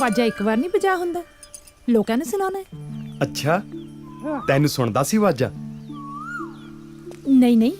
ਦਰਵਾਜ਼ਾ ਇੱਕ ਵਾਰ ਨਹੀਂ ਵਜਾ ਹੁੰਦਾ, ਲੋਕਾਂ ਨੇ ਸੁਣਾਉਣਾ ਹੈ। ਅੱਛਾ, ਤੈਨੂੰ ਸੁਣਦਾ ਸੀ ਆਵਾਜ਼ਾਂ? ਨਹੀਂ ਨਹੀਂ,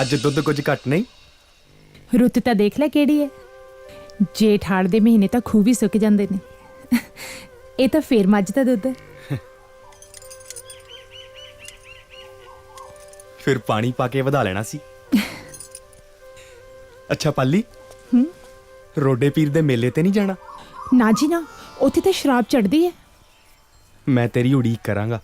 ਅੱਜ ਦੁੱਧ ਕੁਝ ਘੱਟ ਨਹੀਂ? ਰੁੱਤ ਤਾਂ ਦੇਖ ਲੈ ਕਿਹੜੀ ਹੈ। ਜੇਠ ਹਾੜ ਦੇ ਮਹੀਨੇ ਤਾਂ ਖੂਹ ਵੀ ਸੁੱਕ ਜਾਂਦੇ ਨੇ, ਇਹ ਤਾਂ ਫੇਰ ਮੱਝ ਦਾ ਦੁੱਧ ਹੈ। ਫਿਰ ਪਾਣੀ ਪਾ ਕੇ ਵਧਾ ਲੈਣਾ ਸੀ। ਅੱਛਾ ਪਾਲੀ, ਰੋਡੇ ਪੀਰ ਦੇ ਮੇਲੇ ਤੇ ਨਹੀਂ ਜਾਣਾ? ਨਾ ਜੀ ਨਾ, ਉੱਥੇ ਤਾਂ ਸ਼ਰਾਬ ਚੜਦੀ ਹੈ। ਮੈਂ ਤੇਰੀ ਉਡੀਕ ਕਰਾਂਗਾ।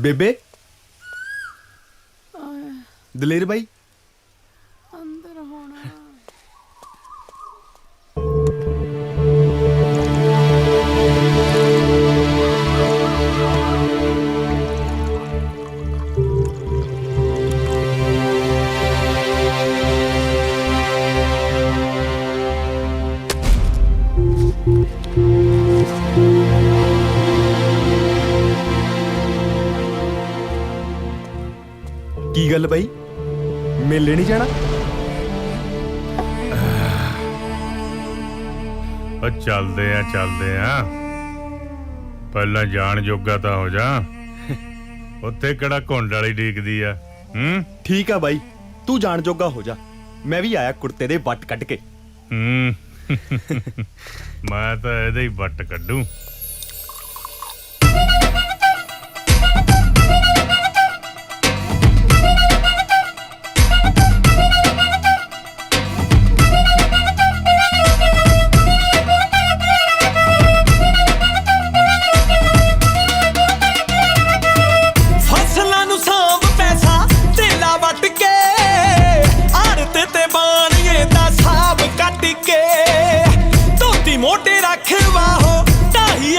ਬੇਬੇ, ਦਲੇਰ ਬਾਈ ਅੰਦਰ ਹੋਣਾ। ਕੀ ਗੱਲ ਬਾਈ, ਮੇਲੇ ਨਹੀਂ ਜਾਣਾ? ਚੱਲਦੇ ਆ ਪਹਿਲਾਂ ਜਾਣ ਜੋਗਾ ਤਾਂ ਹੋ ਜਾ। ਉੱਥੇ ਕਿਹੜਾ ਘੁੰਡ ਵਾਲੀ ਡੀਕਦੀ ਆ। ਠੀਕ ਆ ਬਾਈ, ਤੂੰ ਜਾਣ ਜੋਗਾ ਹੋ ਜਾ। ਮੈਂ ਵੀ ਆਇਆ ਕੁੜਤੇ ਦੇ ਵੱਟ ਕੱਢ ਕੇ। ਮੈਂ ਤਾਂ ਇਹਦੇ ਹੀ ਵੱਟ ਕੱਢੂ। ਮੋਢੇ ਰੱਖ ਵਾਹੋ ਢਾਈ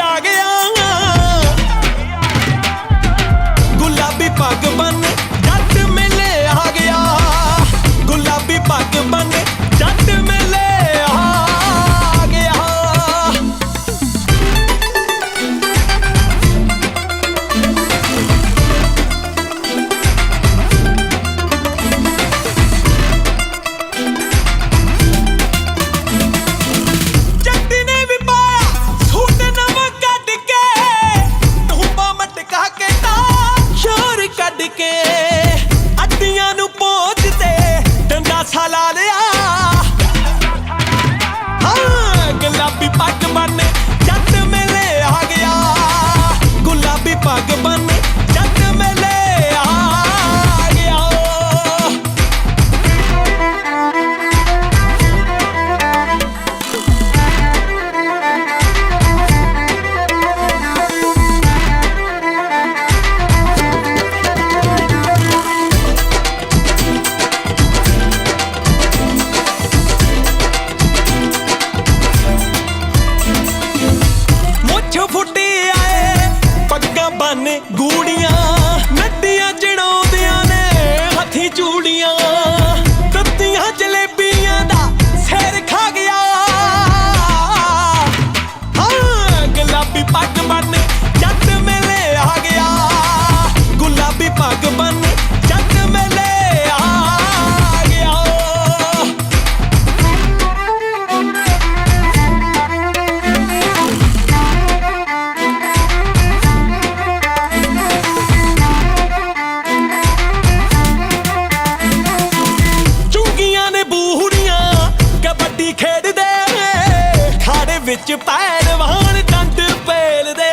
ਵਿੱਚ ਪਹਿਲਵਾਨ ਡੰਡ ਪੇਲਦੇ,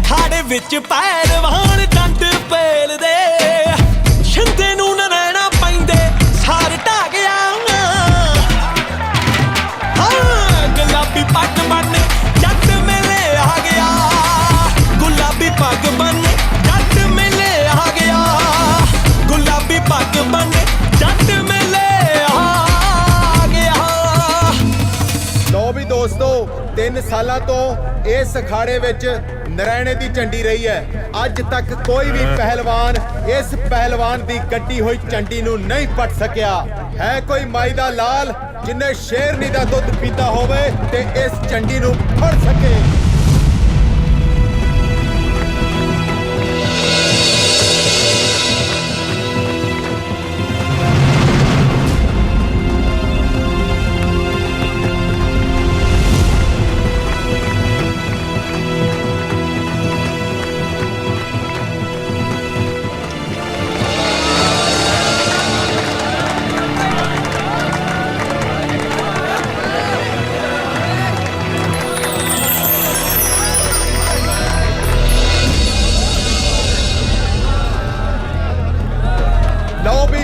ਖਾੜੇ ਵਿੱਚ ਪਹਿਲਵਾਨ ਡੰਡ ਪੇਲਦੇ, ਛਿੰਦੇ ਨੂੰ ਨਰੈਣਾ ਪੈਂਦੇ ਸਾਰ ਢਾਹ ਗਿਆ। ਹਾਂ ਗੁਲਾਬੀ ਪੱਗ ਬੰਨ ਜੱਟ ਮੇਲੇ ਆ ਗਿਆ, ਗੁਲਾਬੀ ਪੱਗ ਬੰਨ ਜੱਟ ਮੇਲੇ ਆ ਗਿਆ, ਗੁਲਾਬੀ ਪੱਗ ਬੰਨ ਜੱਟ ਮੇਲੇ ਆ ਗਿਆ। ਲੋ ਵੀ ਦੋਸਤੋ 3 ਸਾਲਾਂ ਤੋਂ ਇਸ ਅਖਾੜੇ ਵਿੱਚ ਨਰੈਣੇ ਦੀ ਝੰਡੀ ਰਹੀ ਹੈ। ਅੱਜ ਤੱਕ ਕੋਈ ਵੀ ਪਹਿਲਵਾਨ ਇਸ ਪਹਿਲਵਾਨ ਦੀ ਗੱਡੀ ਹੋਈ ਝੰਡੀ ਨੂੰ ਨਹੀਂ ਪੱਟ ਸਕਿਆ। ਹੈ ਕੋਈ ਮਾਈ ਦਾ ਲਾਲ ਜਿਨੇ ਸ਼ੇਰਨੀ ਦਾ ਦੁੱਧ ਪੀਤਾ ਹੋਵੇ ਤੇ ਇਸ ਝੰਡੀ ਨੂੰ ਫੜ ਸਕੇ।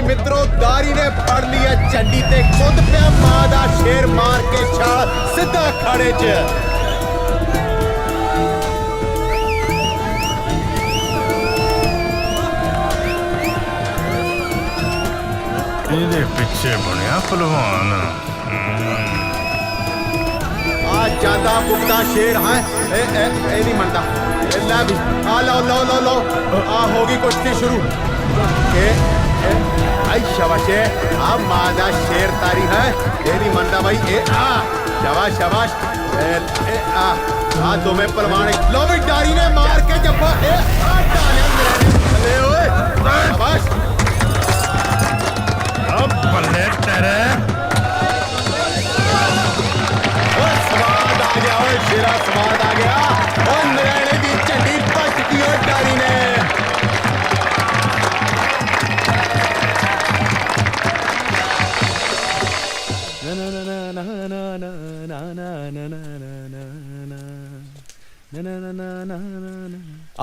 ਮਿੱਤਰੋ ਦਾਰੀ ਨੇ ਫੜ ਲਈ ਹੈ ਝੰਡੀ ਤੇ ਖੁਦ ਪਿਆ ਮਾਂ ਦਾ ਸ਼ੇਰ ਮਾਰ ਕੇ ਛਾਲ ਸਿੱਧਾ ਖਾੜੇ 'ਚ। ਇਹਦੇ ਪਿੱਛੇ ਬਣਿਆ ਪਹਿਲਵਾਨ। ਆ ਜਾਂਦਾ ਬੁੱਕਦਾ ਸ਼ੇਰ ਹੈ ਇਹ ਨਹੀਂ ਮੰਨਦਾ। ਲੈ ਵੀ ਆ ਲਓ ਆ ਹੋ ਗਈ ਕੁਸ਼ਤੀ ਸ਼ੁਰੂ। आई शाबाश आ मादा शेर तारी है ये नहीं मनता भाई ए आ शाबाश शाबाश ए आ दो में पहलवान लो भी डारी ने मार के जब्बा ए आ डालियां मेरे ओए शाबाश अब बल्ले तेरे ओए स्वाद आ गया ओए शेरा स्वाद आ गया ओ नरैणे दी झंडी बच गई ओ डारी ने।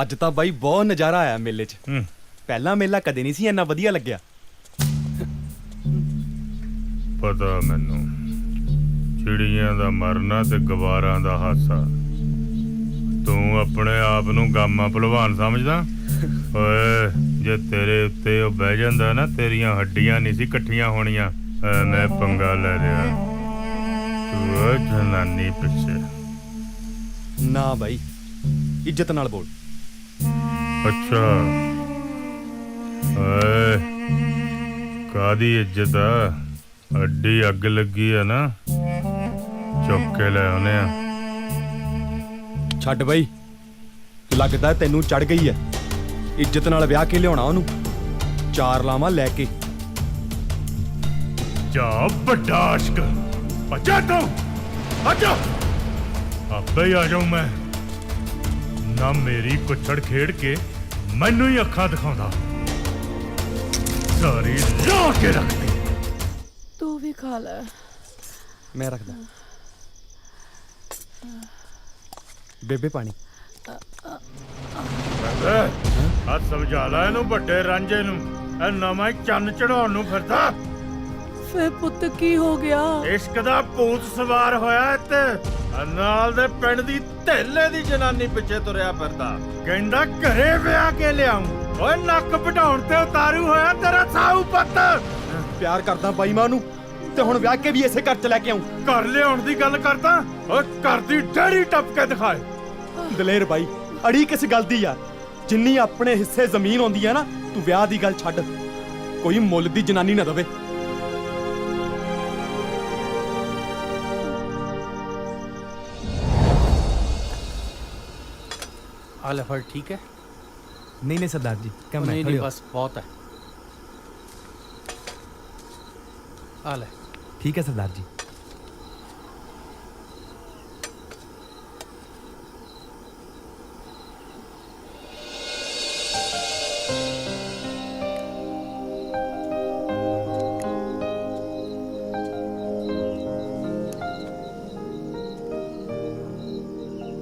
ਅੱਜ ਤਾਂ ਬਾਈ ਬਹੁਤ ਨਜ਼ਾਰਾ ਆਇਆ ਮੇਲੇ 'ਚ। ਪਹਿਲਾ ਮੇਲਾ ਕਦੇ ਨਹੀਂ ਸੀ ਇੰਨਾ ਵਧੀਆ ਲੱਗਿਆ। ਪਤਾ ਮੈਨੂੰ ਚਿੜੀਆਂ ਦਾ ਮਰਨਾ ਤੇ ਗਵਾਰਾਂ ਦਾ ਹਾਸਾ। ਤੂੰ ਆਪਣੇ ਆਪ ਨੂੰ ਗਾਮਾ ਪਹਿਲਵਾਨ ਸਮਝਦਾ? ਓਏ ਜੇ ਤੇਰੇ ਉੱਤੇ ਉਹ ਬਹਿ ਜਾਂਦਾ ਨਾ ਤੇਰੀਆਂ ਹੱਡੀਆਂ ਨਹੀਂ ਸੀ ਇਕੱਠੀਆਂ ਹੋਣੀਆਂ। ਮੈਂ ਪੰਗਾ ਲੈ ਲਿਆ। ਤੂੰ ਉਹ ਜਨਾਨੀ ਪਿੱਛੇ ਨਾ ਬਾਈ ਇੱਜ਼ਤ ਨਾਲ ਬੋਲ। ਅੱਛਾ ਓਏ ਕਾਦੀ ਇੱਜ਼ਤ ਆ? ਅੱਡੀ ਅੱਗ ਲੱਗੀ ਆ ਨਾ, ਚੁੱਕ ਕੇ ਲੈ ਆਉਨੇ ਆ। ਛੱਡ ਬਾਈ ਲੱਗਦਾ ਤੈਨੂੰ ਚੜ ਗਈ ਐ। ਇੱਜ਼ਤ ਨਾਲ ਵਿਆਹ ਕੇ ਲਿਆਉਣਾ ਉਹਨੂੰ 4 ਲਾਵਾਂ ਲੈ ਕੇ। ਜਾ ਵੱਡਾ ਆਸ਼ਕ ਬੱਚਾ ਤੂੰ ਅੱਜਾ ਆਪੇ ਹੀ ਆ ਜਾਊਂ ਮੈਂ ਨਾ। ਮੇਰੀ ਕੁੱਛੜ ਖੇਡ ਕੇ ਮੈਨੂੰ ਹੀ ਅੱਖਾਂ ਦਿਖਾਉਂਦਾ। ਸਾਰੀ ਲਾ ਕੇ ਰੱਖਦੀ। ਤੂੰ ਵੀ ਖਾ ਲੈ। ਮੈਂ ਰੱਖਦਾ। ਬੇਬੇ ਪਾਣੀ। ਆ ਸਮਝਾ ਲੈ ਇਹਨੂੰ ਵੱਡੇ ਰਾਂਝੇ ਨੂੰ। ਇਹ ਨਵਾਂ ਹੀ ਚੰਨ ਚੜਾਉਣ ਨੂੰ ਫਿਰਦਾ। ਫੇ ਪੁੱਤ ਕੀ ਹੋ ਗਿਆ? ਇਸ਼ਕ ਦਾ ਭੂਤ ਸਵਾਰ ਹੋਇਆ ਇੱਥੇ। ਨਾਲ ਦੇ ਪਿੰਡ ਦੀ ਢੇਲੇ ਦੀ ਜਨਾਨੀ ਪਿੱਛੇ ਤੁਰਿਆ ਫਿਰਦਾ। ਕਹਿੰਦਾ ਘਰੇ ਵਿਆਹ ਕੇ ਲਿਆਉਂ। ਓਏ ਨੱਕ ਵਢਾਉਣ ਤੇ ਉਤਾਰੂ ਹੋਇਆ ਤੇਰਾ ਸਾਊ ਪੁੱਤ। ਪਿਆਰ ਕਰਦਾ ਬਾਈ ਮਾਂ ਨੂੰ ਤੇ ਹੁਣ ਵਿਆਹ ਕੇ ਵੀ ਇਸੇ ਘਰ ਚ ਲੈ ਕੇ ਆਉਂ। ਘਰ ਲਿਆਉਣ ਦੀ ਗੱਲ ਕਰਦਾ? ਓਏ ਘਰ ਦੀ ਡੈਰੀ ਟੱਪ ਕੇ ਦਿਖਾਏ। ਦਲੇਰ ਬਾਈ ਅੜੀ ਕਿਸ ਗੱਲ ਦੀ ਯਾਰ? ਜਿੰਨੀ ਆਪਣੇ ਹਿੱਸੇ ਜ਼ਮੀਨ ਆਉਂਦੀ ਆ ਨਾ, ਤੂੰ ਵਿਆਹ ਦੀ ਗੱਲ ਛੱਡ। ਕੋਈ ਮੁੱਲ ਦੀ ਜਨਾਨੀ ਨਾ ਦਵੇ। हाल फल ठीक है? नहीं नहीं सरदार जी कम नहीं नहीं बस बहुत है। हाल है ठीक है सरदार जी।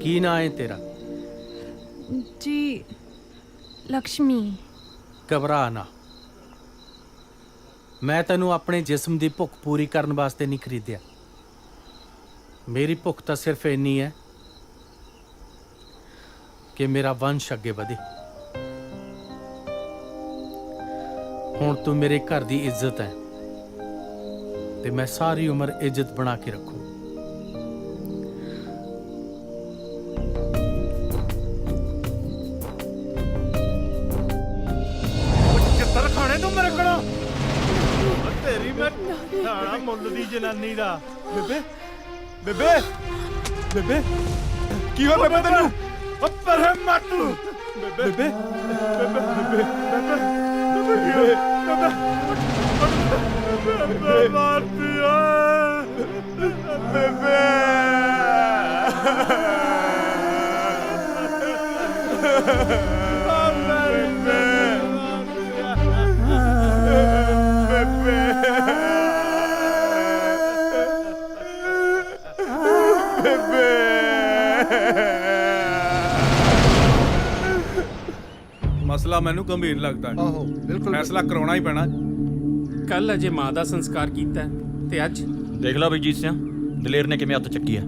ਕੀ ਨਾਂ ਹੈ ਤੇਰਾ? जी लक्ष्मी। ਘਬਰਾ ਨਾ। ਮੈਂ ਤੈਨੂੰ ਆਪਣੇ ਜਿਸਮ ਦੀ ਭੁੱਖ ਪੂਰੀ ਕਰਨ ਵਾਸਤੇ ਨਹੀਂ ਖਰੀਦਿਆ। ਮੇਰੀ ਭੁੱਖ ਤਾਂ ਸਿਰਫ ਇੰਨੀ ਹੈ ਕਿ ਮੇਰਾ ਵੰਸ਼ ਅੱਗੇ ਵਧੇ। ਹੁਣ ਤੂੰ ਮੇਰੇ ਘਰ ਦੀ ਇੱਜ਼ਤ ਹੈ ਤੇ ਮੈਂ ਸਾਰੀ ਉਮਰ ਇੱਜ਼ਤ ਬਣਾ ਕੇ ਰੱਖੂ। ਕਿੱਧਰ ਖਾਣੇ ਤੂੰ ਮੇਰੇ ਕੋਲੋਂ? ਤੇਰੀ ਮੈਂ ਸਾਲਾ ਮੁੱਲ ਦੀ ਜਨਾਨੀ ਦਾ। ਬੇਬੇ ਬੇਬੇ ਬੇਬੇ ਕੀ ਹੋਇਆ ਬੇਬੇ ਤੈਨੂੰ? ਉੱਪਰ ਹੈ ਮਾਟੂ। ਬੇਬੇ ਬੇਬੇ ਬੇਬੇ ਬੇਬੇ ਮਾਰਦੀ ਆ। ਬੇਬੇ ਮਸਲਾ ਮੈਨੂੰ ਗੰਭੀਰ ਲੱਗਦਾ ਹੈ। ਆਹੋ ਬਿਲਕੁਲ ਫੈਸਲਾ ਕਰਾਉਣਾ ਹੀ ਪੈਣਾ। ਕੱਲ ਅਜੇ ਮਾਂ ਦਾ ਸੰਸਕਾਰ ਕੀਤਾ ਤੇ ਅੱਜ ਦੇਖ ਲਾ ਬਈ ਜੀਤ ਸਿੰਘ ਦਲੇਰ ਨੇ ਕਿਵੇਂ ਹੱਥ ਚੱਕੀ ਆ।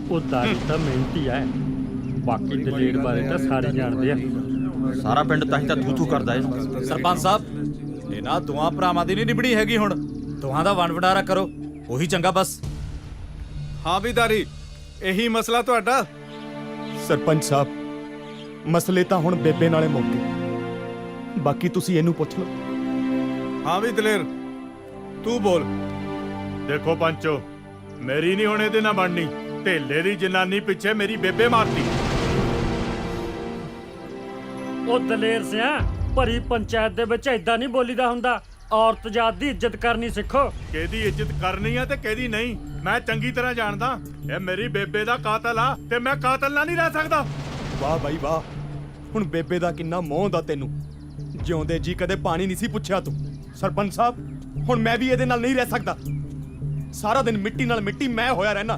ਉਹ ਦਾਰੀ ਤਾਂ ਮਿਹਨਤੀ ਐ, ਬਾਕੀ ਦਲੇਰ ਬਾਰੇ ਤਾਂ ਸਾਰੇ ਜਾਣਦੇ ਆ। ਸਾਰਾ ਪਿੰਡ ਤਾਂ ਹੀ ਤਾਂ ਥੂ ਥੂ ਕਰਦਾ ਏ। ਸਰਪੰਚ ਸਾਹਿਬ ਇਹਨਾਂ ਦੋਹਾਂ ਭਰਾਵਾਂ ਦੀ ਨਹੀਂ ਨਿਭਣੀ ਹੈਗੀ। ਹੁਣ ਦੋਹਾਂ ਦਾ ਵੰਡ ਵਡਾਰਾ ਕਰੋ, ਉਹੀ ਚੰਗਾ ਬਸ। ਹਾਂ ਵੀ ਦਾਰੀ, ਇਹੀ ਮਸਲਾ ਤੁਹਾਡਾ? ਸਰਪੰਚ ਸਾਹਿਬ ਮਸਲੇ ਤਾਂ ਹੁਣ ਬੇਬੇ ਨਾਲੇ ਮੁੱਕ ਗਏ, ਬਾਕੀ ਤੁਸੀਂ ਇਹਨੂੰ ਪੁੱਛ ਲਓ। ਹਾਂ ਵੀ ਦਲੇਰ, ਤੂੰ ਬੋਲ। ਦੇਖੋ ਪੰਚੋ, ਮੇਰੀ ਨਹੀਂ ਹੁਣ ਇਹਦੇ ਨਾਲ ਬਣਨੀ। ਢੇਲੇ ਦੀ ਜਨਾਨੀ ਪਿੱਛੇ ਮੇਰੀ ਬੇਬੇ ਮਾਰਤੀ। ਉਹ ਦਲੇਰ ਸਿਆ, ਭਰੀ ਪੰਚਾਇਤ ਦੇ ਵਿੱਚ ਏਦਾਂ ਨਹੀਂ ਬੋਲੀਦਾ ਹੁੰਦਾ। ਔਰਤ ਜਾਤ ਦੀ ਇੱਜ਼ਤ ਕਰਨੀ ਸਿੱਖੋ। ਕਿਹਦੀ ਇੱਜ਼ਤ ਕਰਨੀ ਆ ਤੇ ਕਿਹਦੀ ਨਹੀਂ, ਮੈਂ ਚੰਗੀ ਤਰ੍ਹਾਂ ਜਾਣਦਾ। ਇਹ ਮੇਰੀ ਬੇਬੇ ਦਾ ਕਾਤਲ ਆ ਤੇ ਮੈਂ ਕਾਤਲ ਨਾਲ ਨਹੀਂ ਰਹਿ ਸਕਦਾ। ਵਾਹ ਬਾਈ ਵਾਹ, ਹੁਣ ਬੇਬੇ ਦਾ ਕਿੰਨਾ ਮੋਹ ਹੁੰਦਾ ਤੈਨੂੰ। ਜਿਉਂਦੇ ਜੀ ਕਦੇ ਪਾਣੀ ਨਹੀਂ ਸੀ ਪੁੱਛਿਆ ਤੂੰ। ਸਰਪੰਚ ਸਾਹਿਬ ਹੁਣ ਮੈਂ ਵੀ ਇਹਦੇ ਨਾਲ ਨਹੀਂ ਰਹਿ ਸਕਦਾ। ਸਾਰਾ ਦਿਨ ਮਿੱਟੀ ਨਾਲ ਮਿੱਟੀ ਮੈਂ ਹੋਇਆ ਰਹਿਣਾ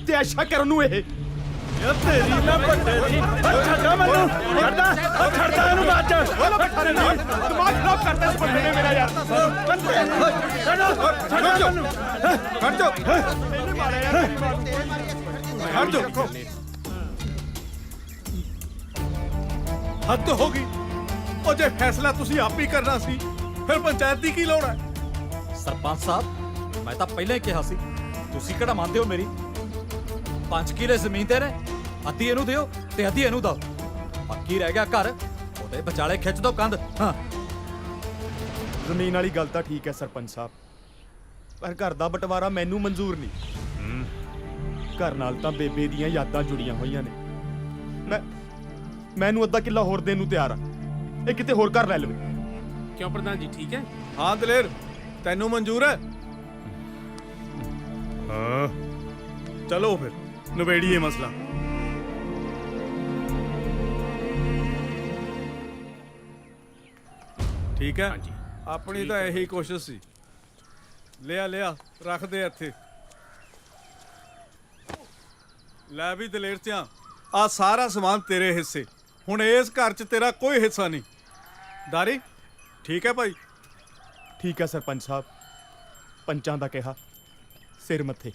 ਤੇ ਐਸ਼ਾ ਕਰਨ ਨੂੰ ਇਹ। ਇਹ ਤੇਰੀ ਨਾ ਵੱਡੇ ਦੀ। ਛੱਡਾ ਮੈਨੂੰ, ਛੱਡਦਾ ਇਹਨੂੰ ਬਾਅਦ ਚ। ਦਿਮਾਗ ਖਰਾਬ ਕਰਦਾ ਇਸ ਬੰਦੇ ਨੇ ਮੇਰਾ ਯਾਰ। ਹਟ ਜਾ, ਹਟ ਜਾ। ਹੱਦ ਹੋ ਗਈ। ਉਹ ਜੇ ਫੈਸਲਾ ਤੁਸੀਂ ਆਪ ਹੀ ਕਰਨਾ ਸੀ, ਫਿਰ ਪੰਚਾਇਤ ਦੀ ਕੀ ਲੋੜ ਹੈ? ਸਰਪੰਚ ਸਾਹਿਬ ਮੈਂ ਤਾਂ ਪਹਿਲਾਂ ਹੀ ਕਿਹਾ ਸੀ, ਤੁਸੀਂ ਕਿਹੜਾ ਮੰਨਦੇ ਹੋ ਮੇਰੀ? 5 ਕਿੱਲੇ ਜ਼ਮੀਨ ਤੇ ਨੇ, ਅੱਧੀ ਇਹਨੂੰ ਦਿਓ ਤੇ ਅੱਧੀ ਇਹਨੂੰ ਦਿਓ। ਬਾਕੀ ਰਹਿ ਗਿਆ ਘਰ, ਉਹਦੇ ਵਿਚਾਲੇ ਖਿੱਚ ਦੋ ਕੰਧ। ਹਾਂ ਜ਼ਮੀਨ ਵਾਲੀ ਗੱਲ ਤਾਂ ਠੀਕ ਹੈ ਸਰਪੰਚ ਸਾਹਿਬ, ਪਰ ਘਰ ਦਾ ਬਟਵਾਰਾ ਮੈਨੂੰ ਮਨਜ਼ੂਰ ਨਹੀਂ। ਘਰ ਨਾਲ ਤਾਂ ਬੇਬੇ ਦੀਆਂ ਯਾਦਾਂ ਜੁੜੀਆਂ ਹੋਈਆਂ ਨੇ। ਮੈਨੂੰ ਅੱਧਾ ਕਿੱਲਾ ਹੋਰ ਦੇਣ ਨੂੰ ਤਿਆਰ ਆ। ਇਹ ਕਿਤੇ ਹੋਰ ਘਰ ਲੈ ਲਵੇ। ਕਿਉਂ ਪ੍ਰਧਾਨ ਜੀ, ਠੀਕ ਹੈ? ਹਾਂ ਦਲੇਰ, ਤੈਨੂੰ ਮਨਜ਼ੂਰ ਹੈ? ਹਾਂ ਚਲੋ ਫਿਰ ਨਵੇੜੀਏ ਮਸਲਾ। ਠੀਕ ਹੈ, ਆਪਣੀ ਤਾਂ ਇਹੀ ਕੋਸ਼ਿਸ਼ ਸੀ। ਲਿਆ ਰੱਖ ਦੇ ਇੱਥੇ। ਲੈ ਵੀ ਦਲੇਰ ਸਿਆਂ, ਆ ਸਾਰਾ ਸਮਾਨ ਤੇਰੇ ਹਿੱਸੇ। ਹੁਣ ਇਸ ਘਰ 'ਚ ਤੇਰਾ ਕੋਈ ਹਿੱਸਾ ਨਹੀਂ। ਦਾਰੀ ਠੀਕ ਹੈ ਭਾਈ? ਠੀਕ ਹੈ ਸਰਪੰਚ ਸਾਹਿਬ, ਪੰਚਾਂ ਦਾ ਕਿਹਾ ਸਿਰ ਮੱਥੇ।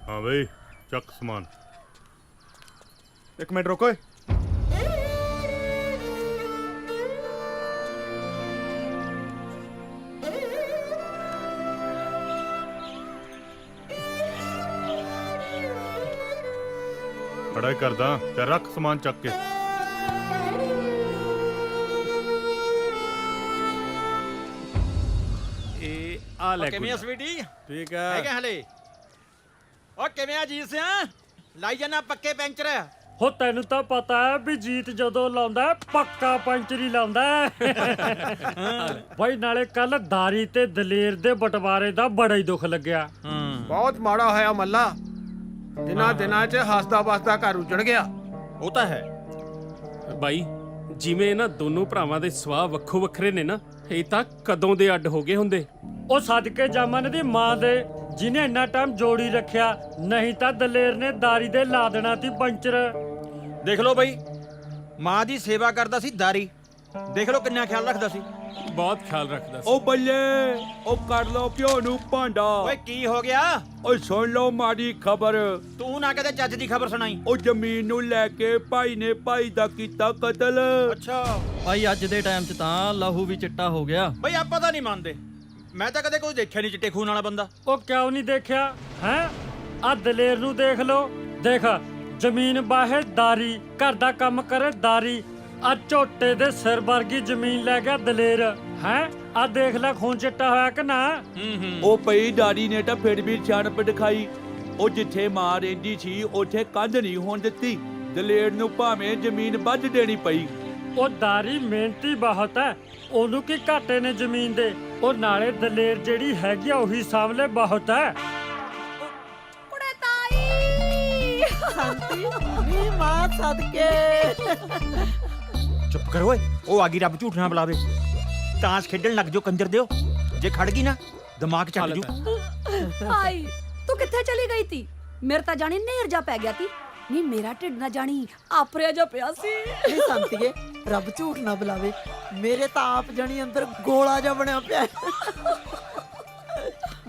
ਹਾਂ ਬਈ, ਚੱਕ ਸਮਾਨ। ਇੱਕ ਮਿੰਟ ਰੁਕੋ। ਬੜਾ ਕਰਦਾ ਤੇ ਰੱਖ ਸਮਾਨ ਚੱਕ ਕੇ। ਇਹ ਆ ਲੈ ਕਿਵੇਂ ਆ ਸਵੀਟੀ? ਠੀਕ ਹੈ। ਹੈਗੇ ਹਲੇ? ਓ ਕਿਵੇਂ ਆ ਜੀਤ ਸਿੰਘ? ਲਾਈ ਜਾਣਾ ਪੱਕੇ ਪੈਂਚਰ। ਹੋ ਤੈਨੂੰ ਤਾਂ ਪਤਾ ਹੈ ਵੀ ਜੀਤ ਜਦੋਂ ਲਾਉਂਦਾ ਹੈ, ਪੱਕਾ ਪੰਚਰੀ ਲਾਉਂਦਾ ਹੈ। ਬਾਈ ਨਾਲੇ ਕੱਲ ਦਾਰੀ ਤੇ ਦਲੇਰ ਦੇ ਬਟਵਾਰੇ ਦਾ ਬੜਾ ਹੀ ਦੁੱਖ ਲੱਗਿਆ। ਬਹੁਤ ਮਾੜਾ ਹੋਇਆ ਮੱਲਾ। ਦਿਨਾਂ 'ਚ ਹੱਸਦਾ ਵਸਦਾ ਘਰ ਉਜੜ ਗਿਆ। ਉਹ ਤਾਂ ਹੈ ਬਾਈ ਜਿਵੇਂ ਇਹਨਾਂ ਦੋਨੋਂ ਭਰਾਵਾਂ ਦੇ ਸੁਭਾਅ ਵੱਖੋ ਵੱਖਰੇ ਨੇ ਨਾ, ਇਹ ਤਾਂ ਕਦੋਂ ਦੇ ਅੱਡ ਹੋ ਗਏ ਹੁੰਦੇ। ਉਹ ਸਦਕੇ ਜਾਮਨ ਦੀ ਮਾਂ ਦੇ ਜਿਹਨੇ ਇੰਨਾ ਟਾਈਮ ਜੋੜੀ ਰੱਖਿਆ, ਨਹੀਂ ਤਾਂ ਦਲੇਰ ਨੇ ਦਾਰੀ ਦੇ ਲਾ ਦੇਣਾ ਸੀ ਪੰਚਰ। ਦੇਖ ਲਓ ਬਈ, ਮਾਂ ਦੀ ਸੇਵਾ ਕਰਦਾ ਸੀ ਦਾਰੀ, ਦੇਖ ਲਓ ਕਿੰਨਾ ਖਿਆਲ ਰੱਖਦਾ ਸੀ। ਬਹੁਤ ਖਿਆਲ ਰੱਖਦਾ ਸੀ। ਉਹ ਬੱਲੇ, ਉਹ ਕਰ ਲਓ ਪਿਓ ਨੂੰ ਭਾਂਡਾ। ਓਏ ਕੀ ਹੋ ਗਿਆ? ਓਏ ਸੁਣ ਲਓ ਮਾੜੀ ਖਬਰ। ਤੂੰ ਨਾ ਕਦੇ ਚੱਜ ਦੀ ਖਬਰ ਸੁਣਾਈ। ਉਹ ਜ਼ਮੀਨ ਨੂੰ ਲੈ ਕੇ ਭਾਈ ਨੇ ਭਾਈ ਦਾ ਕੀਤਾ ਕਤਲ। ਅੱਛਾ ਭਾਈ ਅੱਜ ਦੇ ਟਾਈਮ 'ਚ ਤਾਂ ਲਹੂ ਵੀ ਚਿੱਟਾ ਹੋ ਗਿਆ। ਬਈ ਆਪਾਂ ਤਾਂ ਨਹੀਂ ਮੰਨਦੇ, ਮੈਂ ਤਾਂ ਕਦੇ ਕੋਈ ਦੇਖਿਆ ਨਹੀਂ ਚਿੱਟੇ ਖੂਨ ਵਾਲਾ ਬੰਦਾ। ਉਹ ਕਿਉਂ ਨਹੀਂ ਦੇਖਿਆ ਹੈ? ਆ ਦਲੇਰ ਨੂੰ ਦੇਖ ਲਓ, ਦੇਖ ਜ਼ਮੀਨ ਬਾਹਰ ਦਾਰੀ, ਘਰ ਦਾ ਕੰਮ ਕਰੇ ਦਾਰੀ। ਆ ਝੋਟੇ ਦੇ ਸਿਰ ਵਰਗੀ ਜ਼ਮੀਨ ਲੈ ਗਿਆ ਦਲੇਰ ਹੈ। ਆ ਦੇਖ ਲੈ ਖੂਨ ਚਿੱਟਾ ਹੋਇਆ ਕਿ ਨਾ। ਉਹ ਪਈ ਡਾੜੀ ਨੇ ਤਾਂ ਫਿਰ ਵੀ ਸਿਆਣਪ ਦਿਖਾਈ। ਉਹ ਜਿੱਥੇ ਮਾਂ ਰਹਿੰਦੀ ਸੀ ਉੱਥੇ ਕੰਧ ਨਹੀਂ ਹੋਣ ਦਿੱਤੀ। ਦਲੇਰ ਨੂੰ ਭਾਵੇਂ ਜ਼ਮੀਨ ਵੱਧ ਦੇਣੀ ਪਈ। ਉਹ ਦਾਰੀ ਮਿਹਨਤੀ ਬਹੁਤ ਹੈ, ਉਹਨੂੰ ਕੀ ਘਾਟੇ ਨੇ ਜ਼ਮੀਨ ਦੇ। ਉਹ ਨਾਲੇ ਦਲੇਰ ਜਿਹੜੀ ਹੈਗੀ ਆ ਉਹੀ ਸਾਹਮਣੇ ਬਹੁਤ ਹੈ। ਕੁੜੇ ਤਾਈ ਸ਼ਾਂਤੀ ਨੀ ਮਾਂ ਸਦਕੇ। ਚੁੱਪ ਕਰ ਓਏ, ਉਹ ਆ ਗਈ, ਰੱਬ ਝੂਠ ਨਾ ਬੁਲਾਵੇ। ਤਾਂਸ ਖੇਡਣ ਲੱਗ ਜਾਓ ਕੰਜਰ ਦਿਓ, ਜੇ ਖੜ ਗਈ ਨਾ ਦਿਮਾਗ ਚੱਲ ਜੂ। ਤਾਈ ਤੂੰ ਕਿੱਥੇ ਚਲੀ ਗਈ ਤੀ? ਮੇਰੇ ਤਾਂ ਜਾਣੀ ਨੇਰ ਜਾ ਪੈ ਗਿਆ ਤੀ। ਨੀ ਮੇਰਾ ਢਿੱਡ ਨਾ ਜਾਣੀ ਆਪਰਿਆ ਜਾ ਪਿਆ ਸੀ। ਨੀ ਸੰਤੀਏ, ਰੱਬ ਝੂਠ ਨਾ ਬੁਲਾਵੇ, ਮੇਰੇ ਤਾਂ ਆਪ ਜਣੀ ਅੰਦਰ ਗੋਲਾ ਜਿਹਾ ਬਣਿਆ ਪਿਆ।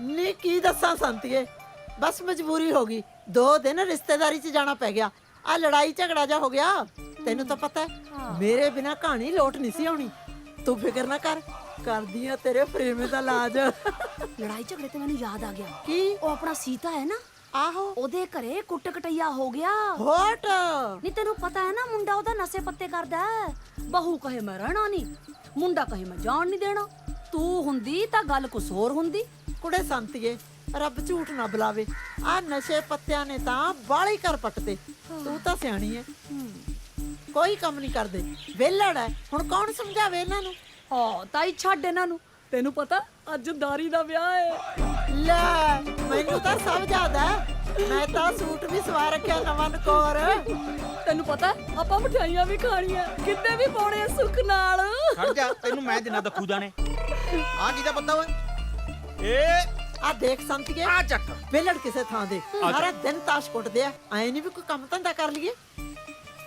ਨੀ ਕੀ ਦੱਸਾਂ ਸੰਤੀਏ, ਬਸ ਮਜਬੂਰੀ ਹੋ ਗਈ। 2 ਦਿਨ ਰਿਸ਼ਤੇਦਾਰੀ 'ਚ ਜਾਣਾ ਪੈ ਗਿਆ। ਆ ਲੜਾਈ ਝਗੜਾ ਜਾ ਹੋ ਗਿਆ। ਤੈਨੂੰ ਤਾਂ ਪਤਾ ਹੈ ਮੇਰੇ ਬਿਨਾ ਕਹਾਣੀ ਲੋਟ ਨਹੀਂ ਸੀ ਆਉਣੀ। ਤੂੰ ਫਿਕਰ ਨਾ ਕਰ, ਕਰਦੀ ਆ ਤੇਰੇ ਪ੍ਰੇਮੇ ਦਾ ਇਲਾਜ। ਲੜਾਈ ਝਗੜੇ ਤੇ ਮੈਨੂੰ ਯਾਦ ਆ ਗਿਆ। ਕੀ? ਉਹ ਆਪਣਾ ਸੀਤਾ ਹੈ ਨਾ, ਆਹੋ ਉਹਦੇ ਘਰੇ ਕੁੱਟ ਕਟਈਆ ਹੋ ਗਿਆ। ਹੋਟ ਨਹੀਂ ਤੈਨੂੰ ਪਤਾ ਹੈ ਨਾ, ਮੁੰਡਾ ਉਹਦਾ ਨਸ਼ੇ ਪੱਤੇ ਕਰਦਾ ਹੈ। ਬਹੂ ਕਹੇ ਮੈਂ ਰਹਿਣਾ ਨਹੀਂ, ਮੁੰਡਾ ਕਹੇ ਮੈਂ ਜਾਣ ਨਹੀਂ ਦੇਣਾ। ਤੂੰ ਹੁੰਦੀ ਤਾਂ ਗੱਲ ਕੁਛ ਹੋਰ ਹੁੰਦੀ। ਕੁੜੇ ਸੰਤੀਏ, ਰੱਬ ਝੂਠ ਨਾ ਬੁਲਾਵੇ, ਆ ਨਸ਼ੇ ਪੱਤਿਆਂ ਨੇ ਤਾਂ ਬਾਲੀ ਕਰ ਪੱਟਦੇ। ਤੂੰ ਤਾਂ ਸਿਆਣੀ ਐ, ਕੋਈ ਕੰਮ ਨਹੀਂ ਕਰਦੇ, ਵਿਹਲੜ ਐ। ਹੁਣ ਕੌਣ ਸਮਝਾਵੇ ਇਹਨਾਂ ਨੂੰ? ਹਾਂ ਤਾਈ ਛੱਡ ਇਹਨਾਂ ਨੂੰ, ਤੈਨੂੰ ਪਤਾ ਅੱਜ ਦਾਰੀ ਦਾ ਵਿਆਹ ਹੈ। ਲੈ ਮੈਨੂੰ ਤਾਂ ਸਭ ਯਾਦ ਐ, ਮੈਂ ਤਾਂ ਸੂਟ ਵੀ ਸਵਾ ਰੱਖਿਆ ਨਵਾਂ ਨਕੋਰ। ਤੈਨੂੰ ਪਤਾ ਆਪਾਂ ਮਠਿਆਈਆਂ ਵੀ ਖਾਣੀਆਂ, ਕਿੰਨੇ ਵੀ ਪਾਉਣੇ ਆ ਸੁੱਖ ਨਾਲ। ਖੜ ਜਾ, ਤੈਨੂੰ ਮੈਂ ਦਿਨਾ ਦਖੂਦਾ ਨੇ। ਆ ਕੀ ਦਾ ਪਤਾ ਓਏ? ਏ ਆ ਦੇਖ ਸੰਤੀਏ, ਆ ਚੱਕ। ਵਿਹਲੜ ਕਿਸੇ ਥਾਂ ਦੇ ਸਾਰਾ ਦਿਨ ਤਾਸ਼ ਕੁੱਟਦੇ ਆ। ਐ ਨਹੀਂ ਵੀ ਕੋਈ ਕੰਮ ਧੰਦਾ ਕਰ ਲਈਏ।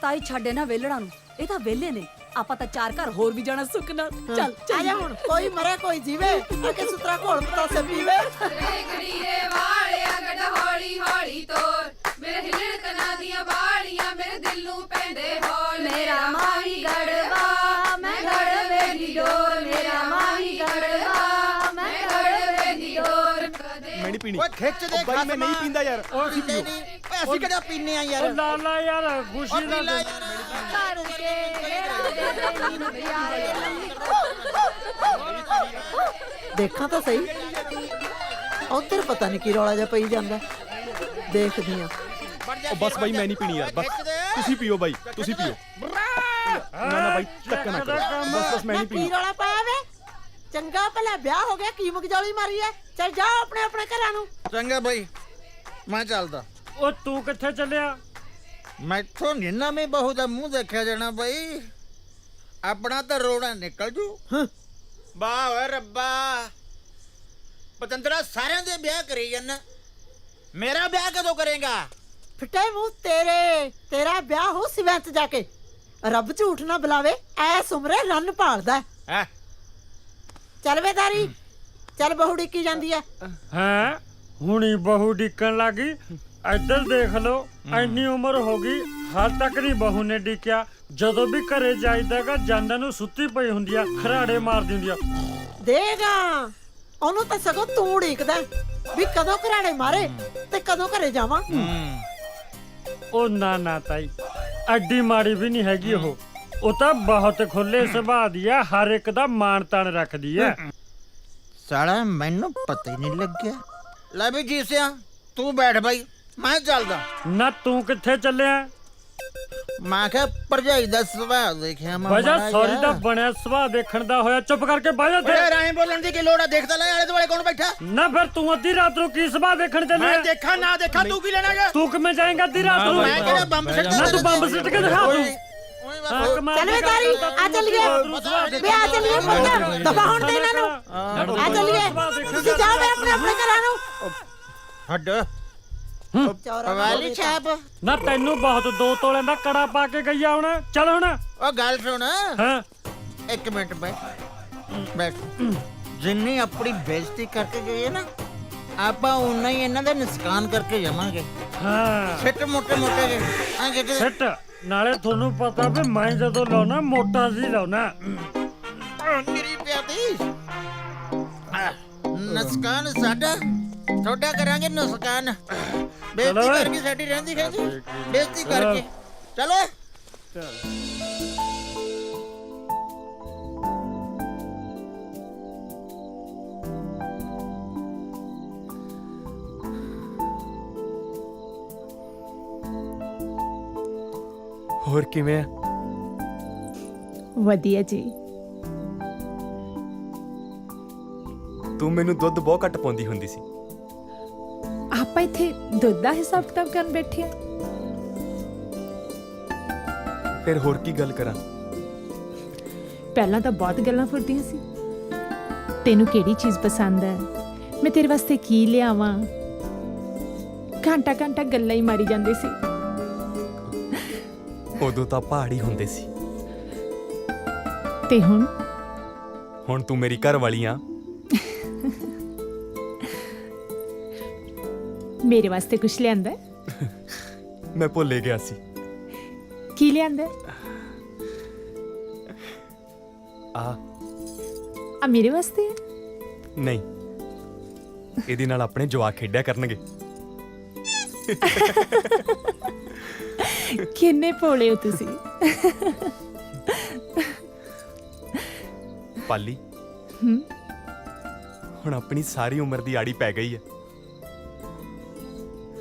ਤਾਈ ਛੱਡ ਇਹਨਾਂ ਵੇਲੜਾਂ ਨੂੰ, ਇਹ ਤਾਂ ਵੇਲੇ ਨੇ। ਆਪਾਂ ਤਾਂ 4 ਘਰ ਹੋਰ ਵੀ ਜਾਣਾ ਸੁੱਖ ਨਾਲ। ਚੱਲ ਆ ਜਾ ਹੁਣ, ਕੋਈ ਮਰੇ ਕੋਈ ਜੀਵੇ, ਅਕੇ ਸੁਤਰਾ ਘੋਲ ਪਤਾਸੇ ਪੀਵੇ। ਗੜੀਏ ਵਾਲਿਆ ਗੱਡ ਹੌਲੀ ਹੌਲੀ ਤੋਰ, ਮੇਰੇ ਹਿਲਣ ਕਨਾਂ ਦੀਆਂ ਬਾਲੀਆਂ ਮੇਰੇ ਦਿਲ ਨੂੰ ਪੈਂਦੇ ਹੌਲ। ਮੇਰਾ ਮਾਹੀ ਗੜਵਾ ਮੈਂ ਗੜਵੇ ਦੀ ਡੋਰ, ਮੇਰਾ ਮਾਹੀ ਗੜਵਾ ਮੈਂ ਗੜਵੇ ਦੀ ਡੋਰ। ਮੈਂ ਨਹੀਂ ਪੀਣੀ। ਓਏ ਖਿੱਚ ਦੇ ਬਾਈ ਮੈਂ ਨਹੀਂ ਪੀਂਦਾ ਯਾਰ। ਓਏ ਅਸੀਂ ਕਿਹੜਾ ਪੀਨੇ ਆ ਯਾਰ। ਉਹ ਲਾਲਾ ਯਾਰ ਖੁਸ਼ੀ ਦਾ ਦੇਖਾਂ ਤਾਂ ਸਹੀ, ਉਧਰ ਪਤਾ ਨਹੀਂ ਕੀ ਰੌਲਾ ਜਿਹਾ ਪਈ ਜਾਂਦਾ। ਦੇਖਦੀ ਆ। ਉਹ ਬਸ ਬਾਈ ਮੈਂ ਨਹੀਂ ਪੀਣੀ ਯਾਰ, ਬਸ ਤੁਸੀਂ ਪੀਓ ਬਾਈ, ਤੁਸੀਂ ਪੀਓ। ਨਾ ਨਾ ਬਾਈ ਧੱਕਾ ਨਾ ਕਰੋ, ਬਸ ਮੈਂ ਨਹੀਂ ਕੀ ਪੀਣੀ। ਰੌਲਾ ਪਾਇਆ ਵੇ? ਚੰਗਾ ਭਲਾ ਵਿਆਹ ਹੋ ਗਿਆ, ਕੀ ਮਗਜੌਲੀ ਮਾਰੀ ਐ? ਚੱਲ ਜਾ ਆਪਣੇ ਆਪਣੇ ਘਰਾਂ ਨੂੰ। ਚੰਗਾ ਬਾਈ, ਮੈਂ ਚੱਲਦਾ। ਉਹ ਤੂੰ ਕਿੱਥੇ ਚੱਲਿਆ? ਮੈਥੋਂ ਨੀ ਨਵੀਂ ਬਹੂ ਦਾ ਮੂੰਹ ਦੇਖਿਆ ਜਾਣਾ ਬਈ, ਆਪਣਾ ਤਾਂ ਰੋੜਾ ਨਿਕਲ ਜੂ। ਵਾਹ ਓਏ ਰੱਬਾ, ਪਤੰਦਰਾ ਸਾਰਿਆਂ ਦੇ ਵਿਆਹ ਕਰੀ ਜਾਂਦਾ, ਮੇਰਾ ਵਿਆਹ ਕਦੋਂ ਕਰੇਗਾ? ਫਿੱਟੇ ਮੂੰਹ ਤੇਰੇ, ਤੇਰਾ ਵਿਆਹ ਹੋ ਸਿਵੈਂ ਚ ਜਾ ਕੇ। ਰੱਬ ਝੂਠ ਨਾ ਬੁਲਾਵੇ, ਐਸ ਉਮਰੇ ਰੰਨ ਭਾਲਦਾ ਹੈ। ਚੱਲ ਵੇ ਦਾਰੀ, ਚੱਲ ਬਹੂ ਡਿੱਕੀ ਜਾਂਦੀ ਐ। ਹੈ ਹੁਣੀ ਬਹੂ ਡਿੱਕਣ ਲੱਗੀ। ਇੱਧਰ ਦੇਖ ਲਓ, ਇੰਨੀ ਉਮਰ ਹੋ ਗਈ ਹਾਲ ਤੱਕ ਨਹੀਂ ਬਹੂ ਨੇ ਡਿੱਕਿਆ। ਜਦੋਂ ਵੀ ਘਰੇ ਜਾਈਦਾਗਾ ਜਾਂਦਾ ਨੂੰ ਸੁੱਤੀ ਪਈ ਹੁੰਦੀ ਆ, ਖਰਾੜੇ ਮਾਰਦੀ ਹੁੰਦੀ ਆ। ਦੇਗਾ ਉਹਨੂੰ ਤਾਂ ਸਗੋਂ ਤੂੰ ਢੀਕਦਾ ਵੀ ਕਦੋਂ ਘਰਾੜੇ ਮਾਰੇ ਤੇ ਕਦੋਂ ਘਰੇ ਜਾਵਾਂ। ਉਹ ਨਾ ਨਾ ਤਾਈ, ਐਡੀ ਮਾੜੀ ਵੀ ਨਹੀਂ ਹੈਗੀ ਉਹ ਤਾਂ ਬਹੁਤ ਖੁੱਲੇ ਸੁਭਾਅ ਦੀ ਆ, ਹਰ ਇੱਕ ਦਾ ਮਾਣ ਤਾਣ ਰੱਖਦੀ ਆ। ਸਾਲਾ ਮੈਨੂੰ ਪਤਾ ਹੀ ਨਹੀਂ ਲੱਗਿਆ। ਲੈ ਵੀ ਜੀਸਿਆ, ਤੂੰ ਬੈਠ ਬਾਈ, ਮੈਂ ਚੱਲਦਾ। ਨਾ ਤੂੰ ਕਿੱਥੇ ਚੱਲਿਆ? ਮੈਂ ਕਿਹਾ ਭਰਜਾਈ ਦਾ ਸੁਭਾਅ ਦੇਖਿਆ ਮੈਂ। ਵਜਾ ਸੌਰੀ ਦਾ ਬਣਿਆ ਸੁਭਾਅ ਦੇਖਣ ਦਾ ਹੋਇਆ, ਚੁੱਪ ਕਰਕੇ ਬਹਿ ਜਾ ਤੇ। ਰਾਏ ਬੋਲਣ ਦੀ ਕੀ ਲੋੜ ਆ? ਦੇਖਦਾ ਲੈ ਆਲੇ ਦੁਆਲੇ ਕੌਣ ਬੈਠਾ। ਨਾ ਫਿਰ ਤੂੰ ਅੱਧੀ ਰਾਤ ਨੂੰ ਕੀ ਸੁਭਾਅ ਦੇਖਣ ਚੱਲਿਆ? ਮੈਂ ਦੇਖਾਂ ਨਾ ਦੇਖਾਂ, ਤੂੰ ਕੀ ਲੈਣਾ ਗਾ? ਤੂੰ ਕਿਵੇਂ ਜਾਏਂਗਾ ਅੱਧੀ ਰਾਤ ਨੂੰ? ਮੈਂ ਕਿਹੜਾ ਬੰਬ ਸਿੱਟਦਾ? ਨਾ ਤੂੰ ਬੰਬ ਸਿੱਟ ਕੇ ਦਿਖਾ ਤੂੰ। ਓਏ ਚੱਲ ਵੇ ਤਾਰੀ ਆ ਚੱਲੀਏ ਵੇ ਆ ਚੱਲੀਏ ਪੁੱਤ ਦਫਾ ਹੋਣ ਦੇ ਇਹਨਾਂ ਨੂੰ ਆ ਚੱਲੀਏ ਤੁਸੀਂ ਜਾਓ ਵੇ ਆਪਣੇ ਆਪਣੇ ਘਰਾਂ ਨੂੰ ਹੱਡ ਵਾਲੀ ਸਾਹਿਬ ਨਾ ਤੈਨੂੰ ਬਹੁਤ 2 ਤੋਲਿਆਂ ਦਾ ਕੜਾ ਪਾ ਕੇ ਗਈ ਆ ਹੁਣ ਚੱਲ ਹੁਣ ਉਹ ਗੱਲ ਸੁਣ ਹਾਂ 1 ਮਿੰਟ ਬੈਠ ਜਿੰਨੀ ਆਪਣੀ ਬੇਇੱਜ਼ਤੀ ਕਰਕੇ ਗਏ ਨਾ ਆਪਾਂ ਉਨਾ ਹੀ ਇਹਨਾਂ ਦਾ ਨੁਕਸਾਨ ਕਰਕੇ ਜਾਵਾਂਗੇ ਹਾਂ ਛਿੱਟ ਮੋਟੇ ਜੇ ਆ ਕਿਤੇ ਸਿੱਟ ਨਾਲੇ ਤੁਹਾਨੂੰ ਪਤਾ ਵੀ ਮੈਂ ਜਦੋਂ ਲਾਉਣਾ ਮੋਟਾ ਜੀ ਲਾਉਣਾ ਮੇਰੀ ਪਿਆਦੀ ਨੁਕਸਾਨ ਸਾਡਾ ਤੁਹਾਡਾ ਕਰਾਂਗੇ ਨੁਕਸਾਨ ਬੇਇੱਜ਼ਤੀ ਕਰਕੇ ਸਾਡੀ ਰਹਿੰਦੀ ਹੈ ਜੀ ਬੇਇੱਜ਼ਤੀ ਕਰਕੇ ਚਲੋ ਹੋਰ ਕਿਵੇਂ ਆ? ਵਧੀਆ ਜੀ। ਤੂੰ ਮੈਨੂੰ ਦੁੱਧ ਬਹੁਤ ਘੱਟ ਪਾਉਂਦੀ ਹੁੰਦੀ ਸੀ। ਆਪਾਂ ਇੱਥੇ ਦੁੱਧ ਦਾ ਹਿਸਾਬ ਕਿਤਾਬ ਕਰਨ ਬੈਠੇ ਆ। ਫਿਰ ਹੋਰ ਕੀ ਗੱਲ ਕਰਾਂ? ਪਹਿਲਾਂ ਤਾਂ ਬਹੁਤ ਗੱਲਾਂ ਫੁਰਦੀਆਂ ਸੀ। ਤੈਨੂੰ ਕਿਹੜੀ ਚੀਜ਼ ਪਸੰਦ ਹੈ, ਮੈਂ ਤੇਰੇ ਵਾਸਤੇ ਕੀ ਲਿਆਵਾਂ, ਘੰਟਾ ਘੰਟਾ ਗੱਲਾਂ ਹੀ ਮਾਰੀ ਜਾਂਦੇ ਸੀ। ਉਦੋਂ ਤਾਂ ਪਹਾੜੀ ਹੁੰਦੇ ਸੀ ਤੇ ਹੁਣ ਤੂੰ ਮੇਰੀ ਘਰ ਵਾਲੀ ਆ। ਮੇਰੇ ਵਾਸਤੇ ਕੁਝ ਲਿਆਂਦਾ ਹੈ? ਮੈਂ ਭੁੱਲੇ ਗਿਆ ਸੀ। ਕੀ ਲਿਆਂਦਾ ਹੈ? ਆ ਮੇਰੇ ਵਾਸਤੇ ਹੈ? ਨਹੀਂ, ਇਹਦੇ ਨਾਲ ਆਪਣੇ ਜਵਾਕ ਖੇਡਿਆ ਕਰਨਗੇ। ਕਿੰਨੇ ਭੋਲੇ ਹੋ ਤੁਸੀਂ। ਪਾਲੀ, ਹੁਣ ਆਪਣੀ ਸਾਰੀ ਉਮਰ ਦੀ ਆੜੀ ਪੈ ਗਈ ਹੈ।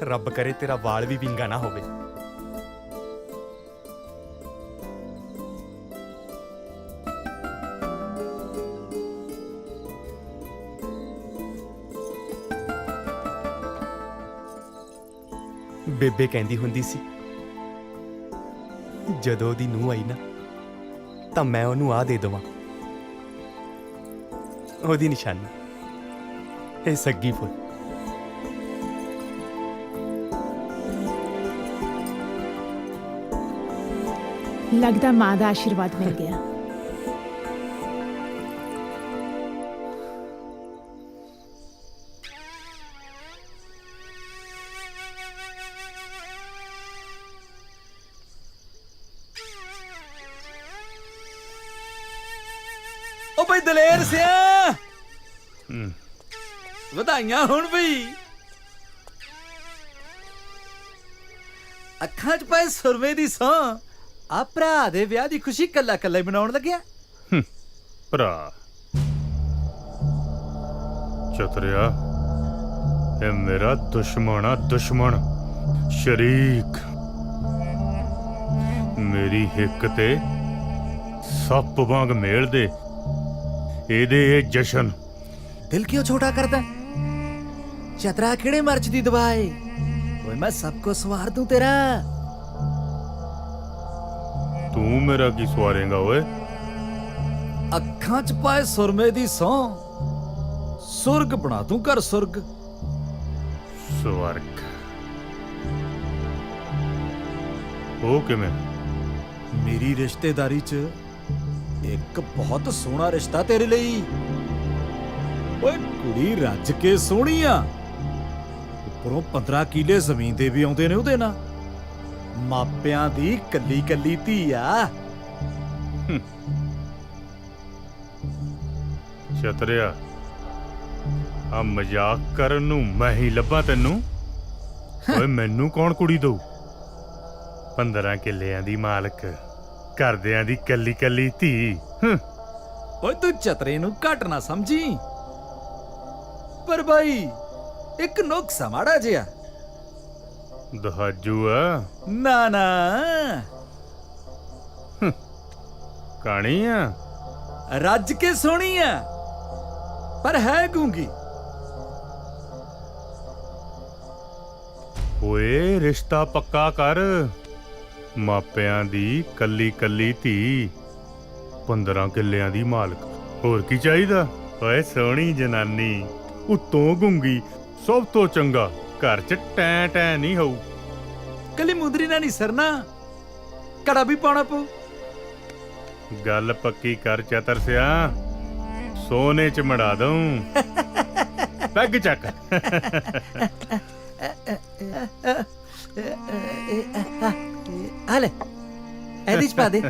ਰੱਬ ਕਰੇ ਤੇਰਾ ਵਾਲ ਵੀ ਵਿੰਗਾ ਨਾ ਹੋਵੇ। ਬੇਬੇ ਕਹਿੰਦੀ ਹੁੰਦੀ ਸੀ, ਜਦੋਂ ਉਹਦੀ ਨੂੰਹ ਆਈ ਨਾ ਤਾਂ ਮੈਂ ਉਹਨੂੰ ਆ ਦੇ ਦੇਵਾਂ। ਉਹਦੀ ਨਿਸ਼ਾਨੀ ਇਹ ਸੱਗੀ ਫੁੱਲ। ਲੱਗਦਾ ਮਾਂ ਦਾ ਆਸ਼ੀਰਵਾਦ ਮਿਲ ਗਿਆ। ਓ ਬਈ ਦਲੇਰ ਸਿਆ, ਵਧਾਈਆਂ ਹੁਣ ਬਈ। ਅੱਖਾਂ 'ਚ ਪਏ ਸੁਰਮੇ ਦੀ ਸੌਂ, ਆ ਭਰਾ ਦੇ ਵਿਆਹ ਦੀ ਖੁਸ਼ੀ ਕੱਲਾ ਕੱਲਾ ਹੀ ਮਨਾਉਣ ਲੱਗਿਆ। ਭਰਾ ਚਤਰਿਆ, ਇਹ ਮੇਰਾ ਦੁਸ਼ਮਣ ਆ, ਦੁਸ਼ਮਣ ਸ਼ਰੀਕ। ਮੇਰੀ ਹਿੱਕ ਤੇ ਸੱਪ ਵਾਂਗ ਮੇਲ ਦੇ ਇਹਦੇ ਇਹ ਜਸ਼ਨ। ਦਿਲ ਕਿਉਂ ਛੋਟਾ ਕਰਦਾ? ਚਤਰਾ ਕਿਹੜੇ ਮਰਚ ਦੀ ਦਵਾਈ? ਓਏ ਮੈਂ ਸਭ ਕੋ ਸਵਾਰ ਦੂੰ ਤੇਰਾ। ਤੂੰ ਮੇਰਾ ਕੀ ਸਵਾਰੇਂਗਾ ਓਏ? ਅੱਖਾਂ 'ਚ ਪਾਏ ਸੁਰਮੇ ਦੀ ਸੌਂ, ਸੁਰਗ ਬਣਾ ਦੂੰ ਘਰ ਸੁਰਗ। ਸਵਰਗ? ਉਹ ਕਿਵੇਂ? ਮੇਰੀ ਰਿਸ਼ਤੇਦਾਰੀ 'ਚ ਇੱਕ ਬਹੁਤ ਸੋਹਣਾ ਰਿਸ਼ਤਾ ਤੇਰੇ ਲਈ। ਓਏ ਕੁੜੀ ਰੱਜ ਕੇ ਸੋਹਣੀ ਆ, ਉੱਪਰੋਂ 15 ਕਿੱਲੇ ਜ਼ਮੀਨ ਦੇ ਵੀ ਆਉਂਦੇ ਨੇ ਉਹਦੇ ਨਾਲ। ਮਾਪਿਆਂ ਦੀ ਕੱਲੀ ਕੱਲੀ ਧੀ ਆ। ਚਤਰਿਆ, ਆ ਮਜ਼ਾਕ ਕਰਨ ਨੂੰ ਮੈਂ ਹੀ ਲੱਭਾਂ ਤੈਨੂੰ? ਓਏ ਮੈਨੂੰ ਕੌਣ ਕੁੜੀ ਦਊ? 15 ਕਿੱਲਿਆਂ ਦੀ ਮਾਲਕ, ਘਰਦਿਆਂ ਦੀ ਕੱਲੀ ਕੱਲੀ ਧੀ। ਓਏ ਤੂੰ ਚਤਰੇ ਨੂੰ ਘੱਟ ਨਾ ਸਮਝੀ, ਪਰ ਬਾਈ ਇੱਕ ਨੁਕਸਾ ਮਾੜਾ ਜਿਹਾ। ਦਹਾਜੂ ਆ? ਨਾ ਨਾ, ਕਾਣੀ ਆ? ਰੱਜ ਕੇ ਸੋਹਣੀ ਆ, ਪਰ ਹੈ ਗੂੰਗੀ। ਓਏ ਰਿਸ਼ਤਾ ਪੱਕਾ ਕਰ, ਮਾਪਿਆਂ ਦੀ ਕੱਲੀ ਕੱਲੀ ਧੀ 15 ਕਿੱਲਿਆਂ ਦੀ ਮਾਲਕ। ਹੋਰ ਕੀ ਚਾਹੀਦਾ? ਓਏ ਸੋਹਣੀ ਜਨਾਨੀ, ਉੱਤੋਂ ਗੁੰਗੀ, ਸਭ ਤੋਂ ਚੰਗਾ, ਘਰ 'ਚ ਟੈਂ ਟੈਂ ਨਹੀਂ ਹੋਊ। ਕੱਲੀ ਮੁੰਦਰੀ ਨਾਲ ਨਹੀਂ ਸਰਨਾ, ਕੜਾ ਵੀ ਪਾਉਣਾ ਪਊ। ਗੱਲ ਪੱਕੀ ਕਰ ਚਤਰ ਸਿਆ, ਸੋਨੇ 'ਚ ਮੜਾ ਦਊਂ। ਪੈਗ ਚੱਕ। ਆ ਲੈ, ਇਹਦੇ 'ਚ ਪਾ ਦੇ।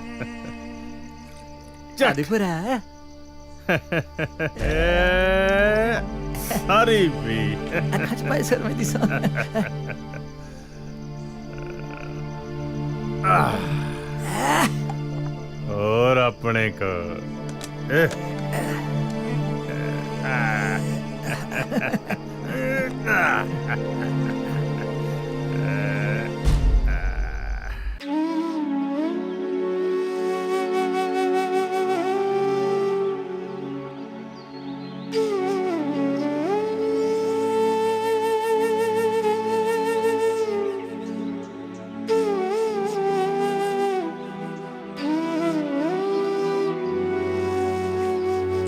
ਚੱਲ ਭਰਾ। ਸਾਰੀ ਵੀ ਅੱਖਾਂ 'ਚ ਪਾਏ ਸਰਮੇ ਦੀ ਸੌਂ। ਹੋਰ ਆਪਣੇ ਕੋ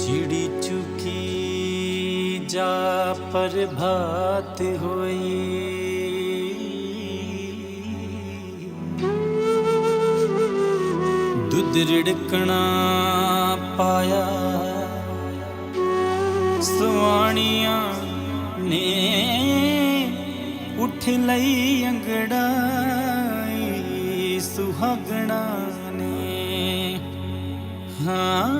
चिड़ी चुकी जा प्रभात होई, दुध रिड़कना पाया सुआणिया ने, उठ लई अंगड़ाई सुहागणा ने। हाँ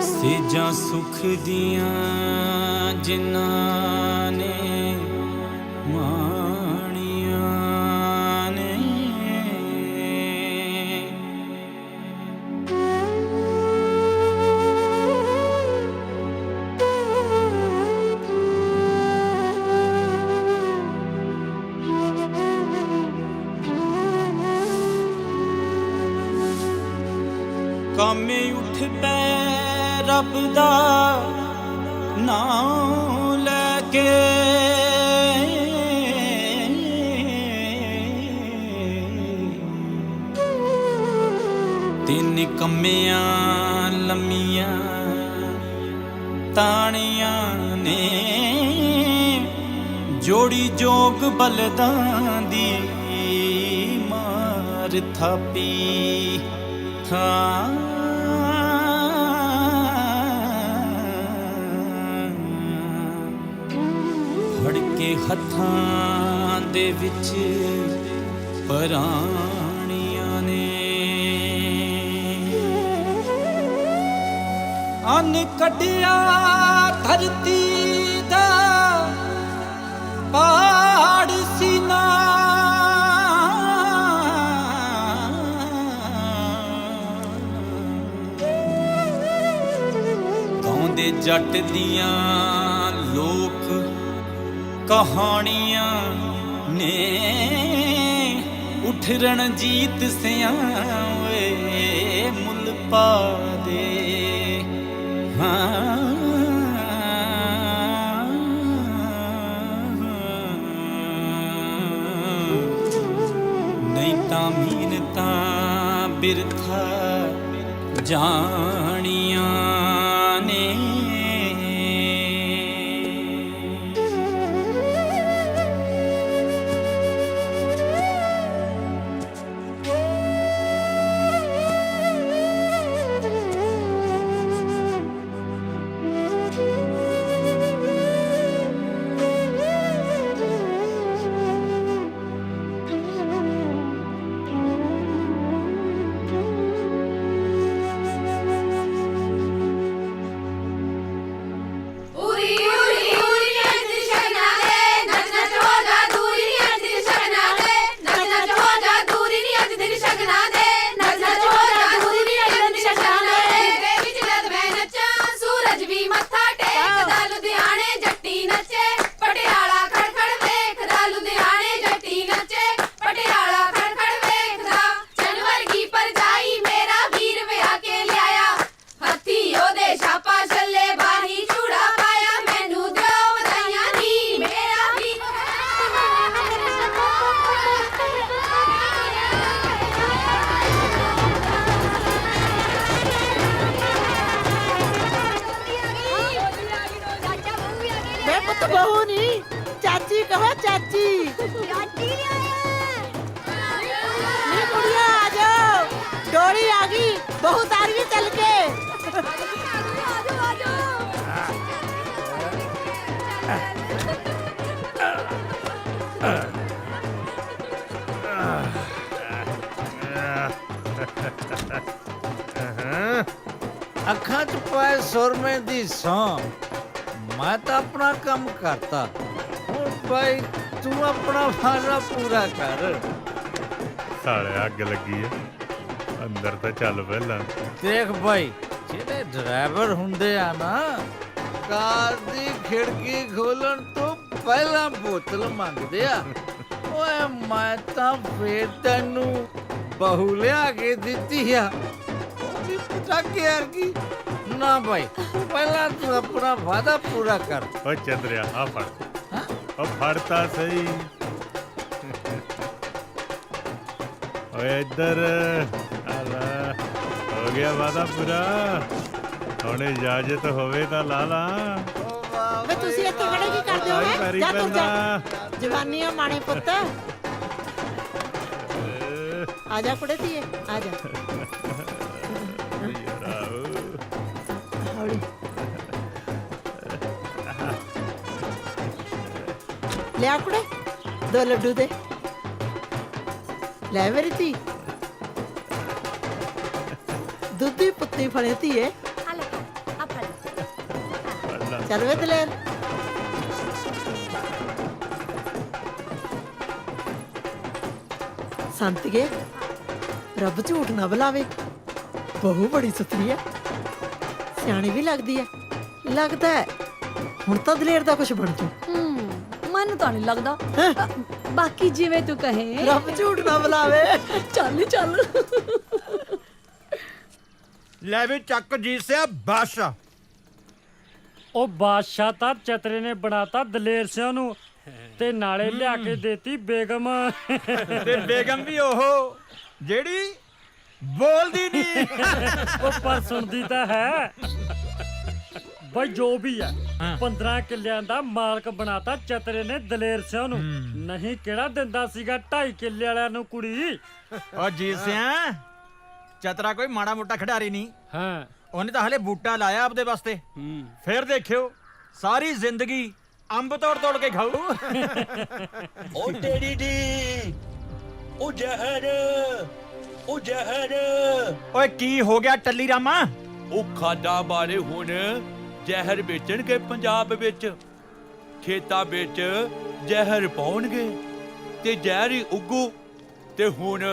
सेजा सुख दिया जिन्हां ने माणिया ने। कामे उठ पै रब दा नाम लैके, तिन कम्मियां लम्मियां ताणियां ने, जोड़ी जोग बलदां दी मार थापी। हाँ ਫੜ ਕੇ ਹੱਥਾਂ ਦੇ ਵਿੱਚ ਪਰਾਣੀਆਂ ਨੇ, ਅੰਨ ਕੱਢਿਆ ਧਰਤੀ ਦਾ ਪਾੜ ਸੀਨਾ, ਗਾਉਂਦੇ ਜੱਟ ਦੀਆਂ ਲੋਕ ਕਹਾਣੀਆਂ ਨੇ, ਉਠ ਰਣਜੀਤ ਸਿਆਂ ਵੇ ਮੁੱਲ ਪਾ ਦੇ। ਹਾਂ ਨਹੀਂ ਤਾਂ ਮਿਹਨਤਾਂ ਬਿਰਥਾ ਜਾਣੀਆਂ ਨੇ। ਕਹੋ ਚਾਚੀ ਚਾਚੀ ਨੀ ਕੁੜੀਆਂ ਆ ਜਾਓ ਡੋਲੀ ਆ ਗਈ ਬਹੂ ਤਾਰੀ ਚੱਲ ਕੇ ਅੱਖਾਂ 'ਚ ਪਾਏ ਸੁਰਮੇ ਦੀ ਸੌਂ ਮੈਂ ਤਾਂ ਆਪਣਾ ਕੰਮ ਕਰਤਾ ਹੁਣ ਭਾਈ ਤੂੰ ਆਪਣਾ ਫਾਇਦਾ ਪੂਰਾ ਕਰ ਸਾਲੇ ਅੱਗ ਲੱਗੀ ਆ ਅੰਦਰ ਤਾਂ ਚੱਲ ਪਹਿਲਾਂ ਦੇਖ ਭਾਈ ਜਿਹੜੇ ਡਰਾਈਵਰ ਹੁੰਦੇ ਆ ਨਾ ਕਾਰ ਦੀ ਖਿੜਕੀ ਖੋਲਣ ਤੋਂ ਪਹਿਲਾਂ ਬੋਤਲ ਮੰਗਦੇ ਆ ਓਏ ਮੈਂ ਤਾਂ ਫੇਰ ਤੈਨੂੰ ਬਹੂ ਲਿਆ ਕੇ ਦਿੱਤੀ ਆ ਉਹ ਵੀ ਪਟਾਕੇ ਵਰਗੀ ਨਾ ਭਾਈ ਪਹਿਲਾਂ ਤੂੰ ਆਪਣਾ ਵਾਅਦਾ ਪੂਰਾ ਕਰ ਓ ਚੰਦਰਿਆ ਆ ਫੜ ਓ ਫੜਤਾ ਸਹੀ ਓਏ ਇੱਧਰ ਆ ਲੈ ਹੋ ਗਿਆ ਵਾਦਾ ਪੂਰਾ ਹੁਣ ਇਜਾਜ਼ਤ ਹੋਵੇ ਤਾਂ ਲਾ ਲਾ ਵੇ ਤੁਸੀਂ ਇੱਥੇ ਖੜੇ ਕੀ ਕਰਦੇ ਹੋ ਹੈਂ? ਜਾ ਤੂੰ ਜਾ ਜਵਾਨੀਆਂ ਮਾਣੇ ਪੁੱਤ ਆ ਜਾ ਕੁੜੇ ਧੀਏ ਆ ਜਾ ਹੌਲੀ ਲਿਆ ਕੁੜੇ 2 ਲੱਡੂ ਦੇ ਲੈ ਮੇਰੀ ਧੀ ਦੁੱਧੀ ਪੁੱਤੀ ਫੜੇ ਧੀਏ ਚੱਲ ਵੇ ਦਲੇਰ ਸੰਤਗੇ ਰੱਬ ਝੂਠ ਨਾ ਬੁਲਾਵੇ ਬਹੂ ਬੜੀ ਸੁਥਰੀ ਹੈ ਸਿਆਣੀ ਵੀ ਲੱਗਦੀ ਹੈ ਲੱਗਦਾ ਹੈ ਹੁਣ ਤਾਂ ਦਲੇਰ ਦਾ ਕੁਝ ਬਣ ਜੂ ਮੈਨੂੰ ਤਾਂ ਨਹੀਂ ਲੱਗਦਾ ਬਾਕੀ ਜਿਵੇਂ ਤੂੰ ਕਹੇ ਰੱਬ ਝੂਠ ਨਾ ਬੁਲਾਵੇ ਚੱਲ ਚੱਲ ਲੈ ਵੀ ਚੱਕ ਜੀ ਸਿਆ ਬਾਦਸ਼ਾਹ ਉਹ ਬਾਦਸ਼ਾਹ ਤਾਂ ਚਤਰੇ ਨੇ ਬਣਾਤਾ ਦਲੇਰ ਸਿਆਂ ਨੂੰ ਤੇ ਨਾਲੇ ਲਿਆ ਕੇ ਦੇਤੀ ਬੇਗਮ ਤੇ ਬੇਗਮ ਵੀ ਉਹ ਜਿਹੜੀ ਬੋਲਦੀ ਨਹੀਂ ਉਹ ਪਰ ਸੁਣਦੀ ਤਾਂ ਹੈ ਬਈ ਜੋ ਵੀ ਆ 15 ਕਿੱਲਿਆਂ ਦਾ ਮਾਲਕ ਬਣਾਤਾ ਚਤਰੇ ਨੇ ਦਲੇਰ ਸਿਆਂ ਨੂੰ ਨਹੀਂ ਕਿਹੜਾ ਦਿੰਦਾ ਸੀਗਾ 2.5 ਕਿੱਲੇ ਵਾਲਿਆਂ ਨੂੰ ਕੁੜੀ ਓ ਜੀ ਸਿਆ ਚਤਰਾ ਕੋਈ ਮਾੜਾ ਮੋਟਾ ਖਿਡਾਰੀ ਨਹੀਂ ਹਾਂ ਉਹਨੇ ਤਾਂ ਹਲੇ ਬੂਟਾ ਲਾਇਆ ਆਪਦੇ ਵਾਸਤੇ ਫਿਰ ਦੇਖਿਓ ਸਾਰੀ ਜ਼ਿੰਦਗੀ ਅੰਬ ਤੋੜ ਤੋੜ ਕੇ ਖਾਊ ਓ ਤੇਰੀ ਦੀ ਉਹ ਜ਼ਹਿਰ ਓਏ ਕੀ ਹੋ ਗਿਆ ਟੱਲੀ ਰਾਮਾ ਉਹ ਖਾਦਾ ਬਾਰੇ ਹੁਣ ਜ਼ਹਿਰ ਵੇਚਣਗੇ ਪੰਜਾਬ ਵਿੱਚ ਖੇਤਾਂ ਵਿੱਚ ਜ਼ਹਿਰ ਪਾਉਣਗੇ ਤੇ ਜ਼ਹਿਰ ਹੀ ਉੱਗੂ ਤੇ ਹੁਣ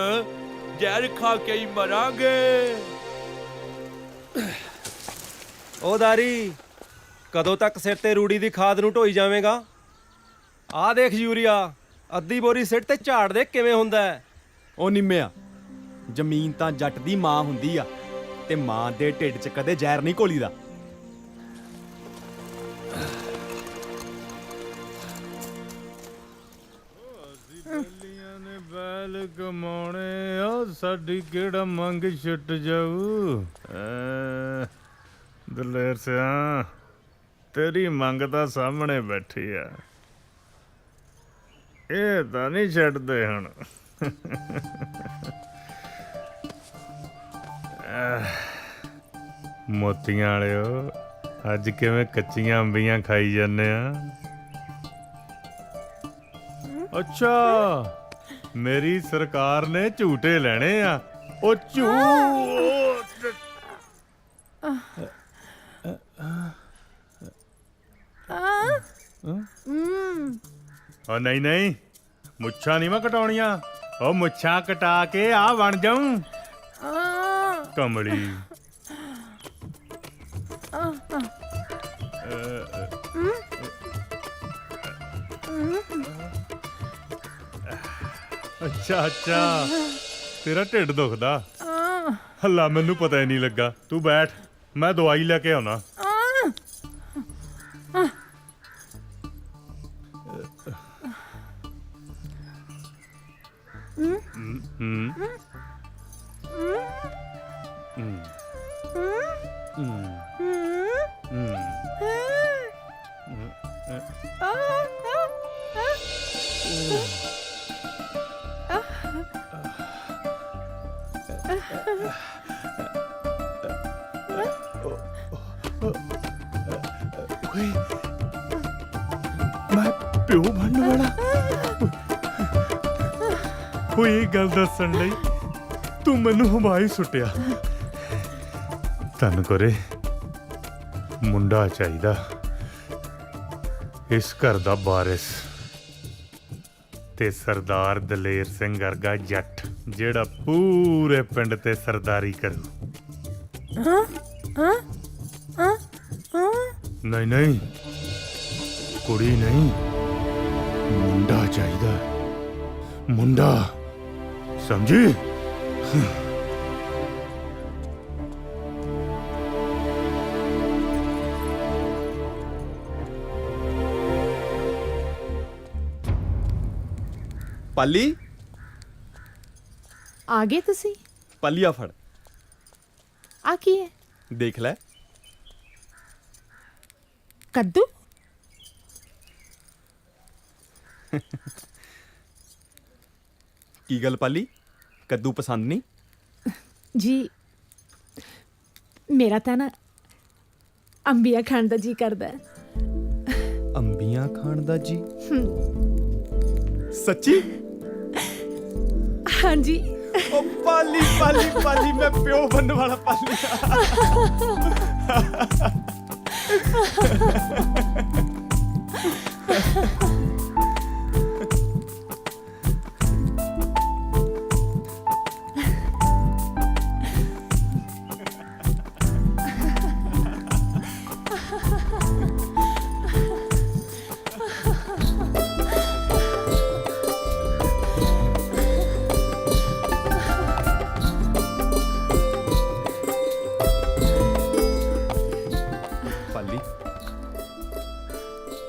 ਜ਼ਹਿਰ ਖਾ ਕੇ ਹੀ ਮਰਾਂਗੇ ਓ ਦਾਰੀ ਕਦੋਂ ਤੱਕ ਸਿਰ ਤੇ ਰੂੜੀ ਦੀ ਖਾਦ ਨੂੰ ਢੋਈ ਜਾਵੇਂਗਾ ਆਹ ਦੇਖ ਯੂਰੀਆ ਅੱਧੀ ਬੋਰੀ ਸਿੱਟ ਤੇ ਝਾੜ ਦੇ ਕਿਵੇਂ ਹੁੰਦਾ ਹੈ ਉਹ ਨਿੰਮਿਆ ਜ਼ਮੀਨ ਤਾਂ ਜੱਟ ਦੀ ਮਾਂ ਹੁੰਦੀ ਆ ਤੇ ਮਾਂ ਦੇ ਢਿੱਡ 'ਚ ਕਦੇ ਜ਼ਹਿਰ ਨਹੀਂ ਘੋਲੀਦਾ ਬਲੀਆਂ ਨੇ ਬੈਲ ਕਮਾਉਣੇ ਆ ਸਾਡੀ ਕਿਹੜਾ ਮੰਗ ਛੁੱਟ ਜਾਊ ਦਲੇਰ ਸਿਆ ਤੇਰੀ ਮੰਗ ਤਾਂ ਸਾਹਮਣੇ ਬੈਠੀ ਆ ਇਹ ਤਾਂ ਨਹੀਂ ਛੱਡਦੇ ਹੁਣ ਮੋਤੀਆਂ ਵਾਲਿਓ ਅੱਜ ਕਿਵੇਂ ਕੱਚੀਆਂ ਅੰਬੀਆਂ ਖਾਈ ਜਾਂਦੇ ਆ ਅੱਛਾ ਮੇਰੀ ਸਰਕਾਰ ਨੇ ਝੂਟੇ ਲੈਣੇ ਆ ਉਹ ਝੂਟ ਉਹ ਨਹੀਂ ਨਹੀਂ ਮੁੱਛਾਂ ਨਹੀਂ ਮੈਂ ਕਟਾਉਣੀਆਂ ਉਹ ਮੁੱਛਾਂ ਕਟਾ ਕੇ ਆ ਬਣ ਜਾਊਂ ਕਮਲੀ ਅੱਛਾ ਅੱਛਾ ਤੇਰਾ ਢਿੱਡ ਦੁਖਦਾ ਹੱਲਾ ਮੈਨੂੰ ਪਤਾ ਹੀ ਨਹੀਂ ਲੱਗਾ ਤੂੰ ਬੈਠ ਮੈਂ ਦਵਾਈ ਲੈ ਕੇ ਆਉਣਾ ਪਿਓ ਬਣਨ ਵਾਲਾ। ਓਏ ਇਹ ਗੱਲ ਦੱਸਣ ਲਈ ਤੂੰ ਮੈਨੂੰ ਹਵਾਈ ਸੁੱਟਿਆ। ਤਨ ਕਰੇ ਮੁੰਡਾ ਚਾਹੀਦਾ, ਇਸ ਘਰ ਦਾ ਵਾਰਿਸ ਤੇ ਸਰਦਾਰ ਦਲੇਰ ਸਿੰਘ ਵਰਗਾ ਜੱਟ ਜਿਹੜਾ ਪੂਰੇ ਪਿੰਡ ਤੇ ਸਰਦਾਰੀ ਕਰੂ। ਨਹੀਂ ਨਹੀਂ, ਕੁੜੀ ਨਹੀਂ, ਮੁੰਡਾ ਚਾਹੀਦਾ, ਮੁੰਡਾ, ਸਮਝੀ? ਪਾਲੀ, ਆ ਗਏ ਤੁਸੀਂ? ਪਾਲੀ ਆ ਫੜ, ਆ ਕੀ ਹੈ? ਦੇਖ ਲੈ। ਕੱਦੂ? ਕੀ ਗੱਲ ਪਾਲੀ, ਕੱਦੂ ਪਸੰਦ ਨਹੀਂ? ਜੀ ਮੇਰਾ ਤਾਂ ਨਾ ਅੰਬੀਆਂ ਖਾਣ ਦਾ ਜੀ ਕਰਦਾ ਹੈ। ਅੰਬੀਆਂ ਖਾਣ ਦਾ ਜੀ? ਸੱਚੀ? ਹਾਂਜੀ। ਓ ਪਾਲੀ ਪਾਲੀ ਪਾਲੀ, ਮੈਂ ਪਿਓ ਬਣਨ ਵਾਲਾ ਪਾਲੀ।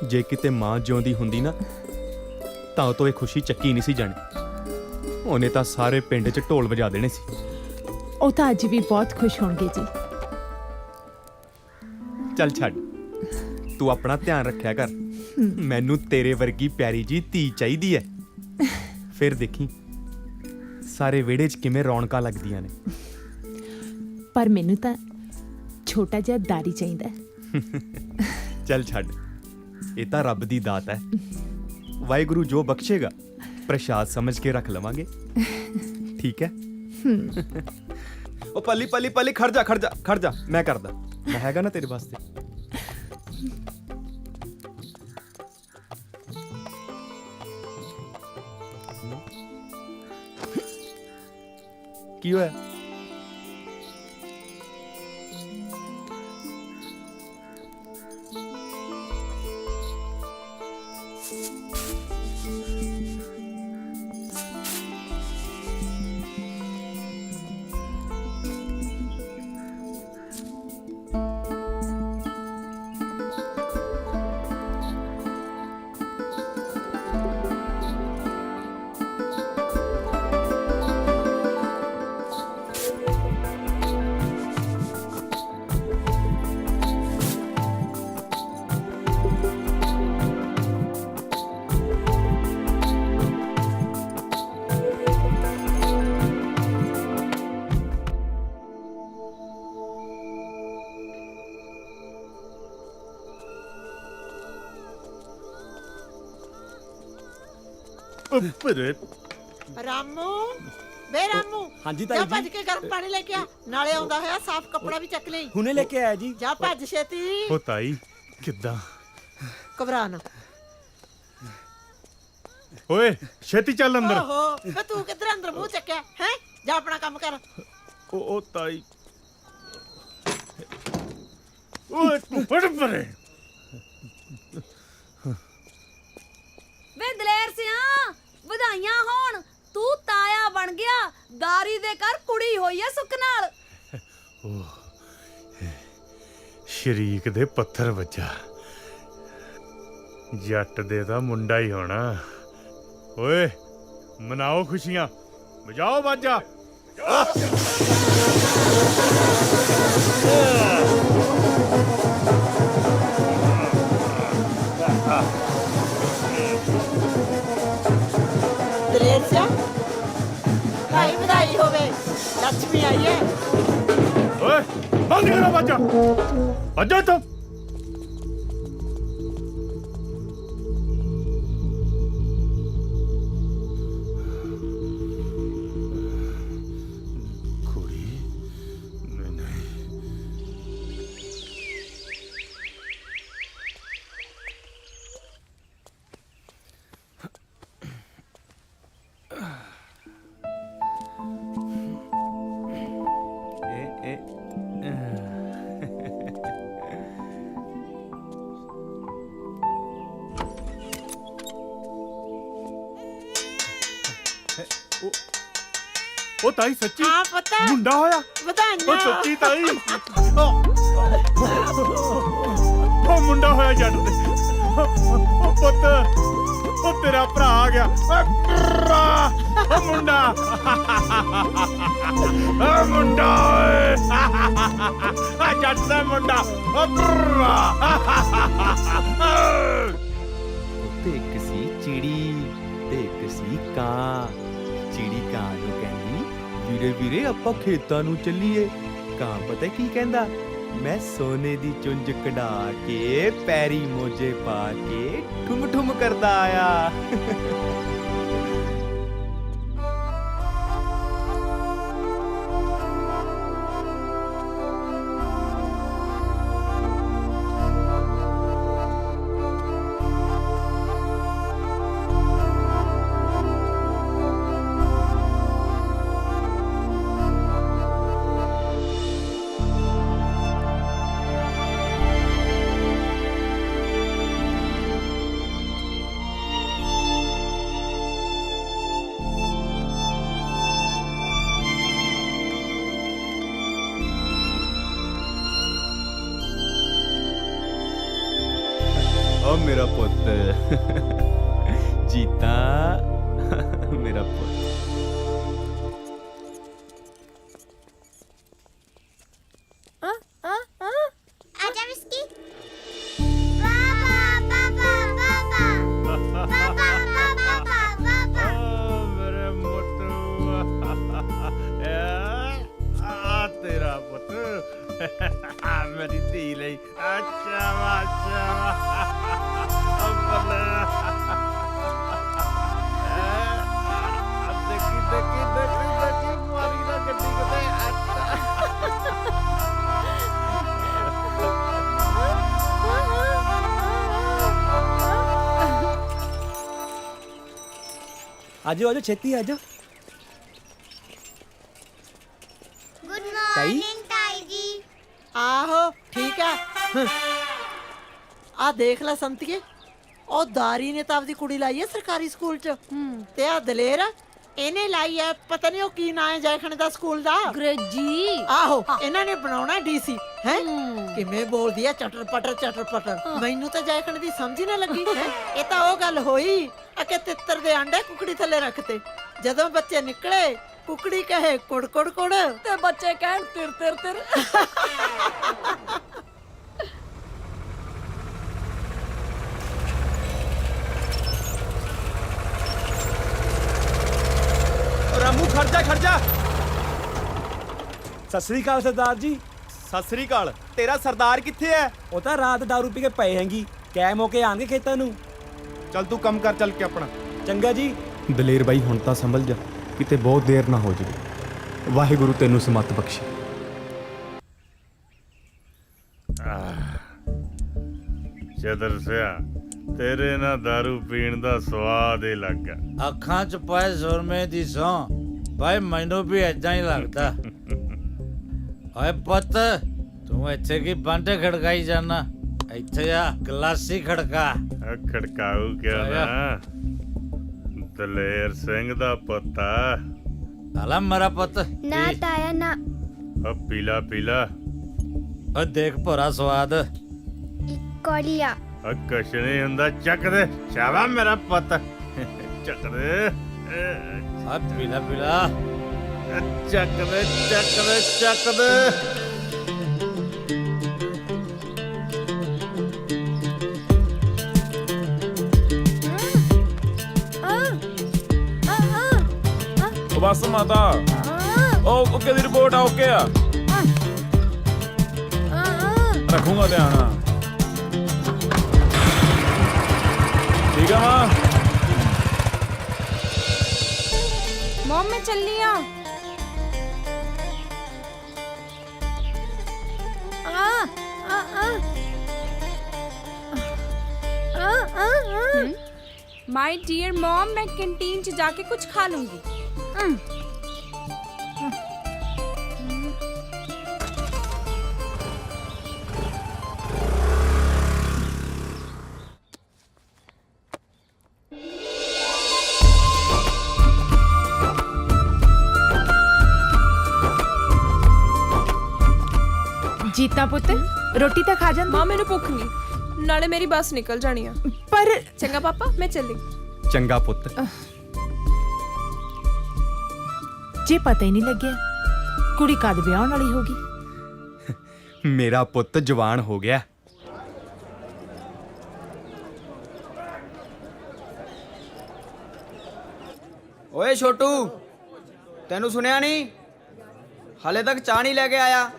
ਜੇ ਕਿਤੇ ਮਾਂ ਜਿਉਂਦੀ ਹੁੰਦੀ ਨਾ ਤਾਂ ਉਹ ਤੋਂ ਇਹ ਖੁਸ਼ੀ ਚੱਕੀ ਨਹੀਂ ਸੀ ਜਾਣੀ। ਉਹਨੇ ਤਾਂ ਸਾਰੇ ਪਿੰਡ 'ਚ ਢੋਲ ਵਜਾ ਦੇਣੇ ਸੀ। ਉਹ ਤਾਂ ਅੱਜ ਵੀ ਬਹੁਤ ਖੁਸ਼ ਹੋਣਗੇ ਜੀ। ਚੱਲ ਛੱਡ, ਤੂੰ ਆਪਣਾ ਧਿਆਨ ਰੱਖਿਆ ਕਰ। ਮੈਨੂੰ ਤੇਰੇ ਵਰਗੀ ਪਿਆਰੀ ਜੀ ਧੀ ਚਾਹੀਦੀ ਹੈ। ਫਿਰ ਦੇਖੀ ਸਾਰੇ ਵਿਹੜੇ 'ਚ ਕਿਵੇਂ ਰੌਣਕਾਂ ਲੱਗਦੀਆਂ ਨੇ। ਪਰ ਮੈਨੂੰ ਤਾਂ ਛੋਟਾ ਜਿਹਾ ਦਾਰੀ ਚਾਹੀਦਾ। ਚੱਲ ਛੱਡ, ਇਹ ਤਾਂ ਰੱਬ ਦੀ ਦਾਤ ਹੈ। ਵਾਹਿਗੁਰੂ ਜੋ ਬਖਸ਼ੇਗਾ ਪ੍ਰਸ਼ਾਦ ਸਮਝ ਕੇ ਰੱਖ ਲਵਾਂਗੇ। ਠੀਕ ਹੈ? ਉਹ ਪੱਲੀ ਪੱਲੀ ਪੱਲੀ, ਖੜ ਜਾ ਖੜ ਜਾ ਖੜ ਜਾ, ਮੈਂ ਕਰਦਾ, ਮੈਂ ਹੈਗਾ ਨਾ ਤੇਰੇ ਵਾਸਤੇ। ਕੀ ਹੋਇਆ? ਰਾਮੂ, ਬੇ ਰਾਮੂ, ਹਾਂਜੀ ਜਾ ਭੱਜ ਕੇ ਗਰਮ ਪਾਣੀ ਲੈ ਕੇ ਆ, ਨਾਲੇ ਆਉਂਦਾ ਹੋਇਆ ਸਾਫ਼ ਕੱਪੜਾ ਵੀ ਚੱਕ ਲਈ। ਹੁਣੇ ਲੈ ਕੇ ਆਇਆ ਜੀ। ਜਾ ਭੱਜ ਛੇਤੀ। ਉਹ ਤਾਈ ਕਿੱਦਾਂ? ਘਬਰਾ ਨਾ। ਓਏ ਛੇਤੀ ਚੱਲ ਅੰਦਰ। ਓਹੋ, ਵੇ ਤੂੰ ਕਿੱਧਰ ਅੰਦਰ ਮੂੰਹ ਚੱਕਿਆ ਹੈ? ਜਾ ਆਪਣਾ ਕੰਮ ਕਰ। ਉਹ ਤਾਈ, ਓਏ ਤੂੰ ਫੜ ਪਰੇ। ਵੇ ਦਲੇਰ ਸਿਆ, ਵਧਾਈਆਂ ਹੋਣ, ਤੂੰ ਤਾਇਆ ਬਣ ਗਿਆ। ਦਾਰੀ ਦੇ ਘਰ ਕੁੜੀ ਹੋਈ ਐ ਸੁੱਖ ਨਾਲ। ਸ਼ਰੀਕ ਦੇ ਪੱਥਰ ਵੱਜਾ, ਜੱਟ ਦੇ ਦਾ ਮੁੰਡਾ ਹੀ ਹੋਣਾ। ਓਏ ਮਨਾਓ ਖੁਸ਼ੀਆਂ, ਵਜਾਓ ਬਾਜਾ। ਦਲੇਰ ਸਿਆ, ਭਾਈ ਵਧਾਈ ਹੋਵੇ, ਲక్ష్ਮੀ ਆਈ ਹੈ। ਓਏ ਬੰਦ ਕਰੋ ਬਾਜਾ, ਬਾਜਾ ਤੋ। ਉਹ ਤਾਈ ਸੱਚੀ ਹਾਂ ਪਤਾ ਮੁੰਡਾ ਹੋਇਆ। ਵਧਾਈਆਂ। ਉਹ ਸੱਚੀ ਤਾਈ ਉਹ ਮੁੰਡਾ ਹੋਇਆ ਜੱਟ ਦੇ। ਉਹ ਪੁੱਤ ਉਹ ਤੇਰਾ ਭਰਾ ਆ ਗਿਆ। ਉਹ ਮੁੰਡਾ ਉਹ ਮੁੰਡਾ ਓਏ ਆ ਜੱਟ ਦਾ ਮੁੰਡਾ। ਉੱਤੇ ਇੱਕ ਸੀ ਚਿੜੀ ਤੇ ਇੱਕ ਸੀ ਕਾਂ। ਚਿੜੀ ਕਾਂ ਨੂੰ ਕਹਿੰਦੀ ਵੀਰੇ ਵੀਰੇ ਆਪਾਂ ਖੇਤਾਂ ਨੂੰ ਚੱਲੀਏ। ਕਾਂ ਪਤਾ ਕੀ ਕਹਿੰਦਾ, ਮੈਂ ਸੋਨੇ ਦੀ ਚੁੰਝ ਕਢਾ ਕੇ ਪੈਰੀ ਮੋਜੇ ਪਾ ਕੇ ਠੁਮ ਠੁਮ ਕਰਦਾ ਆਇਆ। ਓ ਮੇਰਾ ਪੁੱਤ ਜੀਤਾ ਮੇਰਾ ਪੁੱਤ। आजा विस्की पापा पापा पापा पापा पापा पापा ਮੇਰੇ ਮੋਟੂ ਆ ਤੇਰਾ ਪੁੱਤ ਮੇਰੀ ਧੀ ਲਈ। ਅੱਛਾ ਵਾਚਾ ਅੱਬਲਾ ਦੇਖੀ ਦੇਖੀ ਦੇਖੀ ਦੇਖੀ ਮਾਰੀ ਨਾ ਗੱਡੀ ਕਿਤੇ। ਆਜੋ ਆਜੋ ਛੇਤੀ ਆਜੋ। गुड मॉर्निंग ताई जी। ਆਹੋ ਠੀਕ ਹੈ। ਆ ਦੇਖ ਲੈ ਸੰਤੀਏ, ਉਹ ਦਾਰੀ ਨੇ ਤਾਂ ਆਪਦੀ ਕੁੜੀ ਲਾਈ ਹੈ ਸਰਕਾਰੀ ਸਕੂਲ ਚ। ਤੇ ਆ ਦਲੇਰ ਇਹਨੇ ਲਾਈ ਹੈ, ਪਤਾ ਨਹੀਂ ਉਹ ਕੀ ਨਾਂ ਹੈ ਜੈਖਣ ਦਾ ਸਕੂਲ ਦਾ। ਅੰਗਰੇਜ਼ੀ। ਆਹੋ ਇਹਨਾਂ ਨੇ ਬਣਾਉਣਾ ਡੀਸੀ ਹੈ। ਕਿਵੇਂ ਬੋਲਦੀ ਹੈ ਚਟਰ ਪਟਰ। ਮੈਨੂੰ ਤਾਂ ਜੈਖਣ ਦੀ ਸਮਝ ਹੀ ਨਾ ਲੱਗੀ ਹੈ। ਇਹ ਤਾਂ ਉਹ ਗੱਲ ਹੋਈ ਕਿ ਤਿੱਤਰ ਦੇ ਆਂਡੇ ਕੁਕੜੀ ਥੱਲੇ ਰੱਖਤੇ। ਜਦੋਂ ਬੱਚੇ ਨਿਕਲੇ ਕੁਕੜੀ ਕਹੇ ਕੁੜ ਕੁੜ ਕੁੜ ਤੇ ਬੱਚੇ ਕਹਿਣ ਤਿਰ ਤਿਰ ਤਿਰ। ਰਾਮੂ ਖੜ ਜਾ। ਸਤਿ ਸ੍ਰੀ ਅਕਾਲ ਸਰਦਾਰ ਜੀ। ਸਤਿ ਸ੍ਰੀ ਅਕਾਲ। ਤੇਰਾ ਸਰਦਾਰ ਕਿੱਥੇ ਹੈ? ਉਹ ਤਾਂ ਰਾਤ ਦਾਰੂ ਪੀ ਕੇ ਪਏ ਹੈਂਗੀ, ਕੈ ਮੌਕੇ ਆਣਗੇ ਖੇਤਾਂ ਨੂੰ। ਚੱਲ ਤੂੰ ਕੰਮ ਕਰ ਚੱਲ ਕੇ ਆਪਣਾ। ਚੰਗਾ ਜੀ। ਦਲੇਰ ਬਾਈ ਹੁਣ ਤਾਂ ਸੰਭਲ ਜਾ, ਕਿਤੇ ਬਹੁਤ ਦੇਰ ਨਾ ਹੋ ਜਾਵੇ। ਵਾਹਿਗੁਰੂ ਤੈਨੂੰ ਸਮਤ ਬਖਸ਼ੇ। ਚਦਰ ਸਿਆ ਤੇਰੇ ਨਾਲ ਦਾਰੂ ਪੀਣ ਦਾ ਸਵਾਦ ਹੀ ਲੱਗ ਗਿਆ। ਅੱਖਾਂ 'ਚ ਪਾਏ ਸੁਰਮੇ ਦੀ ਸੌਂ ਭਾਈ ਮੈਨੂੰ ਵੀ ਏਦਾਂ ਹੀ ਲੱਗਦਾ। ਓਏ ਪੁੱਤ ਤੂੰ ਇੱਥੇ ਕੀ ਬੰਟੇ ਖੜਕਾਈ ਜਾਣਾ? ਇੱਥੇ ਆ ਗਲਾਸੀ ਖੜਕਾ। ਖੜਕਾਊ ਕਿਉਂ ਨਾ, ਦਲੇਰ ਸਿੰਘ ਦਾ ਪੁੱਤ ਆ। ਆਲਾ ਮੇਰਾ ਪੁੱਤ ना ताया ना। ਉਹ ਪੀਲਾ ਪੀਲਾ। ਓ ਦੇਖ ਭੋਰਾ ਸਵਾਦ। कौड़िया ਉਹ ਕੁਛ ਨਹੀਂ ਹੁੰਦਾ, ਚੱਕ ਦੇ। ਸ਼ਾਬਾਸ਼ ਮੇਰਾ ਪੁੱਤ, ਚੱਕ ਦੇ। ਆ ਪੀਲਾ ਪੀਲਾ। ਚੱਕ ਦੇ ਚੱਕ ਦੇ ਚੱਕ ਦੇ। ਬਸ ਮਾਤਾ ਉਹ ਓਕੇ ਦੀ ਰਿਪੋਰਟ ਆ। ਓਕੇ ਆ, ਰੱਖੂਗਾ ਧਿਆਨ। ਠੀਕ ਆ ਮਾਂ। मॉम मैं चल रही हूँ। माय डियर मॉम, मैं कैंटीन च जाके कुछ खा लूंगी। ਜੀਤਾ ਪੁੱਤ ਰੋਟੀ ਤਾਂ ਖਾ ਜਾਂਦੀ। ਮਾਂ ਮੈਨੂੰ ਭੁੱਖ ਨਹੀਂ, ਨਾਲੇ ਮੇਰੀ ਬੱਸ ਨਿਕਲ ਜਾਣੀ ਆ। ਪਰ ਚੰਗਾ ਪਾਪਾ, ਮੈਂ ਚੱਲੀ। ਚੰਗਾ ਪੁੱਤ। ਜੇ ਪਤਾ ਹੀ ਨਹੀਂ ਲੱਗਿਆ ਕੁੜੀ ਕਦ ਵਿਆਹਣ ਵਾਲੀ ਹੋਗੀ। ਮੇਰਾ ਪੁੱਤ ਜਵਾਨ ਹੋ ਗਿਆ। ਓਏ ਛੋਟੂ, ਤੈਨੂੰ ਸੁਣਿਆ ਨਹੀਂ? ਹਾਲੇ ਤੱਕ ਚਾਹ ਨਹੀਂ ਲੈ ਕੇ ਆਇਆ।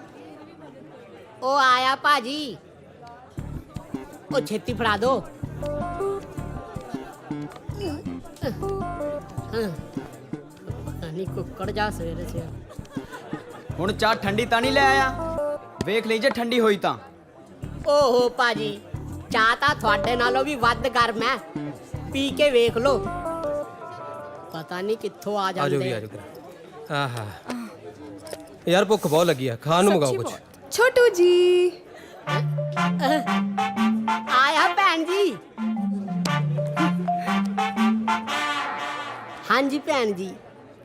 ਉਹ ਆਇਆ ਭਾਜੀ। ਉਹ ਛੇਤੀ ਫੜਾ ਦੋ। ਨਹੀਂ ਕੁੱਕੜ ਜਾ ਸਵੇਰੇ ਸੇ। ਹੁਣ ਚਾਹ ਠੰਡੀ ਤਾਂ ਨਹੀਂ ਲੈ ਆਇਆ? ਵੇਖ ਲਈ ਜੇ ਠੰਡੀ ਹੋਈ ਤਾਂ। ਓਹੋ ਭਾਜੀ, ਚਾਹ ਤਾਂ ਤੁਹਾਡੇ ਨਾਲੋਂ ਵੀ ਵੱਧ ਗਰਮ ਹੈ। ਪੀ ਕੇ ਵੇਖ ਲੋ, ਪਤਾ ਨਹੀਂ ਕਿੱਥੋਂ ਆ ਜਾਂਦੇ। ਆਹਾ ਯਾਰ ਭੁੱਖ ਬਹੁਤ ਲੱਗੀ ਆ, ਖਾਣ ਨੂੰ ਮੰਗਾਓ ਕੁਝ। ਛੋਟੂ ਜੀ ਆਇਆ ਭੈਣ ਜੀ। ਹਾਂਜੀ ਭੈਣ ਜੀ,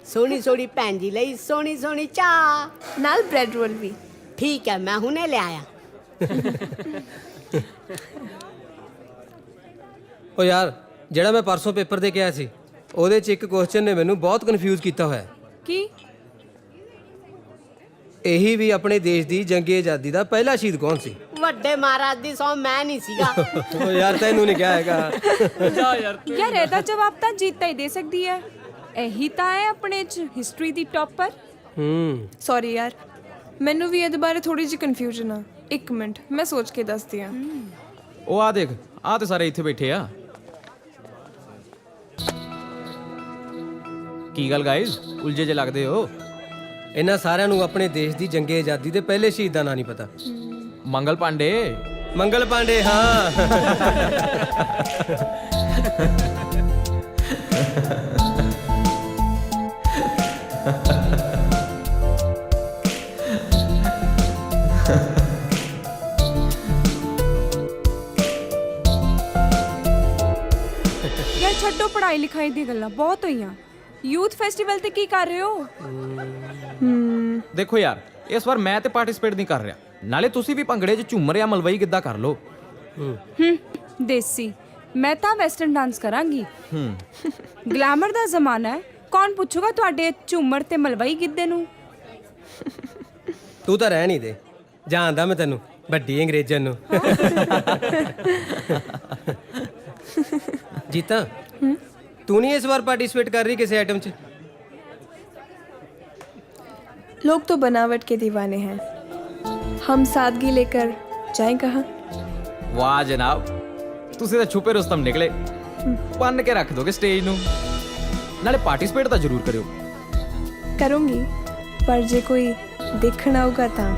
ਸੋਹਣੀ ਸੋਹਣੀ ਭੈਣ ਜੀ ਲਈ ਸੋਹਣੀ ਸੋਹਣੀ ਚਾਹ ਨਾਲ ਬ੍ਰੈਡ ਰੋਲ ਵੀ। ਠੀਕ ਹੈ, ਮੈਂ ਹੁਣੇ ਲੈ ਆਇਆ। ਓ ਯਾਰ ਜਿਹੜਾ ਮੈਂ ਪਰਸੋਂ ਪੇਪਰ ਦੇ ਕੇ ਆਇਆ ਸੀ ਉਹਦੇ 'ਚ ਇੱਕ ਕੁਐਸਚਨ ਨੇ ਮੈਨੂੰ ਬਹੁਤ ਕਨਫਿਊਜ਼ ਕੀਤਾ ਹੋਇਆ। ਕੀ? ਇਹੀ ਵੀ ਆਪਣੇ ਦੇਸ਼ ਦੀ ਜੰਗੀ ਆਜ਼ਾਦੀ ਦਾ ਪਹਿਲਾ ਸ਼ਹੀਦ ਕੌਣ ਸੀ? ਵੱਡੇ ਮਹਾਰਾਜ ਦੀ ਸੌ ਮੈਂ ਨਹੀਂ ਸੀਗਾ। ਓ ਯਾਰ ਤੈਨੂੰ ਨਹੀਂ ਕਿਹਾ ਹੈਗਾ। ਜਾ ਯਾਰ ਇਹਦਾ ਜਵਾਬ ਤਾਂ ਜੀਤਾ ਹੀ ਦੇ ਸਕਦੀ ਹੈ। ਇਹੀ ਤਾਂ ਹੈ ਆਪਣੇ ਚ ਹਿਸਟਰੀ ਦੀ ਟੌਪਰ। ਸੌਰੀ ਯਾਰ, ਮੈਨੂੰ ਵੀ ਇਹਦੇ ਬਾਰੇ ਥੋੜੀ ਜਿਹੀ ਕਨਫਿਊਜ਼ਨ ਆ। ਇੱਕ ਮਿੰਟ ਮੈਂ ਸੋਚ ਕੇ ਦੱਸਦੀ ਆ। ਉਹ ਆ ਦੇਖ, ਆ ਤੇ ਸਾਰੇ ਇੱਥੇ ਬੈਠੇ ਆ। ਕੀ ਗੱਲ ਗਾਇਜ਼, ਉਲਝੇ ਜੇ ਲੱਗਦੇ ਹੋ? ਇਹਨਾਂ ਸਾਰਿਆਂ ਨੂੰ ਆਪਣੇ ਦੇਸ਼ ਦੀ ਜੰਗੀ ਆਜ਼ਾਦੀ ਦੇ ਪਹਿਲੇ ਸ਼ਹੀਦ ਦਾ ਨਾਂ ਨਹੀਂ ਪਤਾ। ਮੰਗਲ ਪਾਂਡੇ। ਮੰਗਲ ਪਾਂਡੇ, ਹਾਂ। ਯਾਰ ਛੱਡੋ ਪੜ੍ਹਾਈ ਲਿਖਾਈ ਦੀ ਗੱਲਾਂ, ਬਹੁਤ ਹੋਈਆਂ। ਯੂਥ ਫੈਸਟੀਵਲ ਤੇ ਕੀ ਕਰ ਰਹੇ ਹੋ? ਦੇਖੋ ਯਾਰ, ਇਸ ਵਾਰ ਮੈਂ ਤੇ ਪਾਰਟਿਸਿਪੇਟ ਨਹੀਂ ਕਰ ਰਿਹਾ। ਨਾਲੇ ਤੁਸੀਂ ਵੀ ਭੰਗੜੇ 'ਚ ਝੂਮਰ ਜਾਂ ਮਲਵਈ ਗਿੱਧਾ ਕਰ ਲਓ। ਦੇਸੀ, ਮੈਂ ਤਾਂ ਵੈਸਟਰਨ ਡਾਂਸ ਕਰਾਂਗੀ। ਗਲੈਮਰ ਦਾ ਜ਼ਮਾਨਾ ਹੈ, ਕੌਣ ਪੁੱਛੂਗਾ ਤੁਹਾਡੇ ਝੂਮਰ ਤੇ ਮਲਵਈ ਗਿੱਧੇ ਨੂੰ? ਤੂੰ ਤਾਂ ਰਹਿ ਨਹੀਂ ਦੇ, ਜਾਣਦਾ ਮੈਂ ਤੈਨੂੰ, ਵੱਡੀ ਅੰਗਰੇਜ਼ਨ ਨੂੰ। ਜੀਤਾ, ਤੂੰ नहीं इस बार पार्टिसिपेट कर रही किसी आइटम च? लोग तो बनावट के दीवाने हैं, हम सादगी लेकर जाएं कहाँ? ਵਾਹ ਜਨਾਬ, ਤੁਸੀਂ ਤਾਂ ਛੁਪੇ ਰੁਸਤਮ ਨਿਕਲੇ। ਬੰਨ ਕੇ ਰੱਖ ਦੋਗੇ ਸਟੇਜ ਨੂੰ। ਨਾਲੇ ਪਾਰਟਿਸਿਪੇਟ ਤਾਂ ਜ਼ਰੂਰ ਕਰਿਓ। करूँगी, पर जे कोई देखना होगा ਤਾਂ।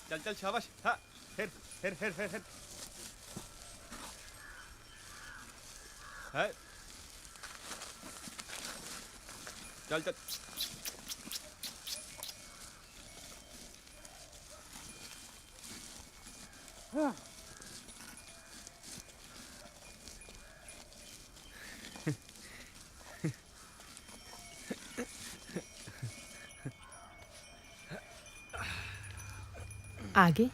चल चल शाबाश। हाँ, फिर फिर फिर फिर फिर है। चल चल। हाँ। आगे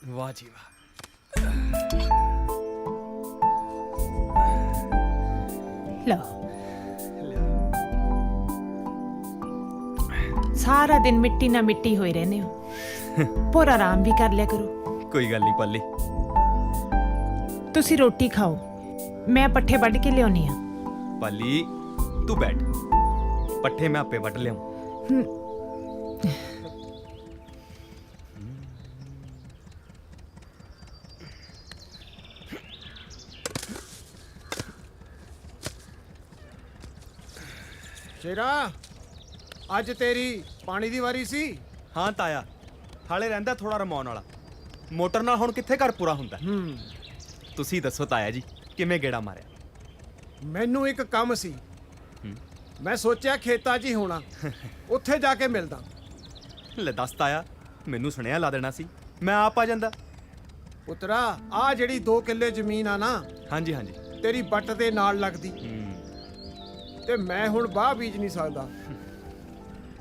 वाह जी वाह। लो, सारा दिन मिट्टी ना मिट्टी होए रहने हो। पूरा आराम भी कर लिया करो। कोई गल नहीं पाली। तुसी रोटी खाओ, मैं पट्ठे वढ़ के लियानी आ। पाली तू बैठ, पट्ठे मैं आपे वट लियाऊं। ਸ਼ੇਰਾ, ਅੱਜ ਤੇਰੀ ਪਾਣੀ ਦੀ ਵਾਰੀ ਸੀ? ਹਾਂ ਤਾਇਆ, ਹਾਲੇ ਰਹਿੰਦਾ ਥੋੜਾ ਰਮਾਉਣ ਵਾਲਾ। ਮੋਟਰ ਨਾਲ ਹੁਣ ਕਿੱਥੇ ਘਰ ਪੂਰਾ ਹੁੰਦਾ। ਤੁਸੀਂ ਦੱਸੋ ਤਾਇਆ ਜੀ, ਕਿਵੇਂ ਗੇੜਾ ਮਾਰਿਆ? ਮੈਨੂੰ ਇੱਕ ਕੰਮ ਸੀ, ਮੈਂ ਸੋਚਿਆ ਖੇਤਾਂ 'ਚ ਹੀ ਹੋਣਾ, ਉੱਥੇ ਜਾ ਕੇ ਮਿਲਦਾ। ਲੈ ਦੱਸ ਤਾਇਆ, ਮੈਨੂੰ ਸੁਣਿਆ ਲਾ ਦੇਣਾ ਸੀ, ਮੈਂ ਆਪ ਆ ਜਾਂਦਾ। ਪੁੱਤਰਾ ਆ ਜਿਹੜੀ 2 ਕਿੱਲੇ ਜ਼ਮੀਨ ਆ ਨਾ, ਹਾਂਜੀ ਹਾਂਜੀ ਤੇਰੀ ਬੱਟ ਦੇ ਨਾਲ ਲੱਗਦੀ, ਤੇ ਮੈਂ ਹੁਣ ਬਾਹ ਬੀਜ ਨਹੀਂ ਸਕਦਾ,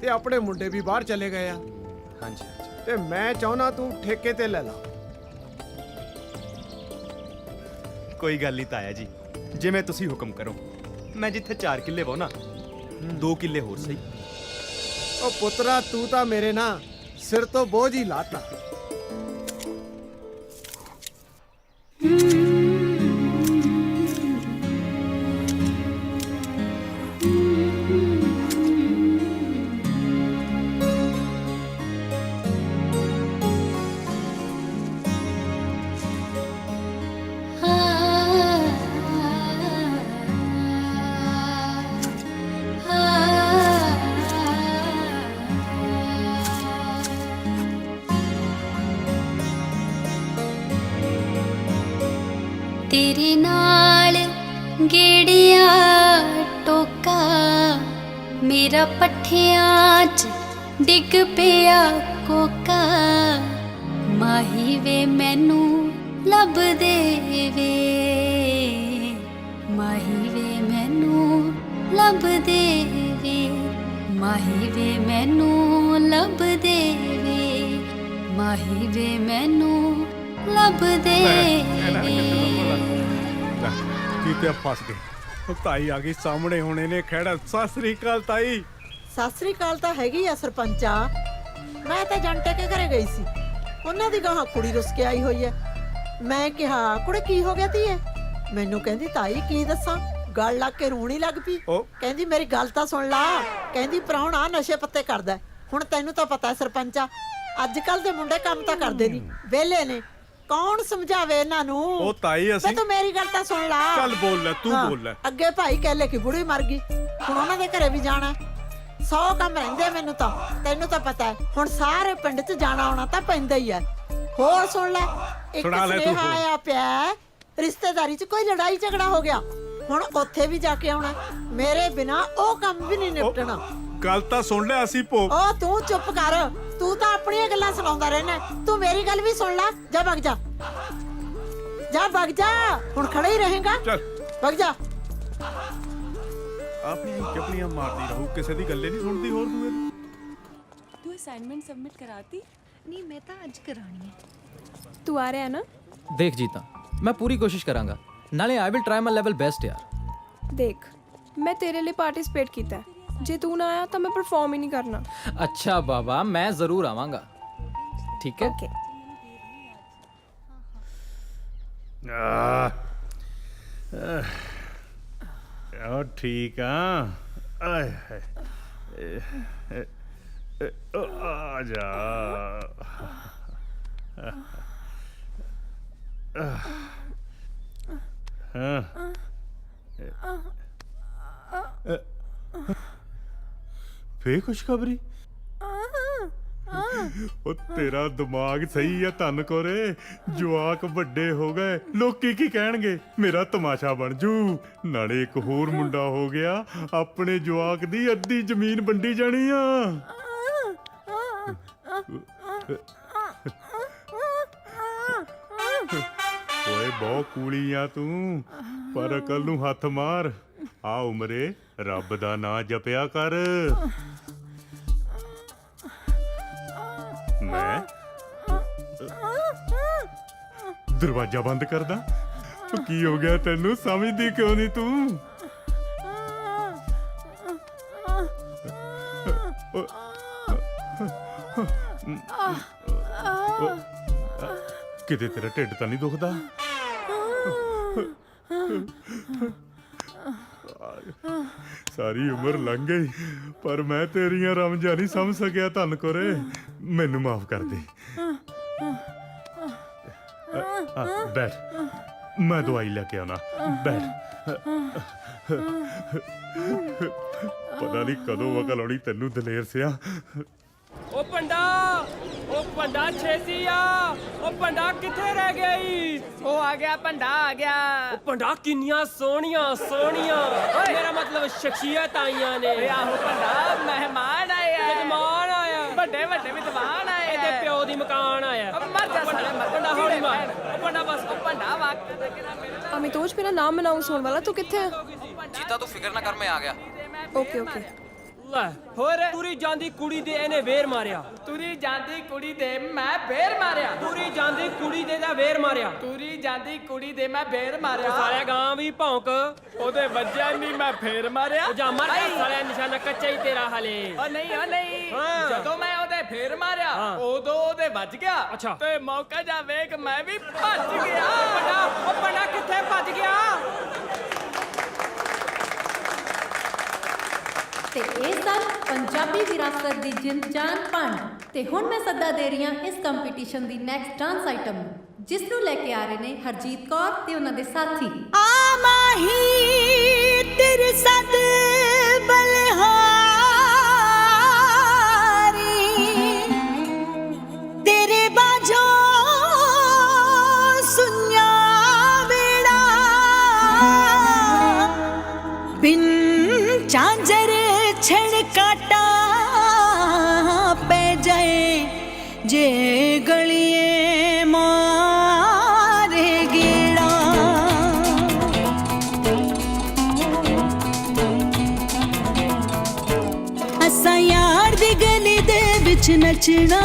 ਤੇ ਆਪਣੇ ਮੁੰਡੇ ਵੀ ਬਾਹਰ ਚਲੇ ਗਏ ਆ, ਹਾਂਜੀ ਤੇ ਮੈਂ ਚਾਹੁੰਦਾ ਤੂੰ ਠੇਕੇ ਤੇ ਲੈ ਲਾ। ਕੋਈ ਗੱਲ ਨਹੀਂ ਤਾਇਆ ਜੀ, ਜਿਵੇਂ ਤੁਸੀਂ ਹੁਕਮ ਕਰੋ। ਮੈਂ ਜਿੱਥੇ 4 ਕਿੱਲੇ ਵਾਹੁਣਾ 2 ਕਿੱਲੇ ਹੋਰ ਸਹੀ। ਉਹ ਪੁੱਤਰਾ ਤੂੰ ਤਾਂ ਮੇਰੇ ਨਾ ਸਿਰ ਤੋਂ ਬੋਝ ਹੀ ਲਾਤਾ। तेरे नाल गेड़िया टोका मेरा पट्ठियां च डिग पिया कोका माही वे मैनू लब दे वे माही वे मैनू लब दे वे माही वे मैनू लब दे वे माही वे मैनू लब दे वे ਕੀਤੇ ਫਸ ਗਏ। ਉਹ ਤਾਈ ਆ ਗਈ ਸਾਹਮਣੇ, ਹੁਣ ਇਹਨੇ ਖੜਾ। ਸਤਿ ਸ੍ਰੀ ਅਕਾਲ ਤਾਈ। ਸਤਿ ਸ੍ਰੀ ਅਕਾਲ ਤਾਂ ਹੈਗੀ ਆ ਸਰਪੰਚਾ। ਮੈਂ ਤਾਂ ਜੰਟੇ ਕੇ ਘਰੇ ਗਈ ਸੀ, ਉਹਨਾਂ ਦੀ ਗਾਹਾਂ ਕੁੜੀ ਰੁੱਸ ਕੇ ਆਈ ਹੋਈ ਐ। ਮੈਂ ਕਿਹਾ ਕੁੜੇ ਕੀ ਹੋ ਗਿਆ ਧੀਏ? ਮੈਨੂੰ ਕਹਿੰਦੀ ਤਾਈ ਕੀ ਦੱਸਾਂ, ਗਲ ਲੱਗ ਕੇ ਰੋਣੀ ਲੱਗ ਪਈ। ਕਹਿੰਦੀ ਮੇਰੀ ਗੱਲ ਤਾਂ ਸੁਣ ਲਾ, ਕਹਿੰਦੀ ਪ੍ਰਾਹੁਣਾ ਨਸ਼ੇ ਪੱਤੇ ਕਰਦਾ। ਹੁਣ ਤੈਨੂੰ ਤਾਂ ਪਤਾ ਸਰਪੰਚਾ, ਅੱਜ ਕੱਲ ਦੇ ਮੁੰਡੇ ਕੰਮ ਤਾਂ ਕਰਦੇ ਨਹੀਂ, ਵਿਹਲੇ ਨੇ, ਕੌਣ ਸਮਝਾਵੇ ਇਹਨਾਂ ਨੂੰ? ਉਹ ਤਾਈ ਅਸੀਂ ਤੂੰ ਮੇਰੀ ਗੱਲ ਤਾਂ ਸੁਣ ਲਾ। ਚੱਲ ਬੋਲ ਲੈ, ਤੂੰ ਬੋਲ ਲੈ। ਅੱਗੇ ਭਾਈ ਕਹਿਲੇ ਕਿ ਬੁੜੀ ਮਰ ਗਈ, ਹੁਣ ਉਹਨਾਂ ਦੇ ਘਰੇ ਵੀ ਜਾਣਾ। 100 ਕੰਮ ਰਹਿੰਦੇ ਮੈਨੂੰ ਤਾਂ, ਤੈਨੂੰ ਤਾਂ ਪਤਾ ਹੈ। ਹੁਣ ਸਾਰੇ ਪਿੰਡ 'ਚ ਜਾਣਾ ਆਉਣਾ ਤਾਂ ਪੈਂਦਾ ਹੀ ਹੈ। ਹੋਰ ਸੁਣ ਲੈ, ਇੱਕ ਸੁਨੇਹਾ ਆਇਆ ਪਿਆ, ਰਿਸ਼ਤੇਦਾਰੀ 'ਚ ਕੋਈ ਲੜਾਈ ਝਗੜਾ ਹੋ ਗਿਆ, ਹੁਣ ਉੱਥੇ ਵੀ ਜਾ ਕੇ ਆਉਣਾ। ਮੇਰੇ ਬਿਨਾ ਉਹ ਕੰਮ ਵੀ ਨਹੀਂ ਨਿਪਟਣਾ। ਗੱਲ ਤਾਂ ਸੁਣ ਲੈ, ਅਸੀਂ ਭੋਗ। ਉਹ ਤੂੰ ਚੁੱਪ ਕਰ, ਤੂੰ ਤਾਂ ਆਪਣੀਆਂ ਗੱਲਾਂ ਸੁਣਾਉਂਦਾ ਰਹਿਣਾ। ਤੂੰ ਮੇਰੀ ਗੱਲ ਵੀ ਸੁਣ ਲੈ। ਜਾ ਭੱਗ ਜਾ, ਜਾ ਭੱਗ ਜਾ, ਹੁਣ ਖੜਾ ਹੀ ਰਹੇਗਾ। ਚੱਲ ਭੱਗ ਜਾ। ਆਪਣੀ ਚੱਪਲੀਆਂ ਮਾਰਦੀ ਰਹੂ, ਕਿਸੇ ਦੀ ਗੱਲੇ ਨਹੀਂ ਸੁਣਦੀ। ਹੋਰ ਤੂੰ ਅਸਾइनमेंट सबमिट कराती? नहीं मैं तो आज करानी है। तू आ रहा है ना? ਦੇਖ ਜੀਤਾ, ਮੈਂ ਪੂਰੀ ਕੋਸ਼ਿਸ਼ ਕਰਾਂਗਾ, ਨਾਲੇ I will try my level best ਯਾਰ। देख मैं तेरे लिए पार्टिसिपेट किया है, जे तू ना आया तो मैं परफॉर्म ही नहीं करना। अच्छा बाबा, मैं जरूर आवांगा, ठीक है? ओके। ठीक आए आ जा। ਫੇਰ ਖੁਸ਼ਖਬਰੀ? ਉਹ ਤੇਰਾ ਦਿਮਾਗ ਸਹੀ ਆ ਧੰਨ ਕੋਰੇ, ਜਵਾਕ ਵੱਡੇ ਹੋ ਗਏ, ਲੋਕੀ ਕੀ ਕਹਿਣਗੇ? ਮੇਰਾ ਤਮਾਸ਼ਾ ਬਣ ਜੂ। ਨਾਲੇ ਇੱਕ ਹੋਰ ਮੁੰਡਾ ਹੋ ਗਿਆ, ਆਪਣੇ ਜਵਾਕ ਦੀ ਅੱਧੀ ਜ਼ਮੀਨ ਵੰਡੀ ਜਾਣੀ ਆ। ਓਏ ਬਹੁਤ ਕੂਲੀ ਆ ਤੂੰ, ਪਰ ਅਕਲ ਨੂੰ ਹੱਥ ਮਾਰ। ਆ ਉਮਰੇ ਰੱਬ ਦਾ ਨਾਂ ਜਪਿਆ ਕਰ। ਮੈਂ ਦਰਵਾਜ਼ਾ ਬੰਦ ਕਰਦਾ? ਕੀ ਹੋ ਗਿਆ ਤੈਨੂੰ, ਸਮਝਦੀ ਕਿਉਂ ਨਹੀਂ ਤੂੰ? ਕਿਤੇ ਤੇਰਾ ਢਿੱਡ ਤਾਂ ਨਹੀਂ ਦੁਖਦਾ? ਸਾਰੀ ਉਮਰ ਲੰਘ ਗਈ, ਪਰ ਮੈਂ ਤੇਰੀਆਂ ਰਮਜਾਂ ਨਹੀਂ ਸਮਝ ਸਕਿਆ ਧੰਨ ਕੋਰੇ। ਮੈਨੂੰ ਮਾਫ ਕਰ ਦੇ। ਬੈਠ, ਮੈਂ ਦਵਾਈ ਲੈ ਕੇ ਆਉਣਾ। ਬੈਠ। ਪਤਾ ਨਹੀਂ ਕਦੋਂ ਅਕਲ ਆਉਣੀ ਤੈਨੂੰ ਦਲੇਰ ਸਿਆ। ओ पंडा, ओ पंडा छेती आ, ओ पंडा किथे रह गई? ओ आ गया पंडा, आ गया। ओ पंडा किन्नियां सोहणियां सोहणियां, मेरा मतलब शख्सियत आईयां ने। आहो पंडा, मेहमान आए हैं। मेहमान आया, बड़े बड़े विद्वान आए हैं। ਇਹਦੇ ਪਿਓ ਦੀ ਮਕਾਨ ਆਇਆ। ਮਰ ਜਾ ਸਾਲੇ, ਪੰਡਾ ਹੌਲੀ ਮਾਰ। ਅਮਿਤੋਜ ਮੇਰਾ ਨਾਮ ਅਨਾਉਂਸ ਹੋਣ ਵਾਲਾ, ਤੂੰ ਕਿੱਥੇ ਹੈ? ਜੀਤਾ ਤੂੰ ਫਿਕਰ ਨਾ ਕਰ, ਮੈਂ ਆ ਗਿਆ। Okay okay. ਲੈ ਹੋਰ ਤੁਰੀ ਜਾਂਦੀ ਕੁੜੀ ਦੇ ਇਹਨੇ ਵੇਰ ਮਾਰਿਆ, ਤੁਰੀ ਜਾਂਦੀ ਕੁੜੀ ਦੇ ਮੈਂ ਵੇਰ ਮਾਰਿਆ, ਤੁਰੀ ਜਾਂਦੀ ਕੁੜੀ ਦੇ ਦਾ ਵੇਰ ਮਾਰਿਆ, ਤੁਰੀ ਜਾਂਦੀ ਕੁੜੀ ਦੇ ਮੈਂ ਵੇਰ ਮਾਰਿਆ। ਸਾਲਿਆ ਗਾਂ ਵੀ ਭੌਂਕ, ਉਹਦੇ ਵੱਜਿਆ ਨਹੀਂ ਮੈਂ ਫੇਰ ਮਾਰਿਆ। ਜਾ ਮਰ ਜਾ ਸਾਲਿਆ, ਨਿਸ਼ਾਨਾ ਕੱਚਾ ਹੀ ਤੇਰਾ ਹਲੇ। ਓ ਨਹੀਂ ਜਦੋਂ ਮੈਂ ਉਹਦੇ ਫੇਰ ਮਾਰਿਆ ਉਦੋਂ ਉਹਦੇ ਵੱਜ ਗਿਆ। ਅੱਛਾ ਤੇ ਮੌਕਾ ਜਾ ਵੇਖ ਮੈਂ ਵੀ ਭੱਜ ਗਿਆ। ਉਹ ਬੜਾ ਕਿੱਥੇ ਭੱਜ ਗਿਆ? ਤੇ ਇਹ ਸਨ ਪੰਜਾਬੀ ਵਿਰਾਸਤ ਦੀ ਜਿੰਦ ਜਾਨ ਭੰਡ। ਤੇ ਹੁਣ ਮੈਂ ਸੱਦਾ ਦੇ ਰਹੀ ਹਾਂ ਇਸ ਕੰਪੀਟੀਸ਼ਨ ਦੀ ਨੈਕਸਟ ਡਾਂਸ ਆਈਟਮ ਨੂੰ, ਜਿਸ ਨੂੰ ਲੈ ਕੇ ਆ ਰਹੇ ਨੇ ਹਰਜੀਤ ਕੌਰ ਤੇ ਉਹਨਾਂ ਦੇ ਸਾਥੀ। ਆ ਮਾਹੀ ਤੇਰੇ ਸਦ ਬਲਹਾਰੀ, ਤੇਰੇ ਬਾਝੋਂ ਸੁਨਿਆ ਵੇੜਾ, ਬਿਨ ਚਾਂਜਰ ਛੜ ਕਾਟਾ ਪੈ ਜਾਏ, ਜੇ ਗਲੀਏ ਮਾਰੇ ਗੇੜਾ। ਅਸਾਂ ਯਾਰ ਦੀ ਗਲੀ ਦੇ ਵਿੱਚ ਨੱਚਣਾ,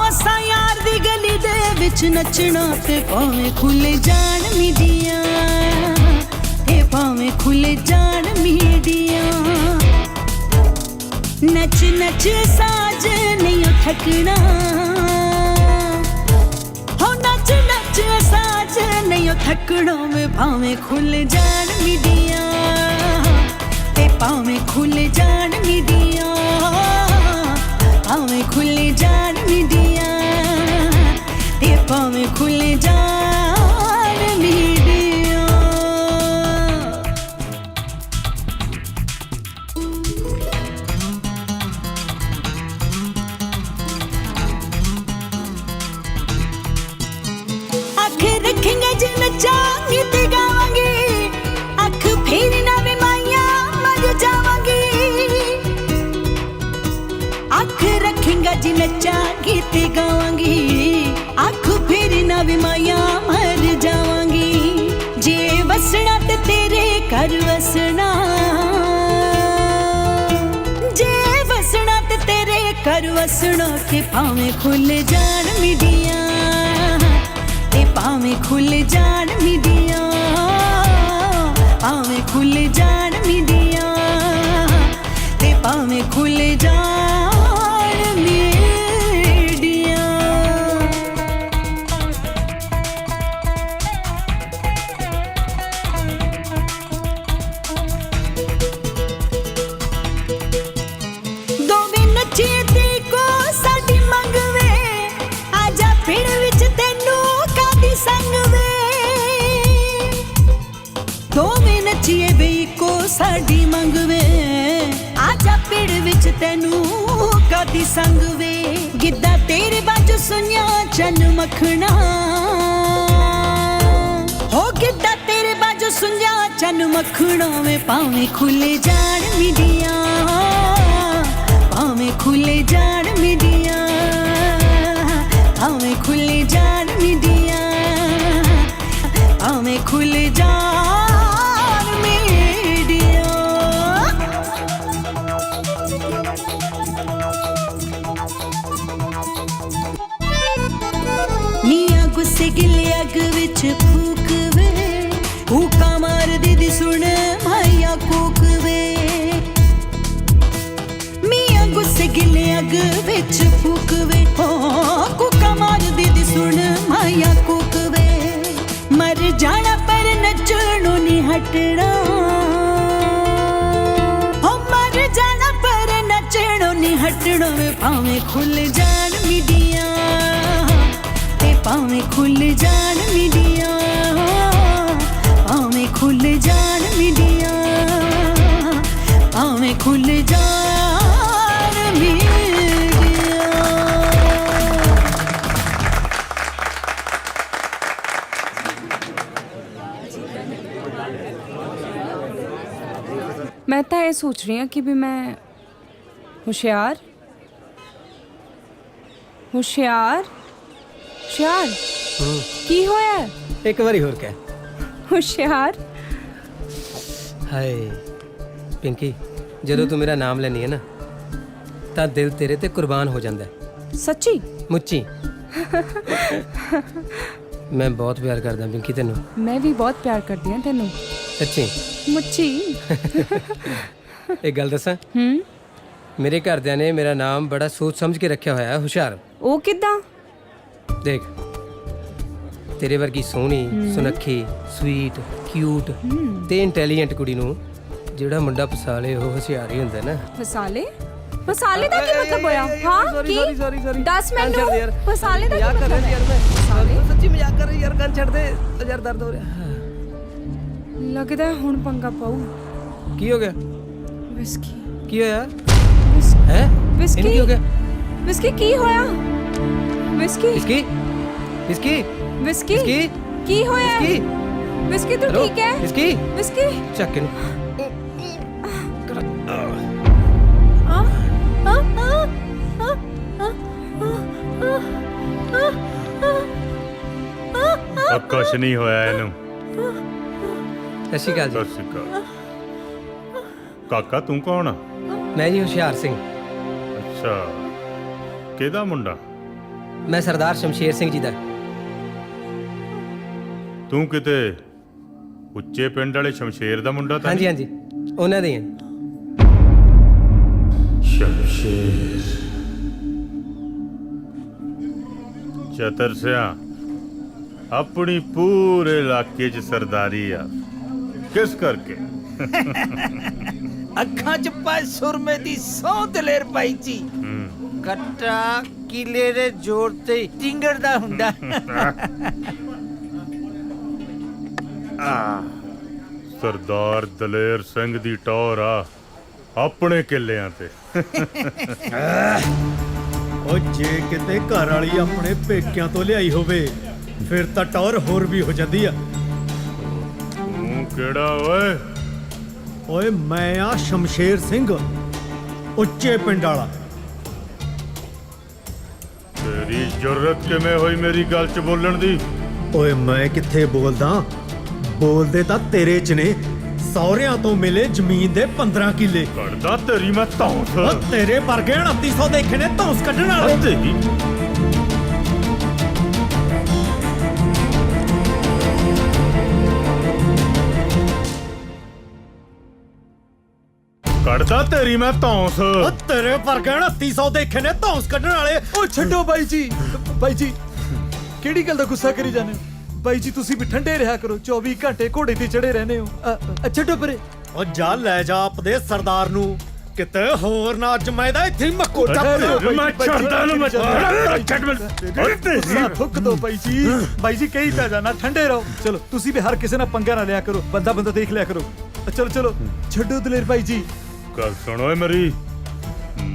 ਅਸਾਂ ਯਾਰ ਦੀ ਗਲੀ ਦੇ ਵਿੱਚ ਨੱਚਣਾ, ਤੇ ਭਾਵੇਂ ਖੁੱਲੇ ਜਾਣ ਮੀਡੀਆਂ, ਤੇ ਭਾਵੇਂ ਖੁੱਲੇ ਜਾਣ ਮੀਡੀਆਂ। ਨੱਚ ਨੱਚ ਸਾਜ ਨਹੀਂ ਥੱਕਣਾ, ਹੋ ਨੱਚ ਨੱਚ ਸਾਜ ਨਹੀਂ ਥੱਕਣਾ, ਵੇ ਭਾਵੇਂ ਖੁੱਲ ਜਾਣ ਮੀਡੀਆਂ, ਤੇ ਭਾਵੇਂ ਖੁੱਲ ਜਾਣ ਮੀਡੀਆਂ, ਭਾਵੇਂ ਖੁੱਲ ਜਾਣ ਮੀਡੀਆਂ, ਤੇ ਭਾਵੇਂ ਖੁੱਲ ਜਾਣ ਮੀਡੀਆਂ। ਰੱਖेंगे जे नचांगी ते गावांगी, अख फेरी ना वे माइया मर जावांगी। अख रखेंगे जे नचांगी ते गावांगी, अख फेरी ना वे माइया मर जावांगी। जे वसना ते तेरे घर वसना, जे वसना ते तेरे घर वसना, के भावें खुल जान मीडिया, भावें खुल जान मीडिया, भावें खुल जान मीडिया, ते भावें खुल जान मीडिया। दोवें नचे ते को साडी मंगवे, आजा पिंड विच तैनू संग वे, दोवें नचीए वे को साडी मंग वे, आजा पिंड विच तैनू कादी संग वे। गिद्दा तेरे बाजू सुनिया चन मखना, हो गिद्दा तेरे बाजू सुनिया चन मखना, वे भावें खुले जान मीडिया, भावें खुले जान मीडिया, भावें खुले जान मीडिया, भावें खुल जान मीडिया। नीया गुस्से गिले अग विच फूक वे, फूका मार दीदी सुन माइया कूक वे। मिया गुस्से गिले अग विच फूक वे, कूका मार दीदी सुन माइया कूक वे। मर जाना पर नचणों नहीं हटना, हो मर जाना पर नचणों नहीं हटना, वे भावें खुल जान मीडिया, ते भावें खुल जान मीडिया, भावें खुल जान मीडिया, भावें खुल जान मीडिया। मैं तो ये सोच रही हूँ कि भी मैं होशियार ਹੁਸ਼ਿਆਰ ਹੁਸ਼ਿਆਰ ਕੀ ਹੋਇਆ? ਇੱਕ ਵਾਰੀ ਹੋਰ ਕਹਿ। ਹੁਸ਼ਿਆਰ। ਹਾਏ ਪਿੰਕੀ, ਜਦੋਂ ਤੂੰ ਮੇਰਾ ਨਾਮ ਲੈਣੀ ਹੈ ਨਾ ਤਾਂ ਦਿਲ ਤੇਰੇ ਤੇ ਕੁਰਬਾਨ ਹੋ ਜਾਂਦਾ ਹੈ। ਸੱਚੀ? ਮੁੱਚੀ। ਮੈਂ ਬਹੁਤ ਪਿਆਰ ਕਰਦਾ ਪਿੰਕੀ ਤੈਨੂੰ। ਮੈਂ ਵੀ ਬਹੁਤ ਪਿਆਰ ਕਰਦੀ ਹਾਂ ਤੈਨੂੰ। ਸੱਚੀ? ਮੁੱਚੀ। ਇੱਕ ਗੱਲ ਦੱਸਾਂ, ਮੇਰੇ ਘਰਦਿਆਂ ਨੇ ਮੇਰਾ ਨਾਮ ਬੜਾ ਸੋਚ ਸਮਝ ਕੇ ਰੱਖਿਆ ਹੋਇਆ ਹੈ, ਹੁਸ਼ਿਆਰ। ਉਹ ਕਿੱਦਾਂ? ਦੇਖ, ਤੇਰੇ ਵਰਗੀ ਸੋਹਣੀ, ਸੁਨੱਖੀ, ਸਵੀਟ, ਕਿਊਟ ਤੇ ਇੰਟੈਲੀਜੈਂਟ ਕੁੜੀ ਨੂੰ ਜਿਹੜਾ ਮੁੰਡਾ ਫਸਾ ਲੇ ਉਹ ਹੁਸ਼ਿਆਰ ਹੀ ਹੁੰਦਾ ਨਾ। ਫਸਾਲੇ? ਫਸਾਲੇ ਦਾ ਕੀ ਮਤਲਬ ਹੋਇਆ? ਹਾਂ ਕੀ? ਦੱਸ ਮੈਨੂੰ। ਫਸਾਲੇ ਦਾ ਕੀ ਮਤਲਬ ਹੈ? ਸੱਚੀ ਮਜ਼ਾਕ ਕਰ ਰਹੀ ਯਾਰ, ਕੰਨ ਛੱਡ ਦੇ ਯਾਰ, ਦਰਦ ਹੋ ਰਿਹਾ। ਲੱਗਦਾ ਹੁਣ ਪੰਗਾ ਪਾਉ। ਕੀ ਹੋ ਗਿਆ? ਵਿਸਕੀ। ਕੀ ਹੋਇਆ? ਹੈ? ਵਿਸਕੀ ਕੀ ਹੋ ਗਿਆ? ਵਿਸਕੀ ਕੀ ਹੋਇਆ? ਵਿਸਕੀ ਵਿਸਕੀ ਵਿਸਕੀ ਵਿਸਕੀ ਕੀ ਹੋਇਆ? ਵਿਸਕੀ ਤੂੰ ਠੀਕ ਹੈ? ਵਿਸਕੀ ਵਿਸਕੀ ਚੱਕ ਇਹਨੂੰ। ਕੁਛ ਨਹੀਂ ਹੋਇਆ ਇਹਨੂੰ। ਸਤਿ ਸ਼੍ਰੀ ਅਕਾਲ ਜੀ। ਸਤਿ ਸ਼੍ਰੀ ਅਕਾਲ। ਕਾਕਾ ਤੂੰ ਕੌਣ ਆ? ਮੈਂ ਜੀ ਹੁਸ਼ਿਆਰ ਸਿੰਘ। ਅੱਛਾ, ਕਿਹਦਾ ਮੁੰਡਾ? ਮੈਂ ਸਰਦਾਰ ਸ਼ਮਸ਼ੇਰ ਸਿੰਘ ਜੀ ਦਾ। ਤੂੰ ਕਿਤੇ ਉੱਚੇ ਪਿੰਡ ਵਾਲੇ ਸ਼ਮਸ਼ੇਰ ਦਾ ਮੁੰਡਾ ਤਾਂ? ਹਾਂਜੀ ਹਾਂਜੀ, ਉਹਨਾਂ ਦੇ। ਸ਼ਮਸ਼ੇਰ ਚਤਰ ਸਿਆ ਆਪਣੀ ਪੂਰੇ ਇਲਾਕੇ 'ਚ ਸਰਦਾਰੀ ਆ। ਕਿਸ ਕਰਕੇ? ਅੱਖਾਂ 'ਚ ਪਾਏ ਸੁਰਮੇ ਦੀ ਸੌ ਦਲੇਰ ਪਾਈ ਜੀ। ਕੱਟਾ ਕਿਲੇ ਦੇ ਜ਼ੋਰ ਤੇ ਟਿੰਗੜਦਾ ਹੁੰਦਾ। ਸਰਦਾਰ ਦਲੇਰ ਸਿੰਘ ਦੀ ਟੌਰ ਆ ਆਪਣੇ ਕਿੱਲਿਆਂ ਤੇ। ਉਹ ਜੇ ਕਿਤੇ ਘਰ ਵਾਲੀ ਆਪਣੇ ਪੇਕਿਆਂ ਤੋਂ ਲਿਆਈ ਹੋਵੇ ਫਿਰ ਤਾਂ ਟੌਰ ਹੋਰ ਵੀ ਹੋ ਜਾਂਦੀ ਆ। ਤੂੰ ਕਿਹੜਾ ਓਏ? ਓਏ ਮੈਂ ਆ ਸ਼ਮਸ਼ੇਰ ਸਿੰਘ, ਉੱਚੇ ਪਿੰਡ ਵਾਲਾ। ਤੇਰੀ ਜੁਰਤ ਕਿਵੇਂ ਹੋਈ ਮੇਰੀ ਗੱਲ 'ਚ ਬੋਲਣ ਦੀ? ਓਏ ਮੈਂ ਕਿੱਥੇ ਬੋਲਦਾ, ਬੋਲਦੇ ਤਾਂ ਤੇਰੇ 'ਚ ਨੇ। ਸਹੁਰਿਆਂ ਤੋਂ ਮਿਲੇ ਜ਼ਮੀਨ ਦੇ 15 ਕਿੱਲੇ। ਕੱਢਦਾ ਤੇਰੀ ਮੈਂ ਧੌਂਸ। ਉਹ ਤੇਰੇ ਵਰਗੇ 2900 ਦੇਖੇ ਨੇ ਧੌਂਸ ਕੱਢਣ ਵਾਲੇ। ਤੇਰੀ ਕੱਢਦਾ ਤੇਰੀ ਮੈਂ ਧੌਂਸ। ਉਹ ਤੇਰੇ ਵਰਗੇ 2900 ਦੇਖੇ ਨੇ ਧੌਂਸ ਕੱਢਣ ਵਾਲੇ। ਓ ਛੱਡੋ ਬਾਈ ਜੀ, ਬਾਈ ਜੀ ਕਿਹੜੀ ਗੱਲ ਦਾ ਗੁੱਸਾ ਕਰੀ ਜਾਂਦੇ ਹੋ? ਬਾਈ ਜੀ ਤੁਸੀਂ ਵੀ ਠੰਡੇ ਰਿਹਾ ਕਰੋ, 24 ਘੰਟੇ ਘੋੜੇ ਤੇ ਚੜੇ ਰਹਿੰਦੇ ਹੋ। ਛੱਡੋ ਪਰੇ। ਉਹ ਜਾ ਲੈ ਜਾ ਆਪਦੇ ਸਰਦਾਰ ਨੂੰ ਕਿਤੇ ਹੋਰ ਨਾ ਅੱਜ ਮੈਂ ਦਾ ਇੱਥੇ ਮੱਕੋ ਟੱਪ। ਮੈਂ ਛੱਡਦਾ ਨੂੰ ਮੈਂ ਫੁੱਕ ਦੋ ਬਾਈ ਜੀ। ਬਾਈ ਜੀ ਕਹੀ ਤਾਂ ਜਾਣਾ ਠੰਡੇ ਰਹੋ। ਚਲੋ ਤੁਸੀਂ ਵੀ ਹਰ ਕਿਸੇ ਨਾਲ ਪੰਗਾ ਨਾ ਲਿਆ ਕਰੋ, ਬੰਦਾ ਬੰਦਾ ਦੇਖ ਲਿਆ ਕਰੋ। ਚਲੋ ਚਲੋ ਛੱਡੋ ਦਲੇਰ ਬਾਈ ਜੀ। ਗੱਲ ਸੁਣੋ ਮੇਰੀ,